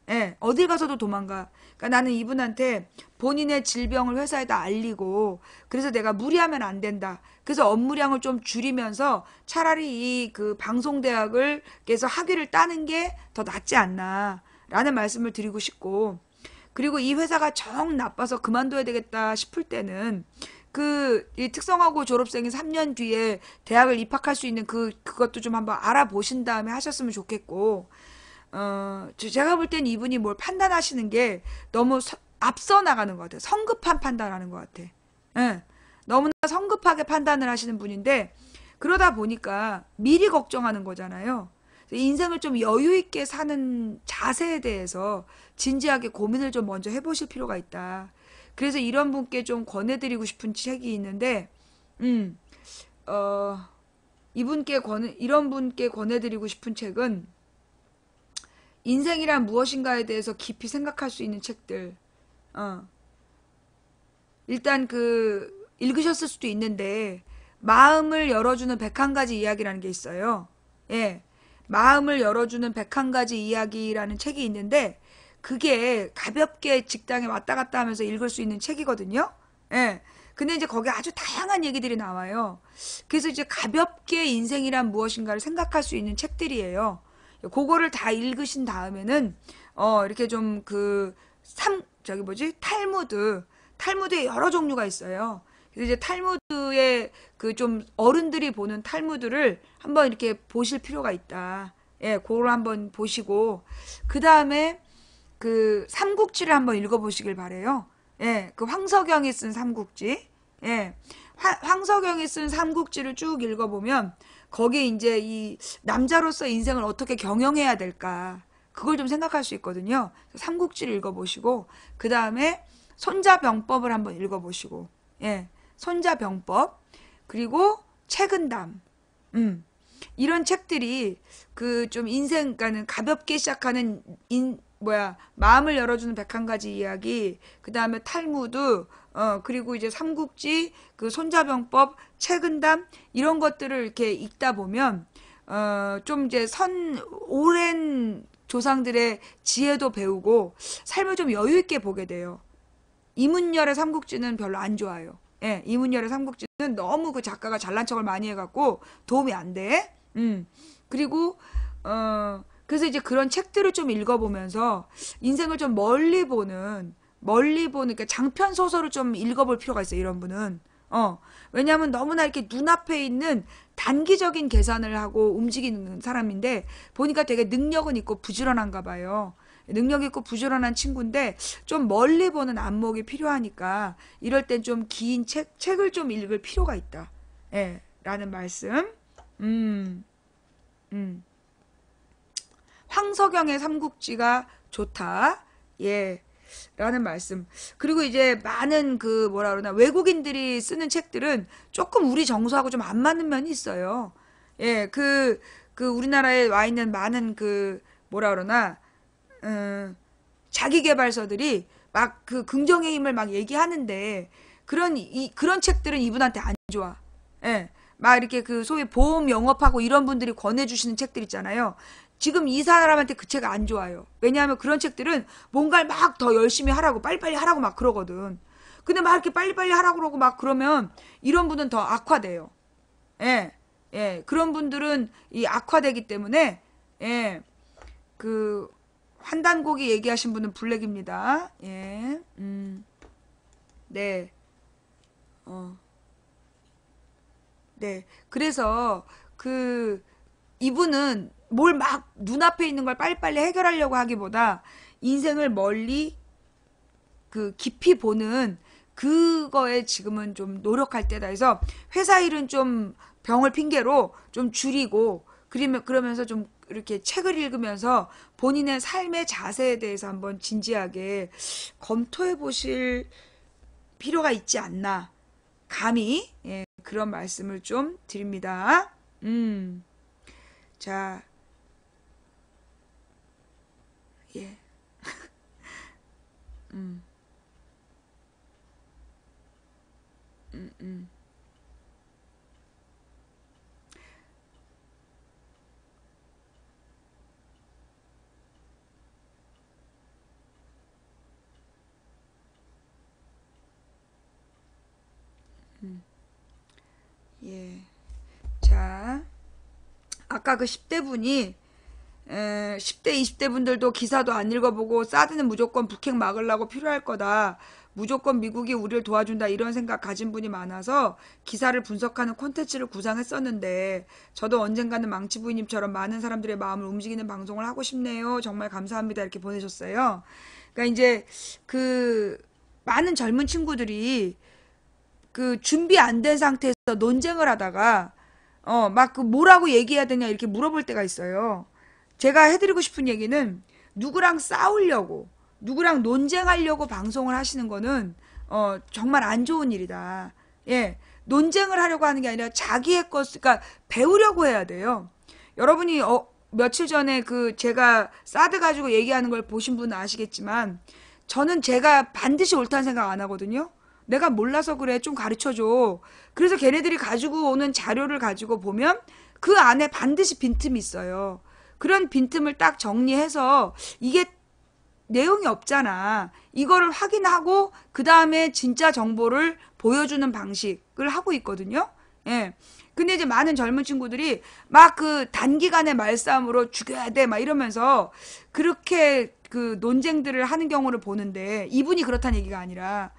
예, 어딜 가서도 도망가. 그러니까 나는 이분한테 본인의 질병을 회사에다 알리고, 그래서 내가 무리하면 안 된다. 그래서 업무량을 좀 줄이면서 차라리 방송대학을 그래서 학위를 따는 게 더 낫지 않나 라는 말씀을 드리고 싶고, 그리고 이 회사가 정 나빠서 그만둬야 되겠다 싶을 때는 이 특성화고 졸업생이 3년 뒤에 대학을 입학할 수 있는 그것도 좀 한번 알아보신 다음에 하셨으면 좋겠고, 제가 볼 땐 이분이 뭘 판단하시는 게 너무 앞서 나가는 것 같아요. 성급한 판단하는 것 같아. 예. 너무나 성급하게 판단을 하시는 분인데, 그러다 보니까 미리 걱정하는 거잖아요. 인생을 좀 여유 있게 사는 자세에 대해서 진지하게 고민을 좀 먼저 해보실 필요가 있다. 그래서 이런 분께 좀 권해드리고 싶은 책이 있는데, 이런 분께 권해드리고 싶은 책은 인생이란 무엇인가에 대해서 깊이 생각할 수 있는 책들. 일단 읽으셨을 수도 있는데, 마음을 열어주는 101가지 이야기라는 게 있어요. 예. 마음을 열어주는 101가지 이야기라는 책이 있는데, 그게 가볍게 직장에 왔다 갔다 하면서 읽을 수 있는 책이거든요. 예. 근데 이제 거기에 아주 다양한 얘기들이 나와요. 그래서 이제 가볍게 인생이란 무엇인가를 생각할 수 있는 책들이에요. 그거를 다 읽으신 다음에는 이렇게 좀 저기 뭐지? 탈무드에 여러 종류가 있어요. 그래서 이제 탈무드의 그 좀 어른들이 보는 탈무드를 한번 이렇게 보실 필요가 있다. 예, 그걸 한번 보시고 그 다음에 그 삼국지를 한번 읽어보시길 바래요. 예, 그 황석영이 쓴 삼국지. 예, 황석영이 쓴 삼국지를 쭉 읽어보면 거기에 이제 이 남자로서 인생을 어떻게 경영해야 될까 그걸 좀 생각할 수 있거든요. 삼국지를 읽어보시고 그 다음에 손자병법을 한번 읽어보시고, 예, 손자병법 그리고 책은담, 이런 책들이 그 좀 인생, 그러니까는 가볍게 시작하는 마음을 열어주는 101가지 이야기, 그 다음에 탈무드, 그리고 이제 삼국지, 그 손자병법, 책은담, 이런 것들을 이렇게 읽다 보면, 좀 이제 오랜 조상들의 지혜도 배우고, 삶을 좀 여유있게 보게 돼요. 이문열의 삼국지는 별로 안 좋아요. 예, 이문열의 삼국지는 너무 그 작가가 잘난 척을 많이 해갖고 도움이 안 돼. 그리고, 그래서 이제 그런 책들을 좀 읽어보면서 인생을 좀 멀리 보는, 그러니까 장편 소설을 좀 읽어볼 필요가 있어요, 이런 분은. 왜냐하면 너무나 이렇게 눈앞에 있는 단기적인 계산을 하고 움직이는 사람인데, 보니까 되게 능력은 있고 부지런한가 봐요. 능력 있고 부지런한 친구인데, 좀 멀리 보는 안목이 필요하니까, 이럴 땐 좀 긴 책을 좀 읽을 필요가 있다. 예, 라는 말씀. 음, 음. 황석영의 삼국지가 좋다. 예. 라는 말씀. 그리고 이제 많은 외국인들이 쓰는 책들은 조금 우리 정서하고 좀 안 맞는 면이 있어요. 예, 우리나라에 와 있는 많은 자기계발서들이 막 긍정의 힘을 막 얘기하는데, 그런 책들은 이분한테 안 좋아. 예. 막 이렇게 소위 보험 영업하고 이런 분들이 권해주시는 책들 있잖아요. 지금 이 사람한테 그 책 안 좋아요. 왜냐하면 그런 책들은 뭔가를 막 더 열심히 하라고, 빨리빨리 하라고 막 그러거든. 근데 막 이렇게 빨리빨리 하라고 그러고 막 그러면 이런 분은 더 악화돼요. 예, 예. 그런 분들은 이 악화되기 때문에, 예. 환단고기 얘기하신 분은 블랙입니다. 예, 네. 네. 그래서 이분은 뭘 막 눈앞에 있는 걸 빨리빨리 해결하려고 하기보다 인생을 멀리 깊이 보는 그거에 지금은 좀 노력할 때다 해서 회사 일은 좀 병을 핑계로 좀 줄이고 그러면서 좀 이렇게 책을 읽으면서 본인의 삶의 자세에 대해서 한번 진지하게 검토해 보실 필요가 있지 않나 감히, 예, 그런 말씀을 좀 드립니다. 자, 예. 음, 음, 음. 예. 자, 아까 그 10대 분이 10대, 20대 분들도 기사도 안 읽어보고 사드는 무조건 북핵 막으려고 필요할 거다. 무조건 미국이 우리를 도와준다 이런 생각 가진 분이 많아서 기사를 분석하는 콘텐츠를 구상했었는데 저도 언젠가는 망치 부인님처럼 많은 사람들의 마음을 움직이는 방송을 하고 싶네요. 정말 감사합니다. 이렇게 보내셨어요. 그러니까 이제 많은 젊은 친구들이 준비 안 된 상태에서 논쟁을 하다가 막 뭐라고 얘기해야 되냐 이렇게 물어볼 때가 있어요. 제가 해드리고 싶은 얘기는 누구랑 싸우려고 누구랑 논쟁하려고 방송을 하시는 거는 정말 안 좋은 일이다. 예, 논쟁을 하려고 하는 게 아니라 자기의 그러니까 배우려고 해야 돼요. 여러분이 며칠 전에 제가 사드 가지고 얘기하는 걸 보신 분은 아시겠지만 저는 제가 반드시 옳다는 생각 안 하거든요. 내가 몰라서 그래, 좀 가르쳐줘. 그래서 걔네들이 가지고 오는 자료를 가지고 보면 그 안에 반드시 빈틈이 있어요. 그런 빈틈을 딱 정리해서 이게 내용이 없잖아. 이거를 확인하고 그 다음에 진짜 정보를 보여주는 방식을 하고 있거든요. 예. 근데 이제 많은 젊은 친구들이 막 그 단기간의 말싸움으로 죽여야 돼 막 이러면서 그렇게 그 논쟁들을 하는 경우를 보는데, 이분이 그렇다는 얘기가 아니라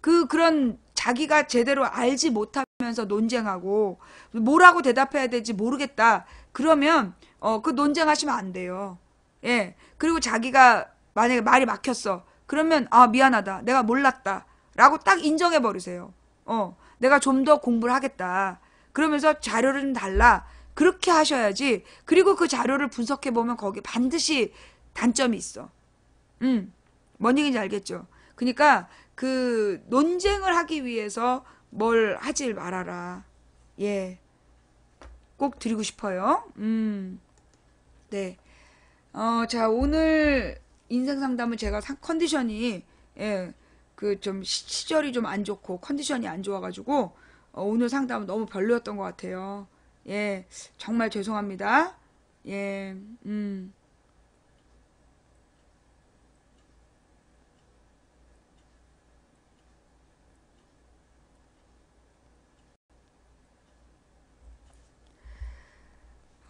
그런 자기가 제대로 알지 못하면서 논쟁하고 뭐라고 대답해야 될지 모르겠다. 그러면 그 논쟁하시면 안 돼요. 예. 그리고 자기가 만약에 말이 막혔어. 그러면 아, 미안하다. 내가 몰랐다. 라고 딱 인정해 버리세요. 내가 좀 더 공부를 하겠다. 그러면서 자료를 좀 달라. 그렇게 하셔야지. 그리고 그 자료를 분석해 보면 거기 반드시 단점이 있어. 뭔 얘기인지 알겠죠? 그러니까 그 논쟁을 하기 위해서 뭘 하질 말아라. 예. 꼭 드리고 싶어요. 네. 자, 오늘 인생 상담은 제가 컨디션이, 예, 그 좀 시절이 좀 안 좋고 컨디션이 안 좋아가지고, 오늘 상담은 너무 별로였던 것 같아요. 예, 정말 죄송합니다. 예,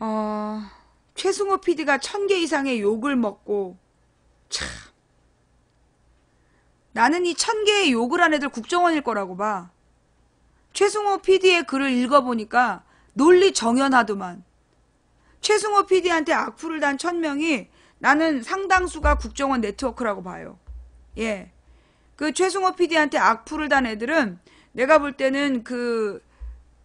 어, 최승호 PD가 1000개 이상의 욕을 먹고, 참, 나는 이 1000개의 욕을 한 애들 국정원일 거라고 봐. 최승호 PD의 글을 읽어보니까 논리 정연하더만. 최승호 PD한테 악플을 단 1000명이 나는 상당수가 국정원 네트워크라고 봐요. 예. 그 최승호 PD한테 악플을 단 애들은 내가 볼 때는 그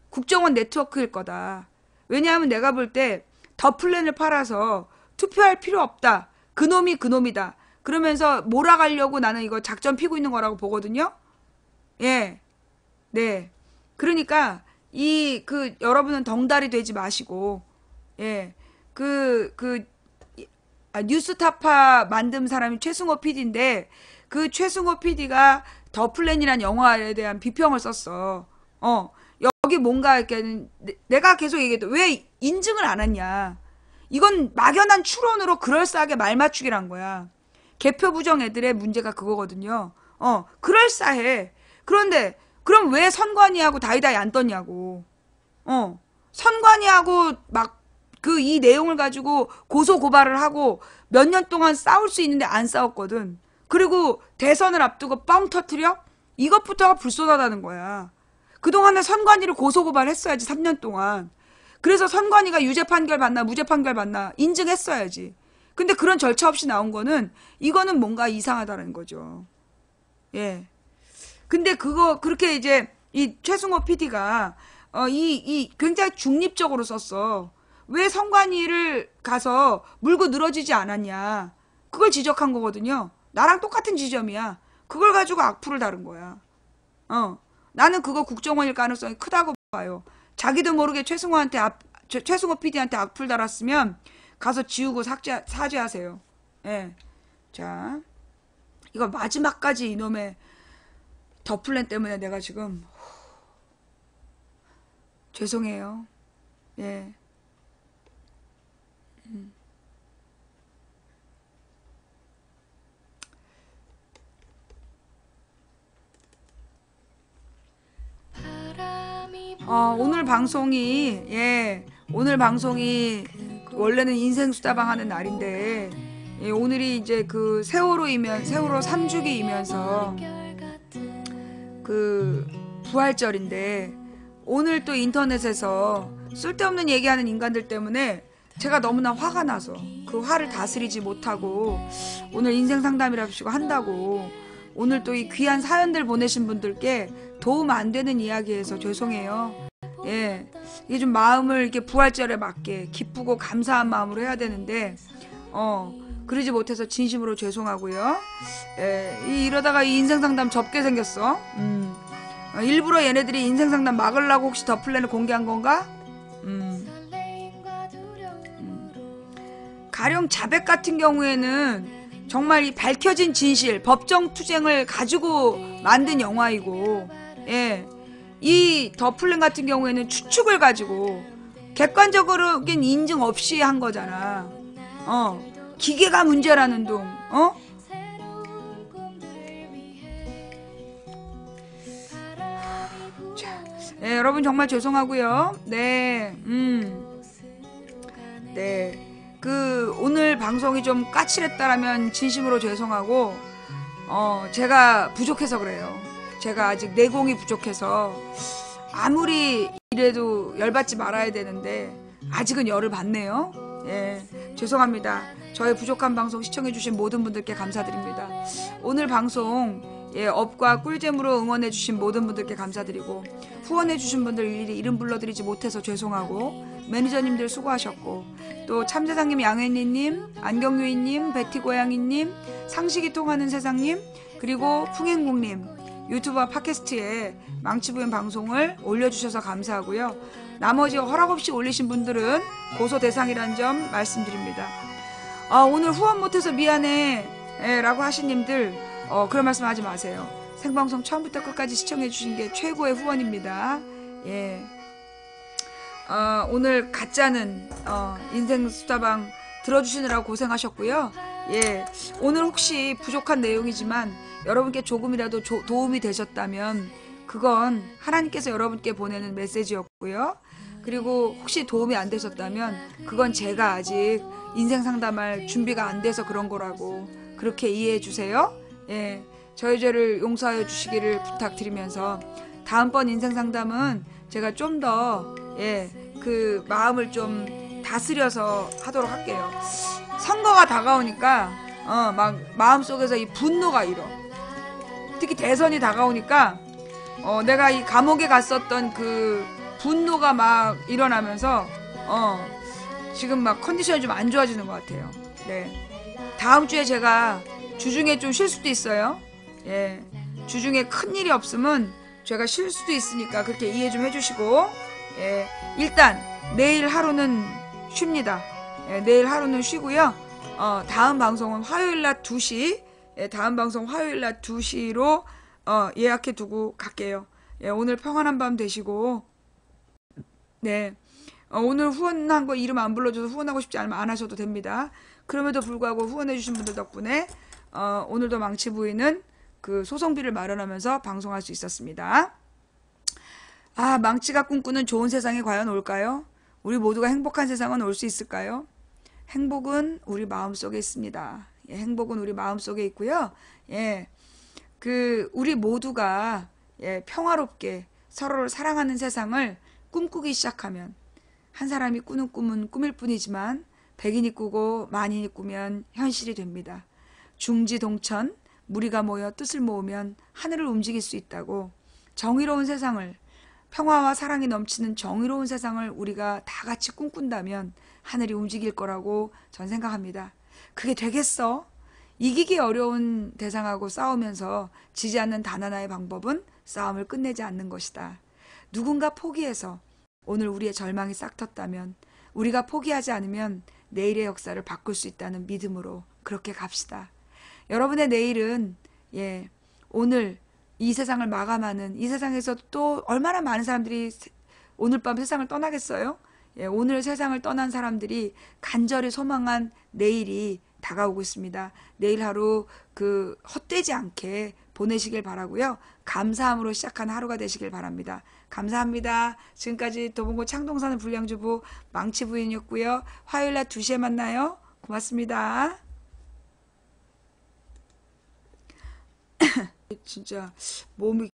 국정원 네트워크일 거다. 왜냐하면 내가 볼 때 더 플랜을 팔아서 투표할 필요 없다. 그놈이 그놈이다. 그러면서 몰아가려고 나는 이거 작전 피고 있는 거라고 보거든요. 예. 네. 그러니까 여러분은 덩달이 되지 마시고, 예. 뉴스타파 만든 사람이 최승호 PD인데, 그 최승호 PD가 더 플랜이란 영화에 대한 비평을 썼어. 여기 뭔가 이렇게 내가 계속 얘기했다. 왜 인증을 안 했냐? 이건 막연한 추론으로 그럴싸하게 말 맞추기란 거야. 개표 부정 애들의 문제가 그거거든요. 그럴싸해. 그런데 그럼 왜 선관위하고 다이다이 안 떴냐고. 선관위하고 막 이 내용을 가지고 고소 고발을 하고 몇 년 동안 싸울 수 있는데 안 싸웠거든. 그리고 대선을 앞두고 뻥 터트려? 이것부터가 불손하다는 거야. 그동안에 선관위를 고소 고발했어야지, 3년 동안. 그래서 선관위가 유죄 판결 받나 무죄 판결 받나 인증했어야지. 근데 그런 절차 없이 나온 거는, 이거는 뭔가 이상하다는 거죠. 예. 근데 그렇게 이제 이 최승호 PD가 굉장히 중립적으로 썼어. 왜 선관위를 가서 물고 늘어지지 않았냐. 그걸 지적한 거거든요. 나랑 똑같은 지점이야. 그걸 가지고 악플을 다룬 거야. 나는 그거 국정원일 가능성이 크다고 봐요. 자기도 모르게 최승호 PD한테 악플 달았으면 가서 지우고 사죄하세요. 예. 자, 이거 마지막까지 이놈의 더 플랜 때문에 내가 지금 죄송해요. 예. 오늘 방송이 원래는 인생수다방 하는 날인데, 예, 오늘이 이제 그 세월호 3주기이면서 그 부활절인데, 오늘 또 인터넷에서 쓸데없는 얘기하는 인간들 때문에 제가 너무나 화가 나서 그 화를 다스리지 못하고 오늘 인생상담이랍시고 한다고, 오늘 또 이 귀한 사연들 보내신 분들께 도움 안 되는 이야기해서 죄송해요. 예, 이게 좀 마음을 이렇게 부활절에 맞게 기쁘고 감사한 마음으로 해야 되는데, 그러지 못해서 진심으로 죄송하고요. 예, 이러다가 이 인생상담 접게 생겼어. 일부러 얘네들이 인생상담 막으려고 혹시 더 플랜을 공개한 건가? 가령 자백 같은 경우에는 정말 이 밝혀진 진실, 법정 투쟁을 가지고 만든 영화이고, 예, 이 더 플랜 같은 경우에는 추측을 가지고 객관적으로는 인증 없이 한 거잖아. 기계가 문제라는 둥. 자, 네, 여러분 정말 죄송하고요. 네, 네. 오늘 방송이 좀 까칠했다라면 진심으로 죄송하고, 제가 부족해서 그래요. 제가 아직 내공이 부족해서, 아무리 이래도 열받지 말아야 되는데, 아직은 열을 받네요. 예, 죄송합니다. 저의 부족한 방송 시청해주신 모든 분들께 감사드립니다. 오늘 방송, 예, 업과 꿀잼으로 응원해주신 모든 분들께 감사드리고, 후원해주신 분들 일일이 이름 불러드리지 못해서 죄송하고, 매니저님들 수고하셨고, 또 참세상님, 양현리님, 안경유이님, 베티고양이님, 상식이 통하는 세상님, 그리고 풍행국님, 유튜브와 팟캐스트에 망치부인 방송을 올려주셔서 감사하고요. 나머지 허락 없이 올리신 분들은 고소 대상이라는 점 말씀드립니다. 오늘 후원 못해서 미안해 라고 하신 님들, 그런 말씀 하지 마세요. 생방송 처음부터 끝까지 시청해주신 게 최고의 후원입니다. 예. 오늘 가짜는 인생수다방 들어주시느라고 고생하셨고요. 예, 오늘 혹시 부족한 내용이지만 여러분께 조금이라도 도움이 되셨다면 그건 하나님께서 여러분께 보내는 메시지였고요. 그리고 혹시 도움이 안 되셨다면 그건 제가 아직 인생 상담할 준비가 안 돼서 그런 거라고 그렇게 이해해 주세요. 예, 저희 죄를 용서해 주시기를 부탁드리면서 다음번 인생 상담은 제가 좀 더 그 마음을 좀 다스려서 하도록 할게요. 선거가 다가오니까 막 마음속에서 이 분노가 일어. 특히 대선이 다가오니까 내가 이 감옥에 갔었던 그 분노가 막 일어나면서 지금 막 컨디션이 좀 안 좋아지는 것 같아요. 네. 다음 주에 제가 주중에 좀 쉴 수도 있어요. 예. 주중에 큰 일이 없으면 제가 쉴 수도 있으니까 그렇게 이해 좀 해주시고, 예. 일단 내일 하루는 쉽니다. 예, 내일 하루는 쉬고요. 다음 방송은 화요일날 2시, 다음 방송 화요일날 2시로 예약해 두고 갈게요. 예, 오늘 평안한 밤 되시고, 네. 오늘 후원한 거 이름 안 불러줘서 후원하고 싶지 않으면 안 하셔도 됩니다. 그럼에도 불구하고 후원해주신 분들 덕분에 오늘도 망치부인은 그 소송비를 마련하면서 방송할 수 있었습니다. 망치가 꿈꾸는 좋은 세상이 과연 올까요? 우리 모두가 행복한 세상은 올 수 있을까요? 행복은 우리 마음속에 있습니다. 예, 행복은 우리 마음속에 있고요. 예, 우리 모두가 평화롭게 서로를 사랑하는 세상을 꿈꾸기 시작하면 한 사람이 꾸는 꿈은 꿈일 뿐이지만 백인이 꾸고 만인이 꾸면 현실이 됩니다. 중지동천, 무리가 모여 뜻을 모으면 하늘을 움직일 수 있다고 정의로운 세상을 평화와 사랑이 넘치는 정의로운 세상을 우리가 다 같이 꿈꾼다면 하늘이 움직일 거라고 전 생각합니다. 그게 되겠어? 이기기 어려운 대상하고 싸우면서 지지 않는 단 하나의 방법은 싸움을 끝내지 않는 것이다. 누군가 포기해서 오늘 우리의 절망이 싹텄다면 우리가 포기하지 않으면 내일의 역사를 바꿀 수 있다는 믿음으로 그렇게 갑시다. 여러분의 내일은 오늘 이 세상을 마감하는 이 세상에서 또 얼마나 많은 사람들이 오늘 밤 세상을 떠나겠어요? 오늘 세상을 떠난 사람들이 간절히 소망한 내일이 다가오고 있습니다. 내일 하루 헛되지 않게 보내시길 바라고요. 감사함으로 시작한 하루가 되시길 바랍니다. 감사합니다. 지금까지 도봉구 창동사는 불량주부 망치부인이었고요. 화요일날 2시에 만나요. 고맙습니다. 진짜 몸이